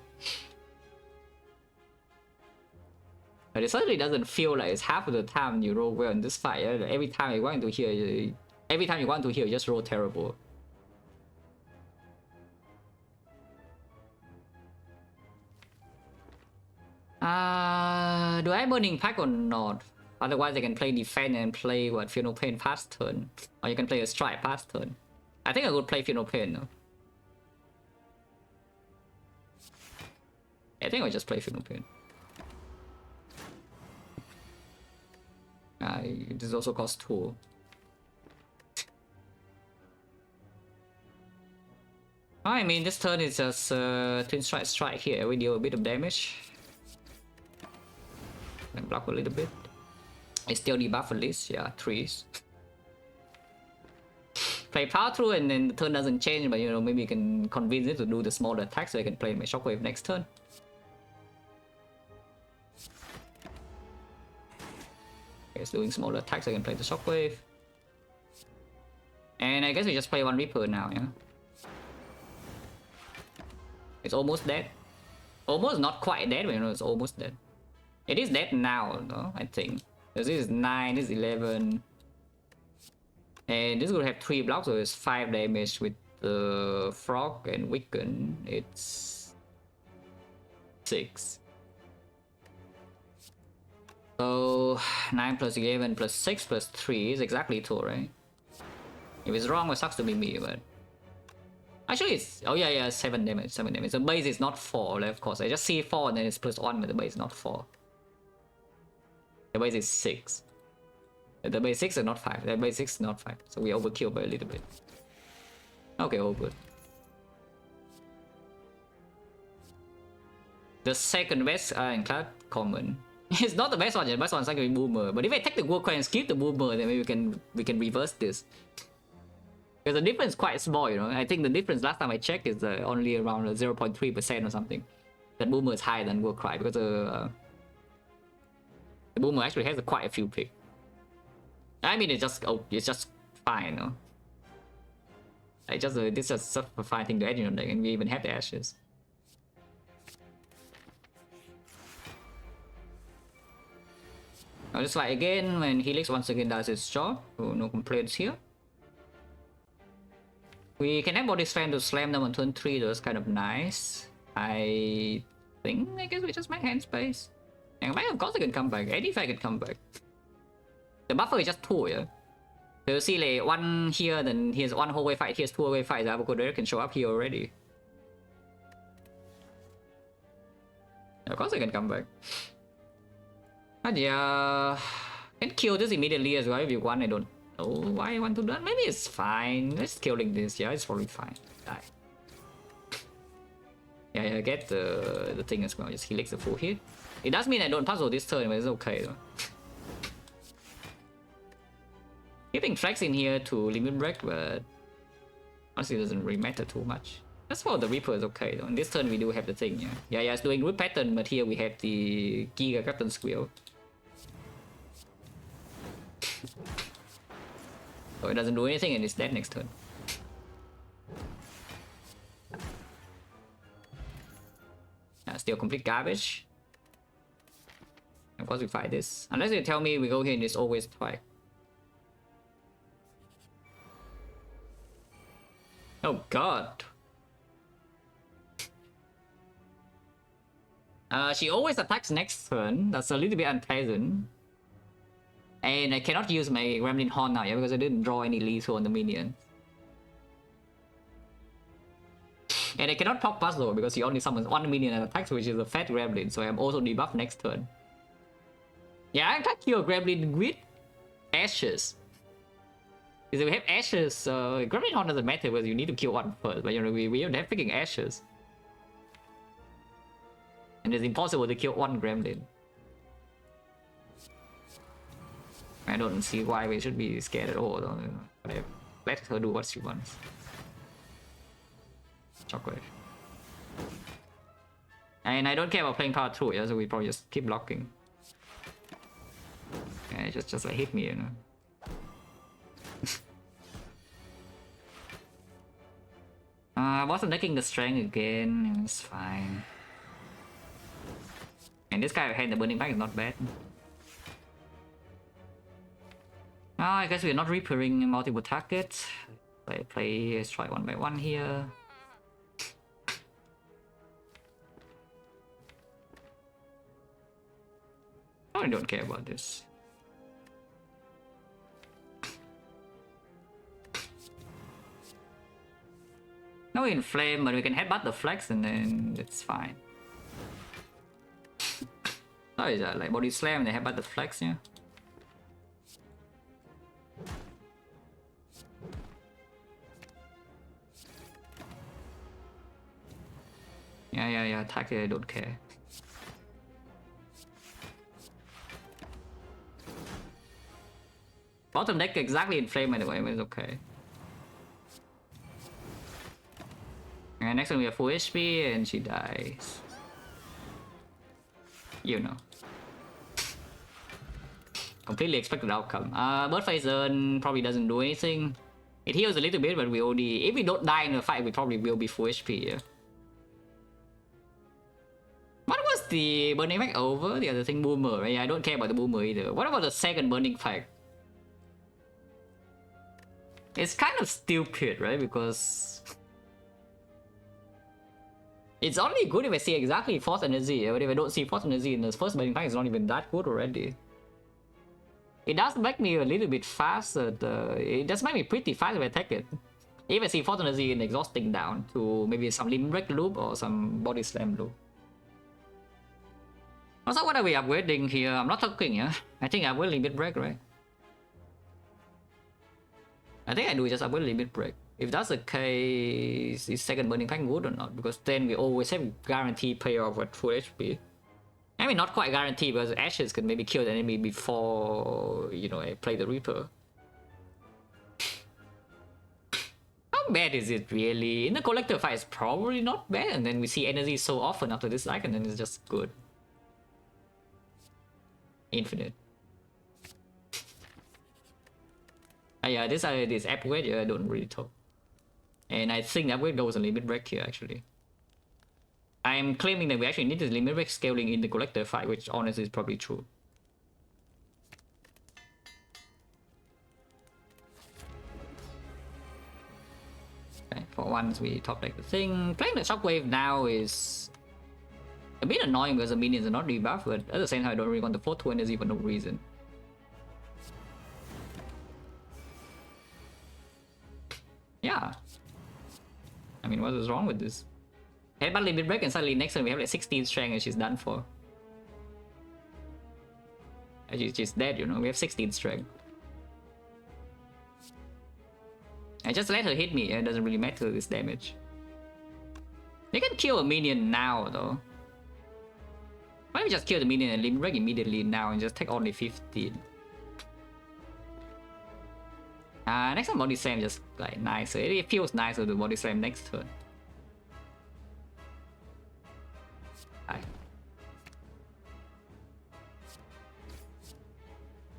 But it certainly doesn't feel like it's half of the time you roll well in this fight. Every time you want to hear, you just roll terrible. Do I have Burning Pack or not? Otherwise I can play defense and play what, Feel No Pain past turn. Or you can play a strike past turn. I think I would play Feel No Pain though. I think I'll just play Fingerprint. This also costs 2. I mean, this turn is just Twin Strike here. We deal a bit of damage. And block a little bit. It's still debuff at least, yeah, 3s. Play power through and then the turn doesn't change, but you know, maybe you can convince it to do the smaller attack so I can play my Shockwave next turn. It's doing smaller attacks, I can play the Shockwave. And I guess we just play one Reaper now, yeah? It's almost dead. Almost not quite dead, but you know, it's almost dead. It is dead now, though, I think. Because this is 9, this is 11. And this will have 3 blocks, so it's 5 damage with the Frog and Weaken. It's 6. So 9 plus 11 plus 6 plus 3 is exactly 2, right? If it's wrong, it sucks to be me, but... Actually, it's... Oh yeah, 7 damage, 7 damage. The base is not 4, of course. I just see 4 and then it's plus 1, but the base is not 4. The base is 6. The base 6 is not 5. The base 6 is not 5. So we overkill by a little bit. Okay, all good. The second best Ironclad common. It's not the best one, the best one is like a Boomer. But if I take the Warcry and skip the Boomer, then maybe we can reverse this. Because the difference is quite small, you know. I think the difference last time I checked is only around 0.3% or something. That Boomer is higher than Warcry because the Boomer actually has quite a few picks. I mean, it's just fine, you know. Like just this is such a fine thing to add, you know, and we even have the ashes. I'll just like again when Helix once again does its job, so no complaints here. We can have Body Slam to slam them on turn 3, that's kind of nice. I guess we just make hand space. And of course I can come back, any if I can come back. The buffer is just 2, yeah? So you see like 1 here, then here's 1 hallway fight, here's 2 hallway fights, the Avocado can show up here already. Of course I can come back. But yeah, can kill this immediately as well if you want. I don't know why I want to do that. Maybe it's fine. Let's killing this. Yeah, it's probably fine. Die. Yeah, get the thing as well. Just Helix the full hit. It does mean I don't puzzle this turn, but it's okay though. Keeping Flex in here to limit break, but honestly it doesn't really matter too much. That's for the Reaper is okay though. In this turn we do have the thing, yeah. Yeah, it's doing root pattern, but here we have the Giga Captain Squill. So it doesn't do anything and it's dead next turn. Still complete garbage. Of course we fight this. Unless you tell me we go here and it's always twice. Oh god. She always attacks next turn. That's a little bit unpleasant. And I cannot use my Gremlin Horn now, yeah, because I didn't draw any lethal on the minion. And I cannot proc Puzzle because he only summons 1 minion and attacks, which is a fat Gremlin, so I am also debuffed next turn. Yeah, I can't kill Gremlin with Ashes. Because if we have Ashes, Gremlin Horn doesn't matter because you need to kill 1 first, but you know, we don't have freaking Ashes. And it's impossible to kill 1 Gremlin. I don't see why we should be scared at all though. Let her do what she wants. Shockwave. And I don't care about playing power through, yeah, so we probably just keep blocking. Yeah, just like hit me, you know. I wasn't taking the strength again, it's fine. And this guy had the burning back is not bad. I guess we're not repairing multiple targets. Let's try 1 by 1 here. I don't care about this. No inflame, but we can headbutt the flex and then it's fine. How is that? Like body slam and they have about the flex, yeah? Yeah, attack it, I don't care. Bottom deck exactly in flame by the way, but it's okay. And next one we have full HP and she dies. You know. Completely expected outcome. Bird Phase Urn probably doesn't do anything. It heals a little bit, but we only... If we don't die in the fight, we probably will be full HP, yeah. What was the burning pack over? The other thing, boomer, right? I don't care about the boomer either. What about the second burning pack? It's kind of stupid, right? Because... It's only good if I see exactly Force Energy, but if I don't see Force Energy in the first burning pack, it's not even that good already. It does make me a little bit faster. It does make me pretty fast if I take it. If I see Force Energy in Exhausting down to maybe some Limb Break loop or some Body Slam loop. Also, what are we upgrading here? I'm not talking, yeah? I think I will Limit Break, right? I think I do just upgrade Limit Break. If that's the case, is second burning pack good or not? Because then we always have guaranteed payoff at full HP. I mean, not quite guaranteed because Ashes can maybe kill the enemy before, you know, I play the Reaper. How bad is it really? In the collector fight, it's probably not bad. And then we see energy so often after this icon, and then it's just good. Infinite. Yeah, this upgrade, I don't really talk. And I think upgrade goes a limit break here actually. I'm claiming that we actually need the limit break scaling in the collector fight, which honestly is probably true. Okay, for once we top deck the thing. Playing the shockwave now is a bit annoying because the minions are not rebuffed, but at the same time I don't really want the 4-2 energy for no reason. Yeah. I mean, what is wrong with this? Headbutt limit break and suddenly next turn we have like 16 strength and she's done for. And she's dead, you know, we have 16 strength. I just let her hit me, it doesn't really matter this damage. They can kill a minion now though. Why don't we just kill the minion and limit break immediately now and just take only 15? Next time body slam just like nicer. It feels nicer to body slam next turn.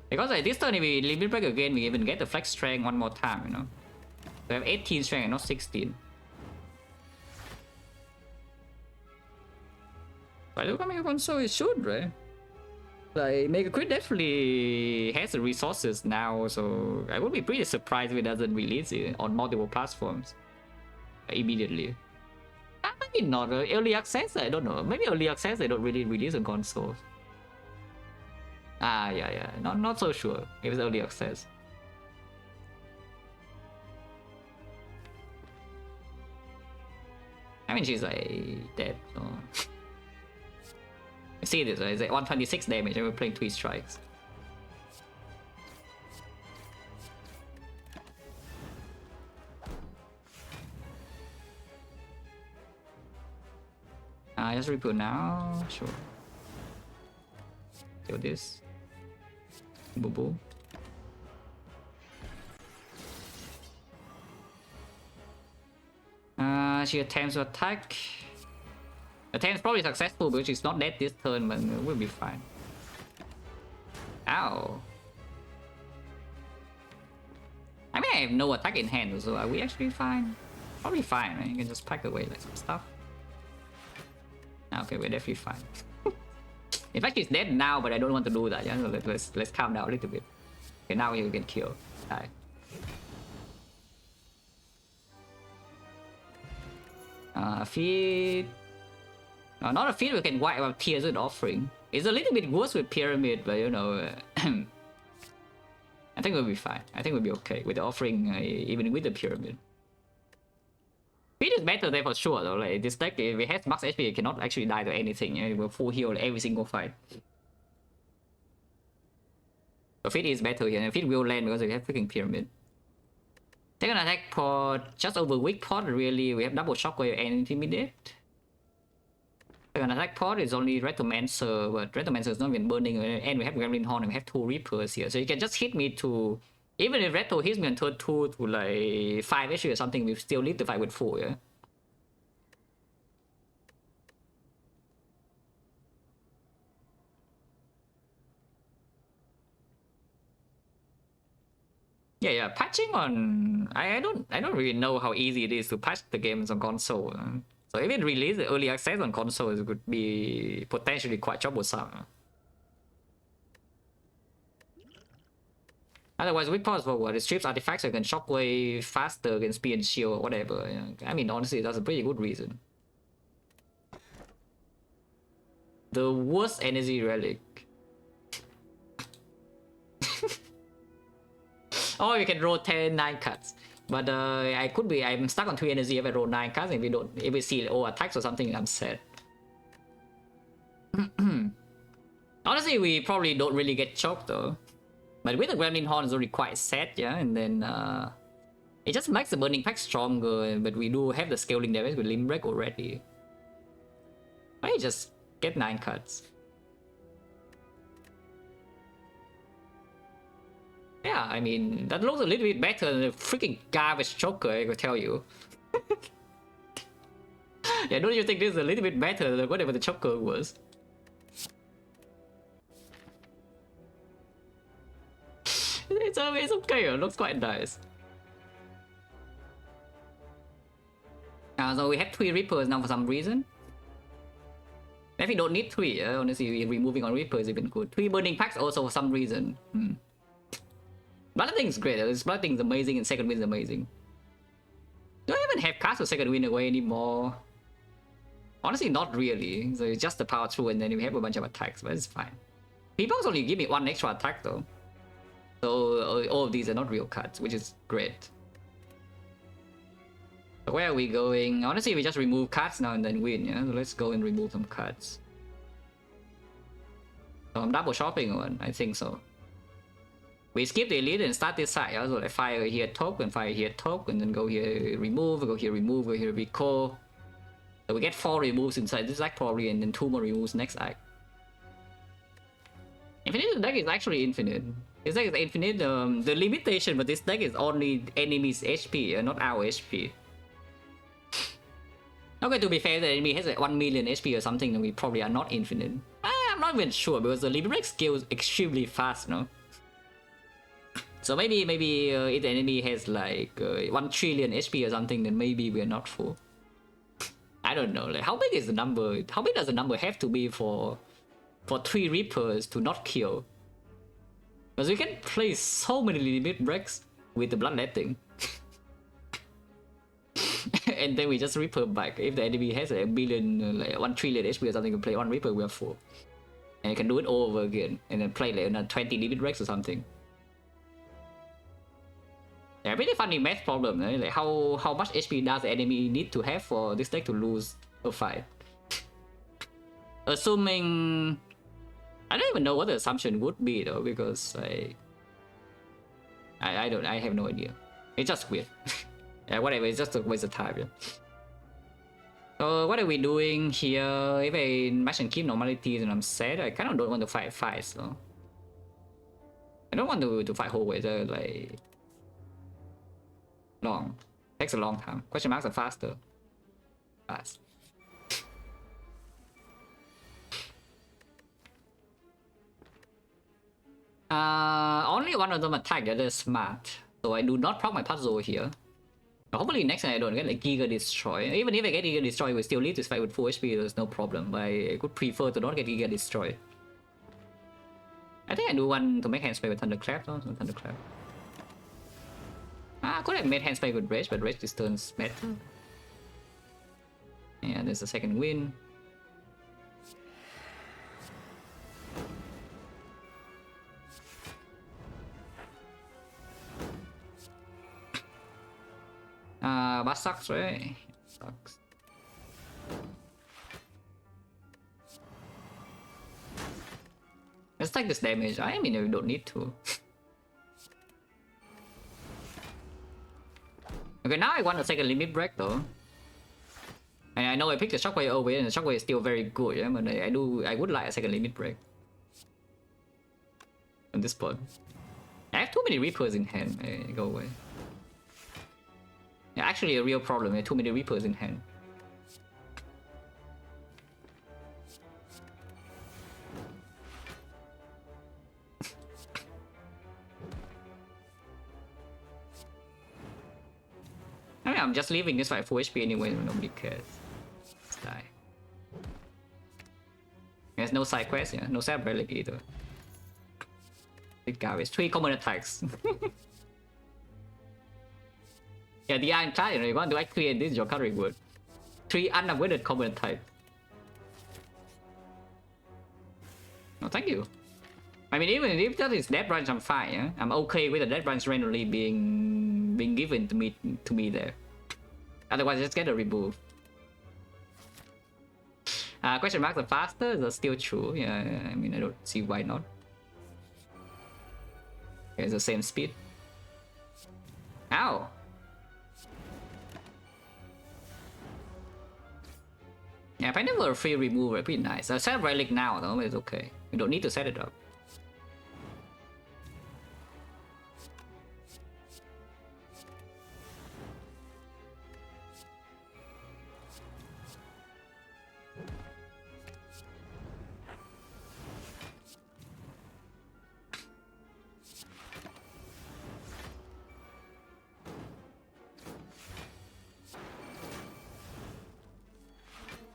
Because like this turn if we limit break again, we even get the flex strength one more time, you know. We have 18 strength and not 16. But look at Mega Console, it should, right? Like, Mega Crit definitely has the resources now, so I would be pretty surprised if it doesn't release it on multiple platforms immediately. Maybe not early access, I don't know. Maybe early access they don't really release on consoles. Yeah, not so sure if it's early access. I mean, she's like dead, so... You see this, right? It's like 126 damage and we're playing 3 strikes. Just reboot now, sure. Do this. Boo boo. She attempts to attack. Attempts probably successful because she's not dead this turn, but it will be fine. Ow. I mean, I have no attack in hand, so are we actually fine? Probably fine, right? You can just pack away like some stuff. Okay, we're definitely fine. In fact, she's dead now, but I don't want to do that. Yeah, so let's calm down a little bit. Okay, now you can kill. Die. Feed. No, not a feed. We can wipe out Tears with Offering. It's a little bit worse with Pyramid, but you know, I think we'll be fine. I think we'll be okay with the Offering, even with the Pyramid. Feed is better there for sure though. Like this deck, if it has max HP, it cannot actually die to anything. It will full heal every single fight. So Fit is better here, and Fit will land because we have freaking Pyramid. Take an attack for just over weak pot, really. We have double shockwave and intimidate. Take an attack pod is only Retomancer, but Retomancer is not even burning, and we have Gremlin Horn and we have 2 Reapers here. So you can just hit me to, even if Reto hits me on turn 2 to like 5 HP or something, we still lead the fight with 4, yeah? Yeah, patching on... I don't really know how easy it is to patch the games on console. So if it releases early access on console, it could be potentially quite troublesome. Otherwise, weak pause forward, it strips artifacts so you can shockwave faster against speed and shield or whatever. I mean, honestly, that's a pretty good reason. The worst energy relic. Oh, you can roll 9 cards. But I'm stuck on 3 energy if I roll 9 cards. If we see attacks or something, I'm sad. Honestly, we probably don't really get choked though. But with the Gremlin Horn, it's already quite set, yeah. And then it just makes the Burning Pact stronger. But we do have the scaling damage with Limb Break already. I just get 9 cards. Yeah, I mean, that looks a little bit better than the freaking garbage choker, I could tell you. Yeah, don't you think this is a little bit better than whatever the choker was? It's okay, it looks quite nice. So we have 3 Reapers now for some reason. Maybe don't need 3, honestly, removing on Reaper is even good. 3 Burning Packs also for some reason. Bloodletting is great, Bloodletting is amazing and second win is amazing. Do I even have cards for second win away anymore? Honestly, not really. So it's just the power through and then we have a bunch of attacks, but it's fine. People only give me 1 extra attack though. So all of these are not real cards, which is great. So where are we going? Honestly, we just remove cards now and then win, yeah? So let's go and remove some cards. So I'm double shopping one, I think so. We skip the elite and start this side, yeah? So like fire here token, fire here token, and then go here remove, go here remove, go here recall. So we get 4 removes inside this act probably, and then 2 more removes next act. Infinite deck is actually infinite. This deck is infinite. The limitation but this deck is only enemy's HP, not our HP. Okay, to be fair, the enemy has like 1 million HP or something, then we probably are not infinite. I'm not even sure because the Liberate scales extremely fast, no? So maybe if the enemy has like 1 trillion HP or something, then maybe we're not full. I don't know. Like, how big is the number? How big does the number have to be for 3 Reapers to not kill? Because we can play so many limit breaks with the Bloodletting. And then we just Reaper back. If the enemy has a billion, like 1 trillion HP or something, you can play 1 Reaper, we are full. And you can do it all over again. And then play like 20 limit breaks or something. Yeah, really funny math problem, eh? Like how much HP does the enemy need to have for this deck to lose a fight? Assuming... I don't even know what the assumption would be though, because I have no idea. It's just weird. Yeah, whatever, it's just a waste of time, yeah. So what are we doing here? If I match and keep normalities and I'm sad, I kind of don't want to fight fights, so... I don't want to fight whole way, like... long. Takes a long time. Question marks are faster. Fast. Only one of them attack, the other is smart. So I do not proc my puzzle here. Hopefully next time I don't get like Giga Destroy. Even if I get Giga Destroy, we still lead this fight with full HP, there's no problem. But I could prefer to not get Giga Destroy. I think I do want to make hand spray with Thunderclap though, so Thunderclap. I could have made hand spray with Rage, but Rage this turns better. Yeah, there's a second win. But sucks, right? Sucks. Let's take this damage. I mean, we don't need to. Okay, now I want a second limit break though. And I know I picked the shockwave over it, and the shockwave is still very good, yeah, but I would like a second limit break. On this point. I have too many Reapers in hand. Go away. Yeah, actually a real problem. I have too many Reapers in hand. I mean, I'm just leaving this fight full HP anyway, nobody cares. Let's die. There's no side quest, yeah? No side relic either. This guy is 3 common attacks. Yeah, the Ironclad, you know, you want to create this, your card reward. 3 unavoided common attack. No, thank you. I mean, even if that is death branch, I'm fine, yeah? I'm okay with the death branch randomly being given to me there. Otherwise, just get a remove. Question mark, the faster is still true. Yeah, I mean, I don't see why not. It's the same speed. Ow! Yeah, if I never free remove, it'd be nice. I set relic now though, but it's okay. You don't need to set it up.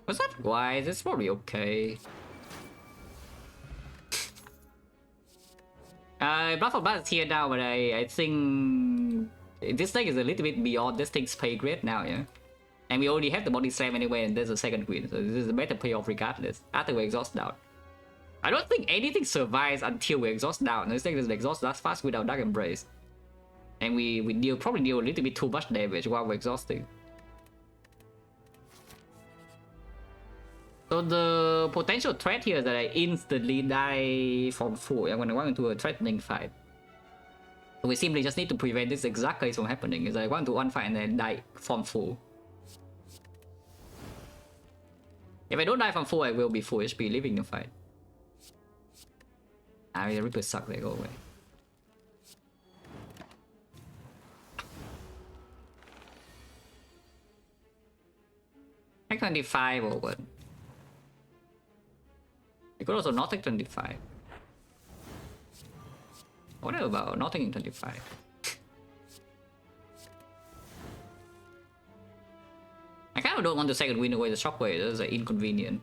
Was that wise? It's probably okay. Blood for Blood is here now, but I think this deck is a little bit beyond this thing's pay grade now, yeah. And we already have the body slam anyway, and there's a second queen, so this is a better payoff regardless. After we exhaust down, I don't think anything survives until we exhaust down. This thing is exhaust that fast without Dark Embrace, and we probably deal a little bit too much damage while we're exhausting. So the potential threat here is that I instantly die from full. I'm gonna go into a threatening fight. So we simply just need to prevent this exact case from happening. Is I want to one fight and then die from full. If I don't die from full, I will be full HP leaving the fight. Ah, the Reaper suck. They go away. Like 25 or what? You could also not take 25. What about not taking 25? I kind of don't want to second win away the shockwave, that's inconvenient.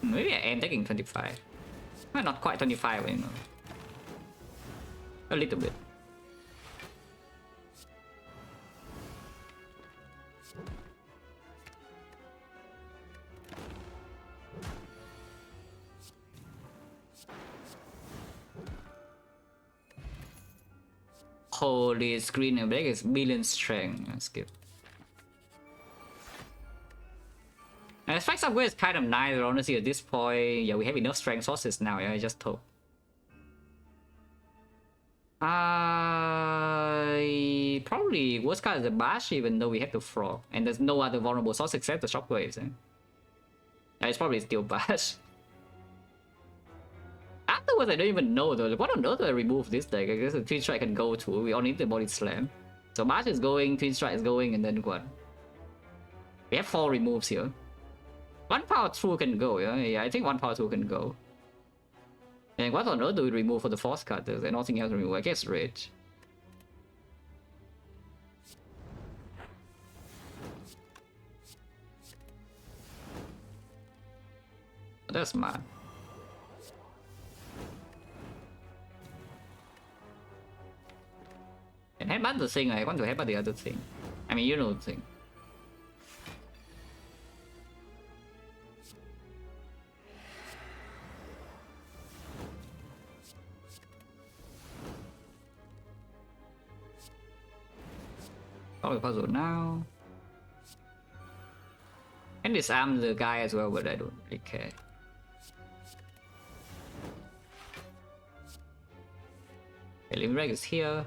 Maybe I am taking 25. Well, not quite 25, you know. A little bit. Holy screen and break is billion strength. Let's skip. And the strength upgrade is kind of nice, honestly, at this point. Yeah, we have enough strength sources now, yeah, I just hope. Probably worst card is the bash, even though we have the frog. And there's no other vulnerable source except the shockwaves. Eh? Yeah, it's probably still bash. Afterwards, I don't even know though. Like, what on earth do I remove this deck? I guess the Twin Strike can go to. We all need the body slam. So Bash is going, Twin Strike is going, and then what? We have 4 removes here. 1 power 2 can go, yeah? Yeah, I think 1 power 2 can go. And what on earth do we remove for the force card? There's nothing else to remove. I guess Rage. That's smart. And headbutt the thing, I want to headbutt the other thing. I mean, you know the thing. Solve the puzzle now. And disarm the guy as well, but I don't really care. Okay, limit break is here.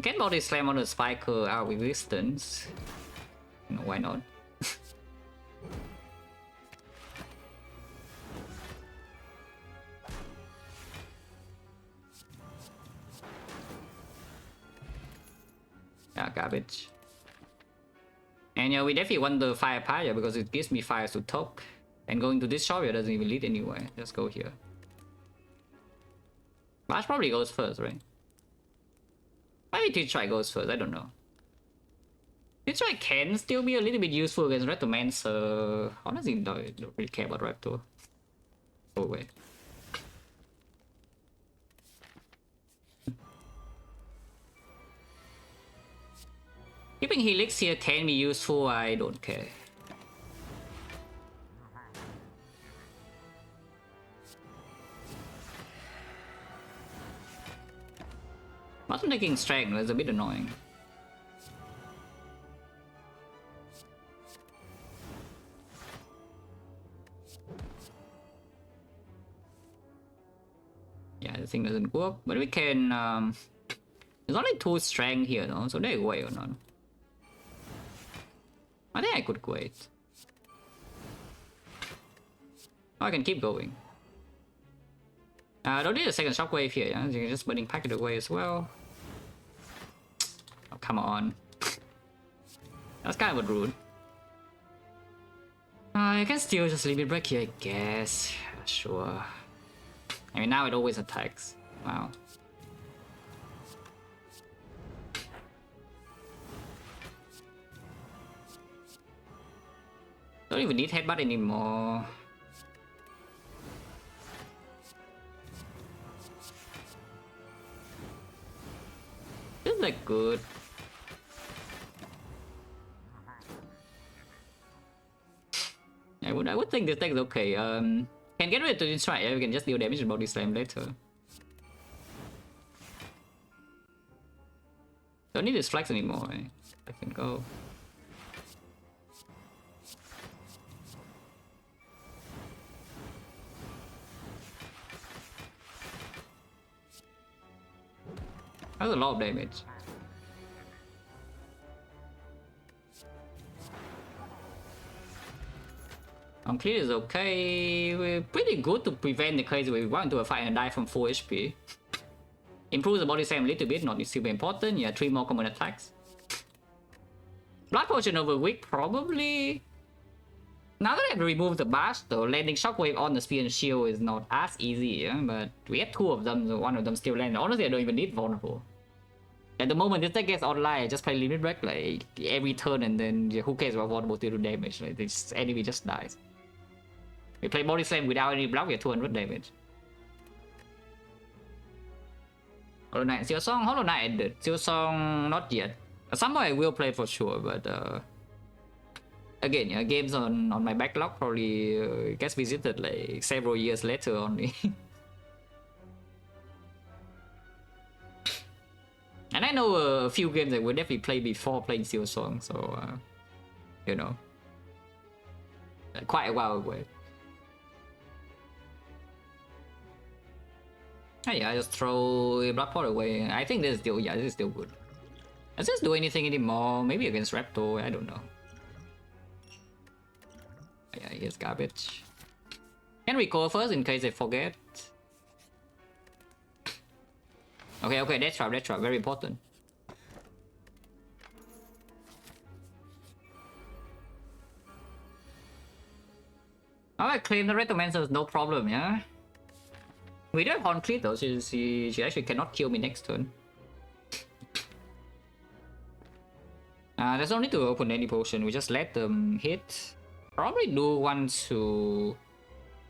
Get body slam on the spiker out with distance. No, why not? Yeah, garbage. And yeah, we definitely want the fire pyre because it gives me fires to top. And going to this shop here doesn't even lead anywhere. Just go here. Bash probably goes first, right? Maybe T-Strike goes first, I don't know. T-Strike can still be a little bit useful against Reptomancer. Honestly, I don't really care about Raptor. Go away. Keeping Helix here can be useful, I don't care. Bottom taking strength is a bit annoying. Yeah, the thing doesn't work, but we can. There's only 2 strength here, though, so they wait or not. I think I could wait. Oh, I can keep going. Don't need a second shockwave here, yeah? You can just burning packet away as well. Oh, come on. That's kind of rude. I can still just leave it break here, I guess. Sure. I mean, now it always attacks. Wow. Don't even need headbutt anymore. Isn't that good? I would think this deck is okay. Can get rid of this right? Yeah, we can just deal damage to body slam later. Don't need this flex anymore. Right? I can go. That's a lot of damage. Clear is okay. We're pretty good to prevent the case where we want to fight and die from 4 HP. Improves the body slam a little bit, not super important. Yeah, 3 more common attacks. Blood potion over weak, probably. Now that I have removed the bash, though, landing shockwave on the spear and shield is not as easy, yeah? But we have 2 of them, so 1 of them still landed. Honestly, I don't even need vulnerable. At the moment this deck gets online, I just play limit break like every turn, and then yeah, who cares about vulnerable to do damage? Like, this enemy just dies. We play body slam without any block, we have 200 damage. Hollow Knight, Siêu Song, Hollow Knight ended. Siêu Song, not yet. At some point I will play for sure, but again, yeah, games on my backlog probably gets visited like several years later only. And I know a few games that will definitely play before playing Siêu Song, so you know, quite a while away. Oh, yeah, I just throw a Black Pot away. I think this is still, yeah, this is still good. Does this do anything anymore? Maybe against Raptor, I don't know. Oh, yeah, here's garbage. Can we go first in case I forget? Okay, Death Trap, very important. I claim the Reptomancer is no problem, yeah? We do have Concrete though, she actually cannot kill me next turn. There's no need to open any potion, we just let them hit. Probably do want to...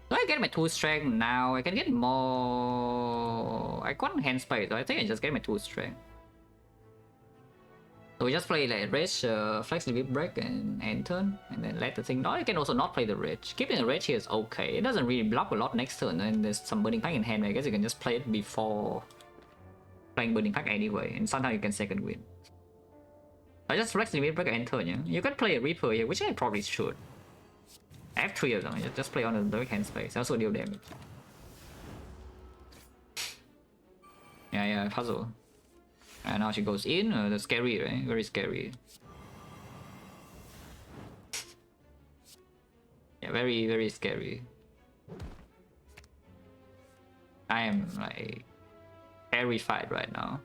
Do I get my 2 strength now? I can get more... I got hand spike, so I think I just get my 2 strength. So we just play like Rage, Flex Limit Break and end turn, and then let the thing... No, I can also not play the Rage. Keeping the Rage here is okay. It doesn't really block a lot next turn, and there's some Burning Pack in hand. I guess you can just play it before playing Burning Pack anyway, and sometimes you can second win. I just Flex Limit Break and end turn, yeah? You can play a Reaper here, which I probably should. I have 3 of them, just play on the direct hand space, I also deal damage. Yeah, puzzle. And now she goes in. That's scary, right? Very scary. Yeah, very, very scary. I am like terrified right now.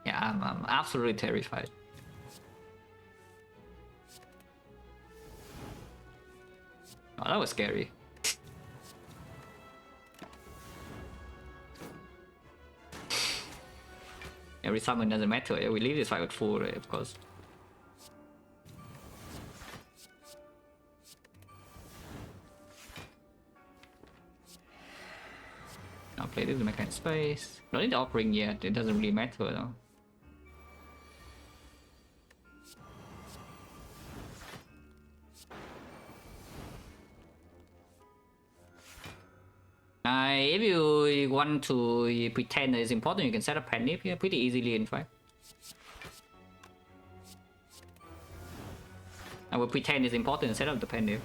Yeah, I'm absolutely terrified. Oh, that was scary. Every summon doesn't matter. Yeah, we leave this fight with full, right? Of course. I'll play this to make kind space. Don't need the offering yet. It doesn't really matter though. If you want to pretend that it's important, you can set up Panic here pretty easily, in fact. I will pretend it's important and set up the Panic.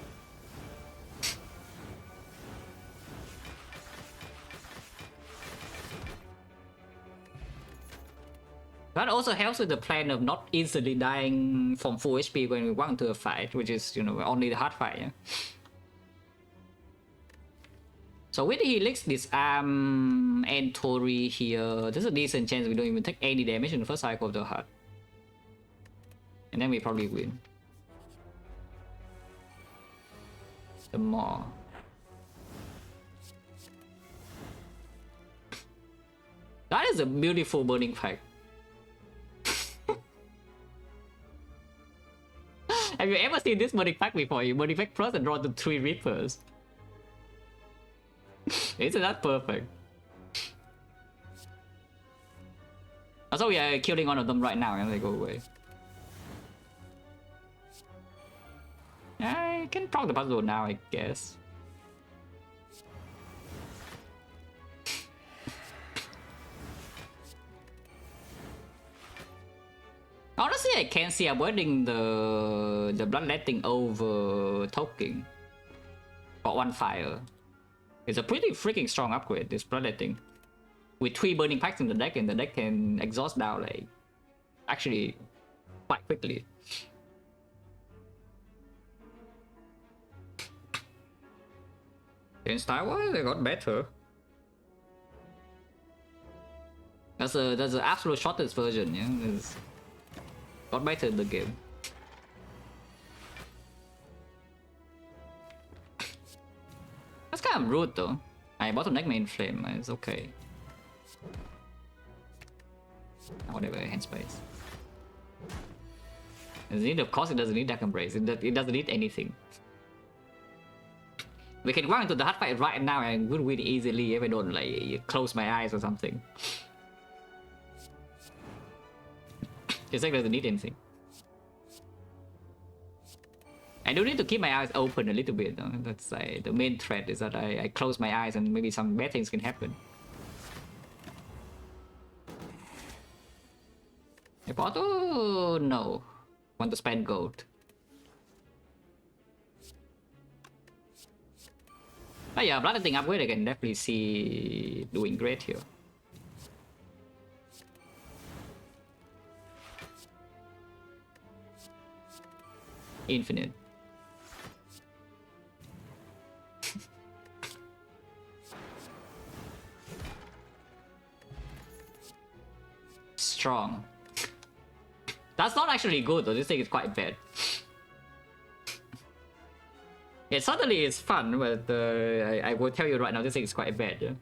That also helps with the plan of not instantly dying from full HP when we walk into a fight, which is, you know, only the hard fight, yeah? So with the Helix, this and Tori here, there's a decent chance we don't even take any damage in the first cycle of the hard. And then we probably win. The more. That is a beautiful burning pack. Have you ever seen this burning pack before? You burning pack plus and draw the 3 Reapers. Isn't that perfect? Also, we are killing one of them right now and they go away. I can proc the puzzle now, I guess. Honestly, I can see avoiding the bloodletting over token for 1 fire. It's a pretty freaking strong upgrade, this bloodletting. With 3 burning packs in the deck, and the deck can exhaust down like actually quite quickly. In style-wise, they got better. That's the absolute shortest version, yeah. It's got better in the game. That's kind of rude though. I bottleneck main flame, it's okay. Whatever, hand space. Of course it doesn't need Dark Embrace, it doesn't need anything. We can go into the hard fight right now and would win easily if I don't like close my eyes or something. It's like doesn't need anything. I do need to keep my eyes open a little bit. That's the main threat is that I close my eyes and maybe some bad things can happen. Oh no. Want to spend gold. But yeah, bloodletting upgrade I can definitely see doing great here. Infinite. Strong. That's not actually good though, this thing is quite bad. It certainly is fun, but I will tell you right now, this thing is quite bad. Yeah?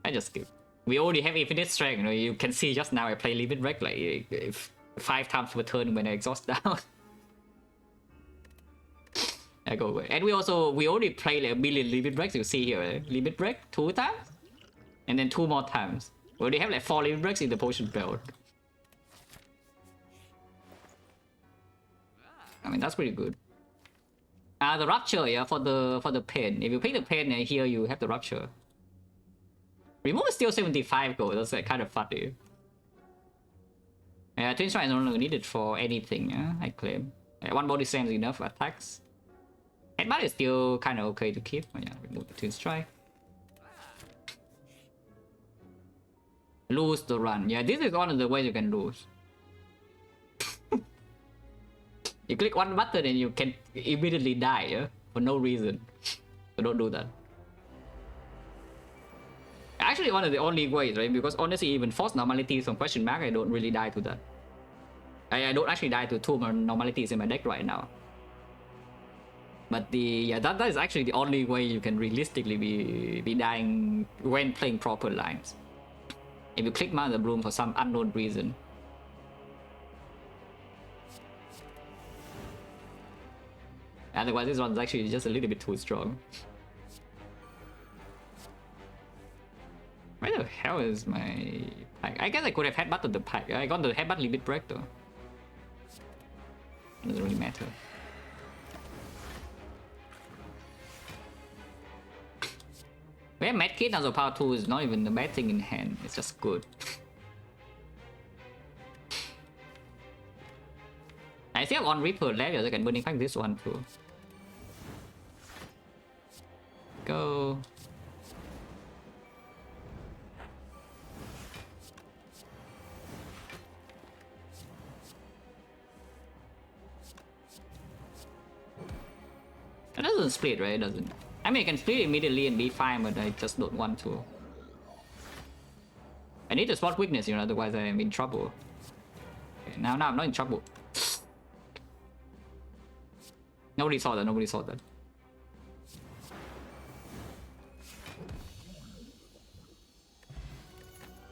I just skip. We already have infinite strength, you know, you can see just now I play limit break like 5 times per turn when I exhaust down. I go away. And we already play like a million limit breaks, you see here, eh? Limit break 2 times? And then 2 more times. We already have like 4 limit breaks in the potion belt. I mean, that's pretty good. The rupture, yeah, for the pen. If you pick the pen and here you have the rupture. Remove is still 75 gold, that's like kind of funny. Yeah, Twin Strike is no longer needed for anything, yeah, I claim. One body slam is enough for attacks. Headbutt is still kind of okay to keep. Oh, yeah, remove the twin strike. Lose the run. Yeah, this is one of the ways you can lose. You click one button and you can immediately die, yeah? For no reason. So don't do that. Actually, one of the only ways, right? Because honestly, even force normalities on question mark, I don't really die to that. I don't actually die to two normalities in my deck right now. But that is actually the only way you can realistically be dying when playing proper lines. If you click Mother Bloom for some unknown reason. Otherwise, this one's actually just a little bit too strong. Where the hell is my pack? I guess I could have headbutted the pack. I got the headbutt limit break though. Doesn't really matter. We have Medkit as a power 2 is not even a bad thing in hand. It's just good. I still have one Reaper left, so I can burning pack this one too. Go. It doesn't split, right? It doesn't. I mean, I can split immediately and be fine, but I just don't want to. I need to spot weakness, you know, otherwise I'm in trouble. Okay, now I'm not in trouble. Nobody saw that, nobody saw that.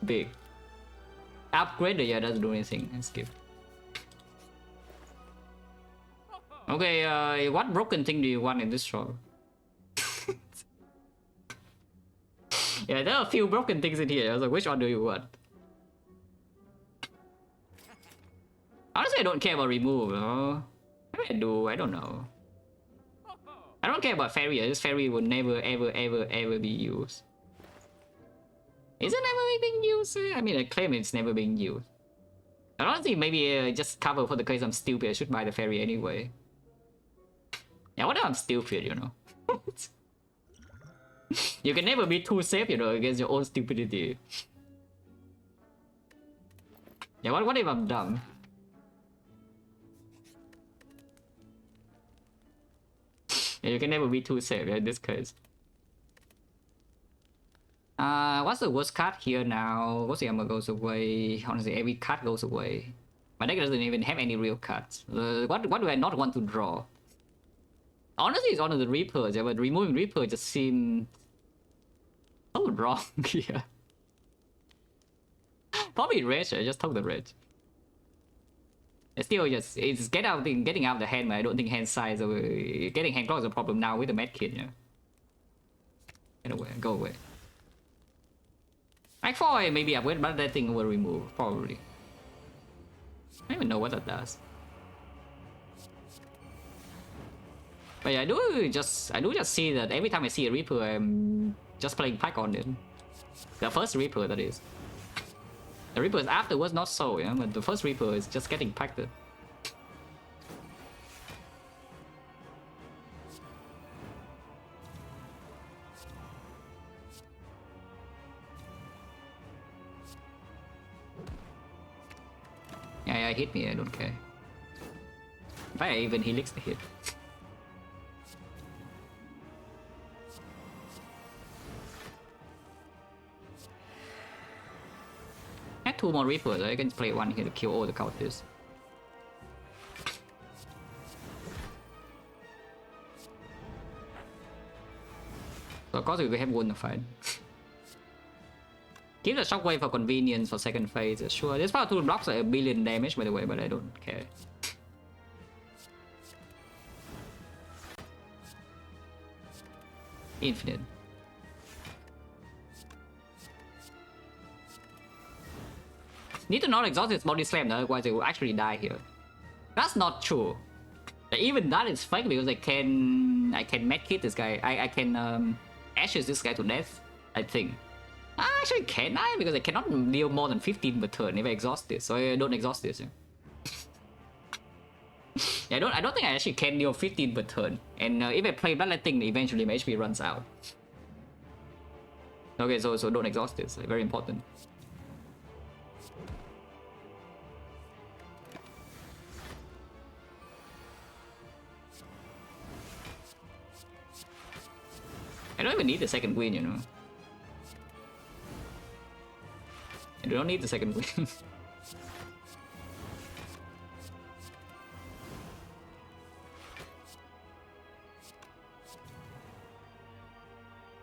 Big. Upgrade, yeah, doesn't do anything. Skip. Okay, what broken thing do you want in this show? Yeah, there are a few broken things in here. I was like, which one do you want? Honestly, I don't care about remove. Maybe I do. I don't know. I don't care about fairy. This fairy will never, ever be used. Is it never being used? I mean, I claim it's never being used. I don't think maybe just cover for the case I'm stupid. I should buy the fairy anyway. Yeah, what if I'm stupid, you know? You can never be too safe, you know, against your own stupidity. Yeah, what if I'm dumb? Yeah, you can never be too safe in this case. What's the worst card here now? What's the armor goes away? Honestly, every card goes away. My deck doesn't even have any real cards. What do I not want to draw? Honestly, it's one of the Reapers, yeah, but removing Reaper just seems so wrong here. Probably Rage, I just took the Rage. It's still just, it's getting out of the hand, but I don't think hand size or getting hand clock is a problem now with the medkit, yeah. Get away, go away. Like 4 maybe upgrade, but that thing will remove, probably. I don't even know what that does. But yeah, I do just see that every time I see a Reaper, I'm just playing pack on it. The first Reaper, that is. The Reapers afterwards not so, yeah, but the first Reaper is just getting packed. Yeah, hit me, I don't care. If I even helix the hit. I had 2 more Reapers, I can play 1 here to kill all the counters. So of course we will have won the fight. Give the shockwave for convenience for second phase, sure. This power 2 blocks like 1 billion damage by the way, but I don't care. Infinite. Need to not exhaust its body slam, otherwise it will actually die here. That's not true. Even that is fake because I can medkit this guy. I can ashes this guy to death, I think. Actually, can I? Because I cannot deal more than 15 per turn if I exhaust this, so I don't exhaust this. Yeah, I don't think I actually can deal 15 per turn. And if I play Bloodletting, eventually my HP runs out. Okay, so don't exhaust this. Very important. I don't even need the second win, you know. I do not need the second win.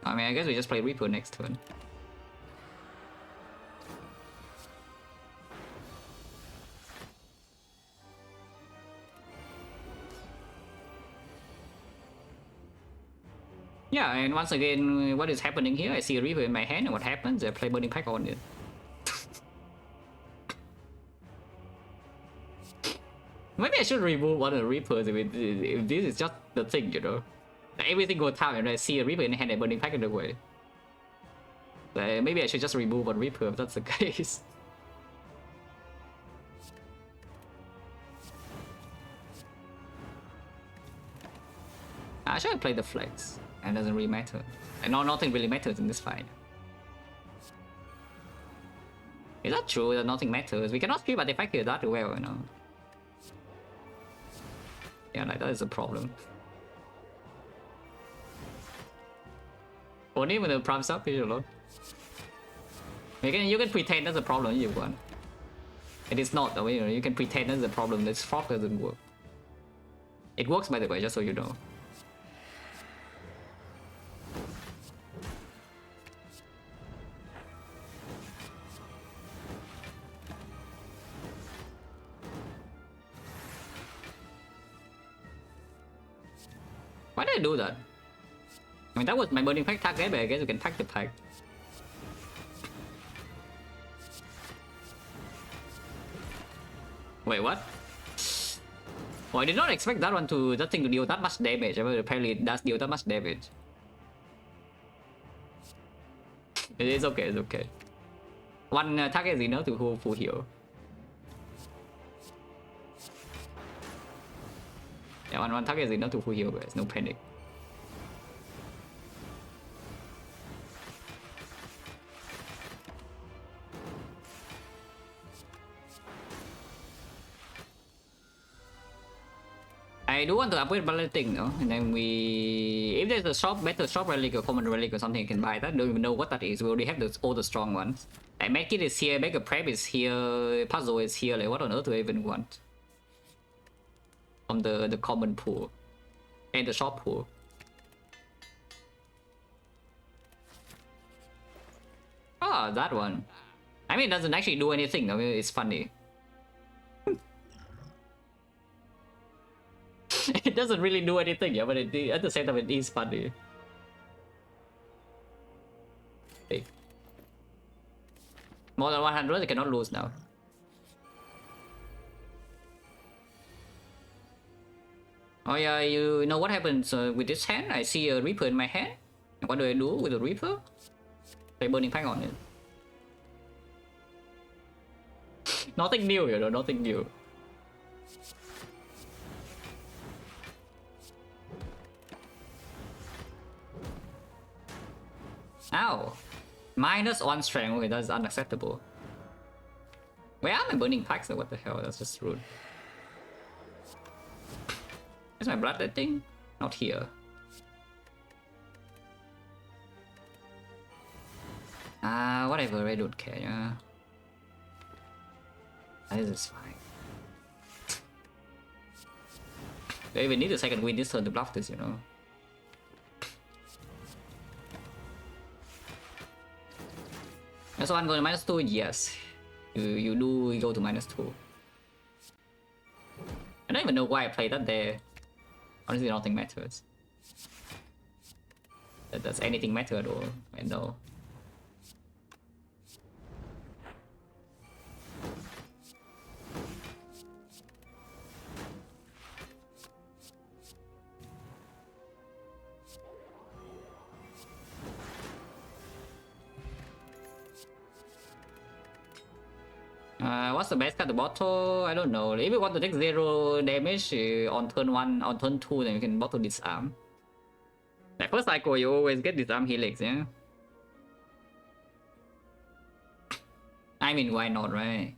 I mean, I guess we just play Reaper next turn. Yeah, and once again, what is happening here? I see a Reaper in my hand, and what happens? I play Burning Pack on it. Maybe I should remove one of the Reapers if this is just the thing, you know? Every single time and I see a Reaper in the hand, I Burning Pack it away. Maybe I should just remove one Reaper if that's the case. I should play the Flex. And it doesn't really matter. And nothing really matters in this fight. Is that true that nothing matters? We cannot stream artifact here that well, you know. Yeah, like that is a problem. Only when the prompts up is a lot. You can pretend that's a problem if you want. It is not though, you know, you can pretend that's a problem. This frog doesn't work. It works by the way, just so you know. Why did I do that? I mean, that was my Burning Pack target, but I guess you can pack the pack. Wait, what? Oh, I did not expect that thing to deal that much damage, but apparently it does deal that much damage. It is okay, it's okay. One target is enough to hold full heal. Yeah, one target is enough to full heal, guys. No panic. I do want to upgrade Bloodletting though, and then if there's a shop, better shop relic or common relic or something, I can buy that. Don't even know what that is. We already have all the strong ones. Like Medkit is here, Mega Prep is here, Puzzle is here. Like what on earth do I even want? From the common pool and the shop pool. Ah, that one. I mean, it doesn't actually do anything. I mean, it's funny. It doesn't really do anything, yeah, but at the same time, it is funny. Hey. More than 100, I cannot lose now. Oh yeah, you know what happens with this hand? I see a Reaper in my hand. What do I do with the Reaper? Play Burning Pack on it. Nothing new, you know, nothing new. Ow! -1 strength, okay, that's unacceptable. Where are my Burning Packs? What the hell? That's just rude. Is my Bloodletting? Not here. Whatever, I don't care, yeah. This is fine. I even need a second win this turn to bluff this, you know. So I'm going to -2, yes. You do go to -2. I don't even know why I played that there. Honestly, nothing matters. Does anything matter at all? I know. What's What's the best card to bottle? I don't know. If you want to take 0 damage on turn 1, on turn 2, then you can bottle Disarm. Like first cycle, you always get Disarm Helix, yeah? I mean, why not, right?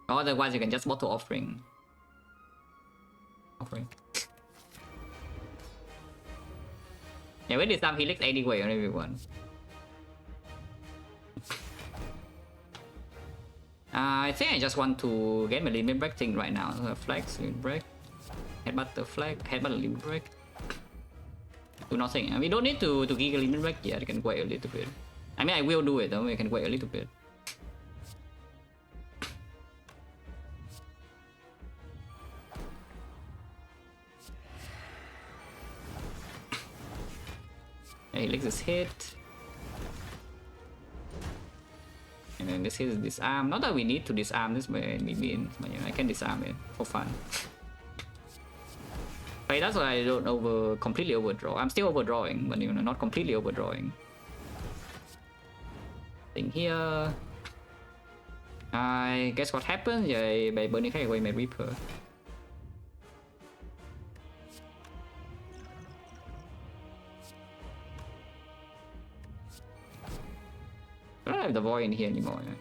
Otherwise, you can just bottle Offering. Yeah, we Disarm Helix anyway on everyone. I think I just want to get my limit break thing right now. Flex, limit break. Headbutt the flag, headbutt the limit break. Do nothing. We don't need to give a limit break yet. I can wait a little bit. I mean, I will do it though. We can wait a little bit. Yeah, Helix is hit. And then this is Disarm. Not that we need to disarm this by any means, but yeah, I can disarm it for fun. But that's why I don't completely overdraw. I'm still overdrawing, but you know, not completely overdrawing. Thing here. I guess what happens? Yeah, by burning away my Reaper. I don't have the void in here anymore. Yeah.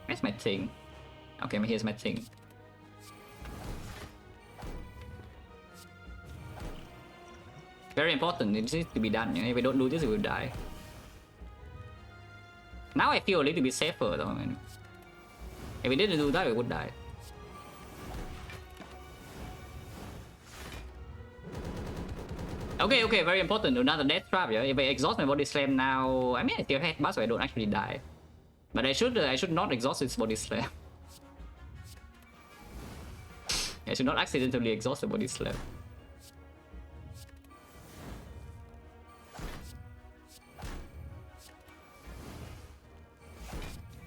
Where's my thing? Okay, here's my thing. Very important, it needs to be done. You know? If we don't do this, we will die. Now I feel a little bit safer though. Man. If we didn't do that, we would die. Okay, very important. Another death trap, yeah. If I exhaust my body slam now, I mean I still headbutt, so I don't actually die. But I should not exhaust its body slam. I should not accidentally exhaust the body slam.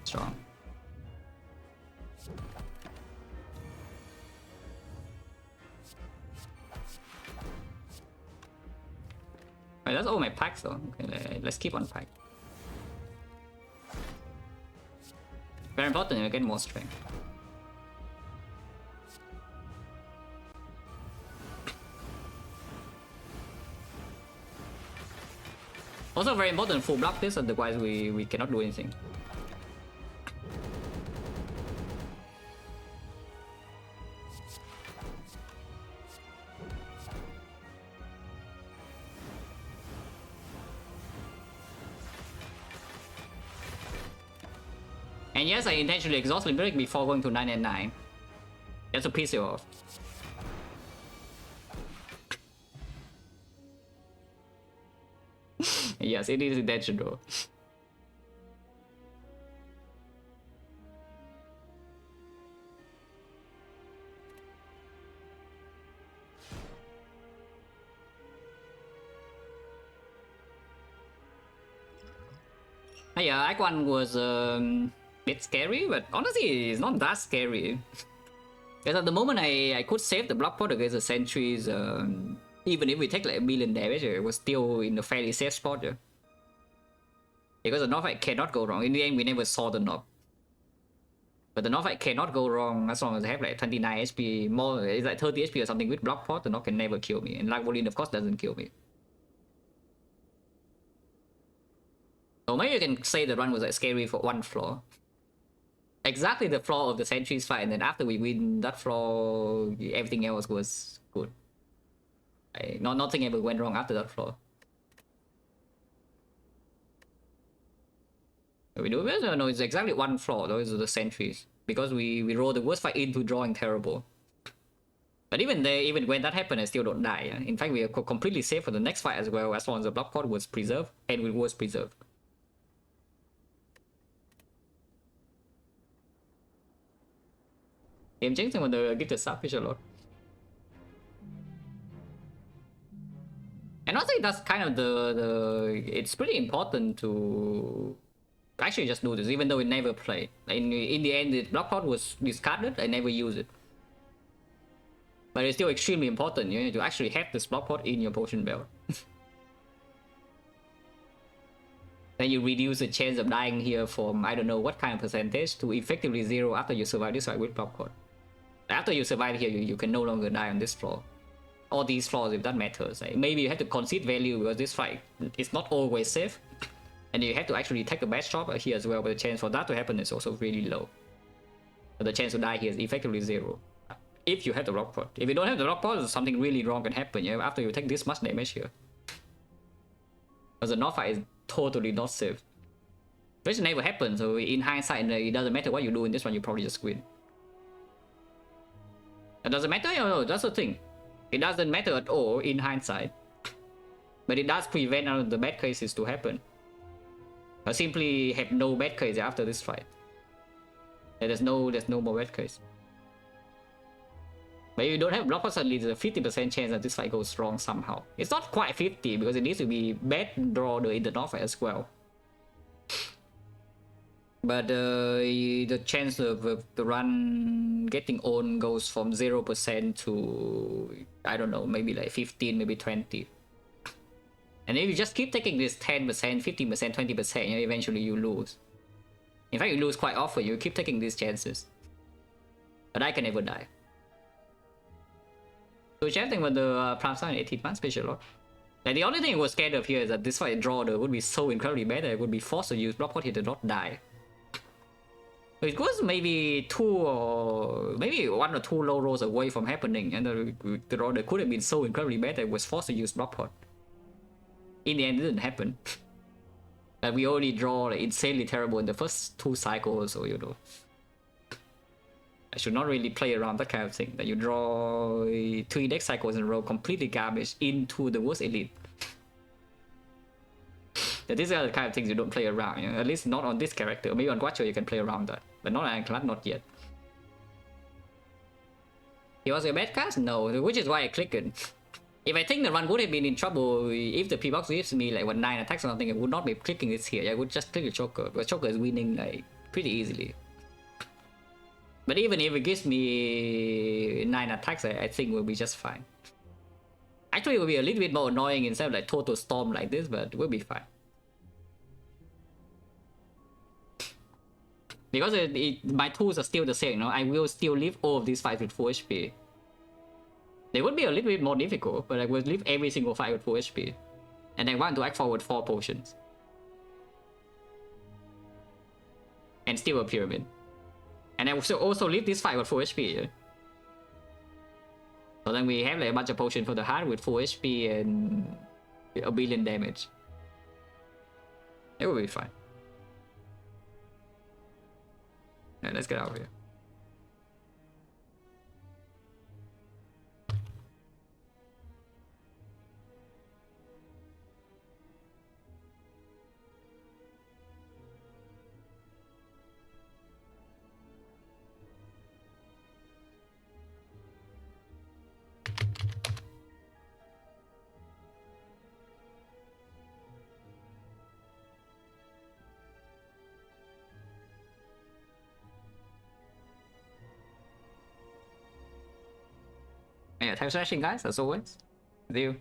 Strong. Right, that's all my packs though. Okay, let's keep on pack. Very important, you get more strength. Also very important, full block this, otherwise we cannot do anything. And yes, I intentionally exhaust Limerick before going to 9 and 9. Just to piss you off. Yes, it is intentional. Yeah, Act 1 was bit scary, but honestly, it's not that scary. Because at the moment, I could save the block pot against the sentries. Even if we take like 1 million damage, it was still in a fairly safe spot. Yeah. Because the North fight cannot go wrong. In the end, we never saw the North. But the North fight cannot go wrong as long as I have like 29 HP more. It's like 30 HP or something with block pot. The North can never kill me, and Lagavulin of course doesn't kill me. So maybe you can say the run was like scary for one floor. Exactly the floor of the Sentry's fight, and then after we win that floor, everything else was good. Nothing ever went wrong after that floor. We do it? No, it's exactly one floor. Those are the Sentries, because we rolled the worst fight into drawing terrible. But even there, even when that happened, I still don't die. In fact, we are completely safe for the next fight as well, as long as the block pot was preserved, and it was preserved. Em chính on the gifted subfish a lot. And I think that's kind of it's pretty important to actually just do this, even though we never play. In the end, the block pot was discarded. I never use it, but it's still extremely important, you know, to actually have this block pot in your potion belt. Then you reduce the chance of dying here from I don't know what kind of percentage to effectively 0 after you survive this fight with block. After you survive here, you can no longer die on this floor. All these floors, if that matters. Like, maybe you have to concede value because this fight is not always safe. And you have to actually take a bad shot here as well, but the chance for that to happen is also really low. But the chance to die here is effectively 0. If you have the rock pot. If you don't have the rock pot, something really wrong can happen after you take this much damage here. Because the North fight is totally not safe. Which never happens, so in hindsight, it doesn't matter what you do in this one, you probably just win. It doesn't matter? No, that's the thing. It doesn't matter at all in hindsight. But it does prevent the bad cases to happen. I simply have no bad case after this fight. There's no more bad case. But if you don't have block pot, suddenly there's a 50% chance that this fight goes wrong somehow. It's not quite 50 because it needs to be bad draw in the North fight as well. But the chance of the run getting on goes from 0% to, I don't know, maybe like 15, maybe 20. And if you just keep taking this 10%, 15%, 20%, eventually you lose. In fact, you lose quite often, you keep taking these chances. But I can never die. So chatting with the Prime Star in 18 months special lot. Like, the only thing I was scared of here is that this fight draw would be so incredibly bad that I would be forced to use block pot here to not die. It was maybe 1 or 2 low rolls away from happening, and the draw could have been so incredibly bad that I was forced to use block pot. In the end, it didn't happen. But we only draw like, insanely terrible in the first 2 cycles, so I should not really play around that kind of thing. That you draw 3 deck cycles in a row completely garbage into the worst elite. That these are the kind of things you don't play around, at least not on this character. Maybe on Guacho you can play around that, but not on Ironclad, not yet. He was a bad cast? No, which is why I clicked it. If I think the run would have been in trouble, if the P-Box gives me like 9 attacks or something, I would not be clicking this here. I would just click the Choker, because Choker is winning like pretty easily. But even if it gives me 9 attacks, I think we'll be just fine. Actually, it will be a little bit more annoying instead of like total storm like this, but we'll be fine. Because my tools are still the same, I will still live all of these fights with full HP. They would be a little bit more difficult, but I will live every single fight with full HP. And I want to act forward 4 potions. And still a pyramid. And I will also live this fight with full HP. So then we have like a bunch of potions for the heart with full HP and a billion damage. It will be fine. Yeah, let's get out of here. Yeah, thanks for watching, guys, as always. See you.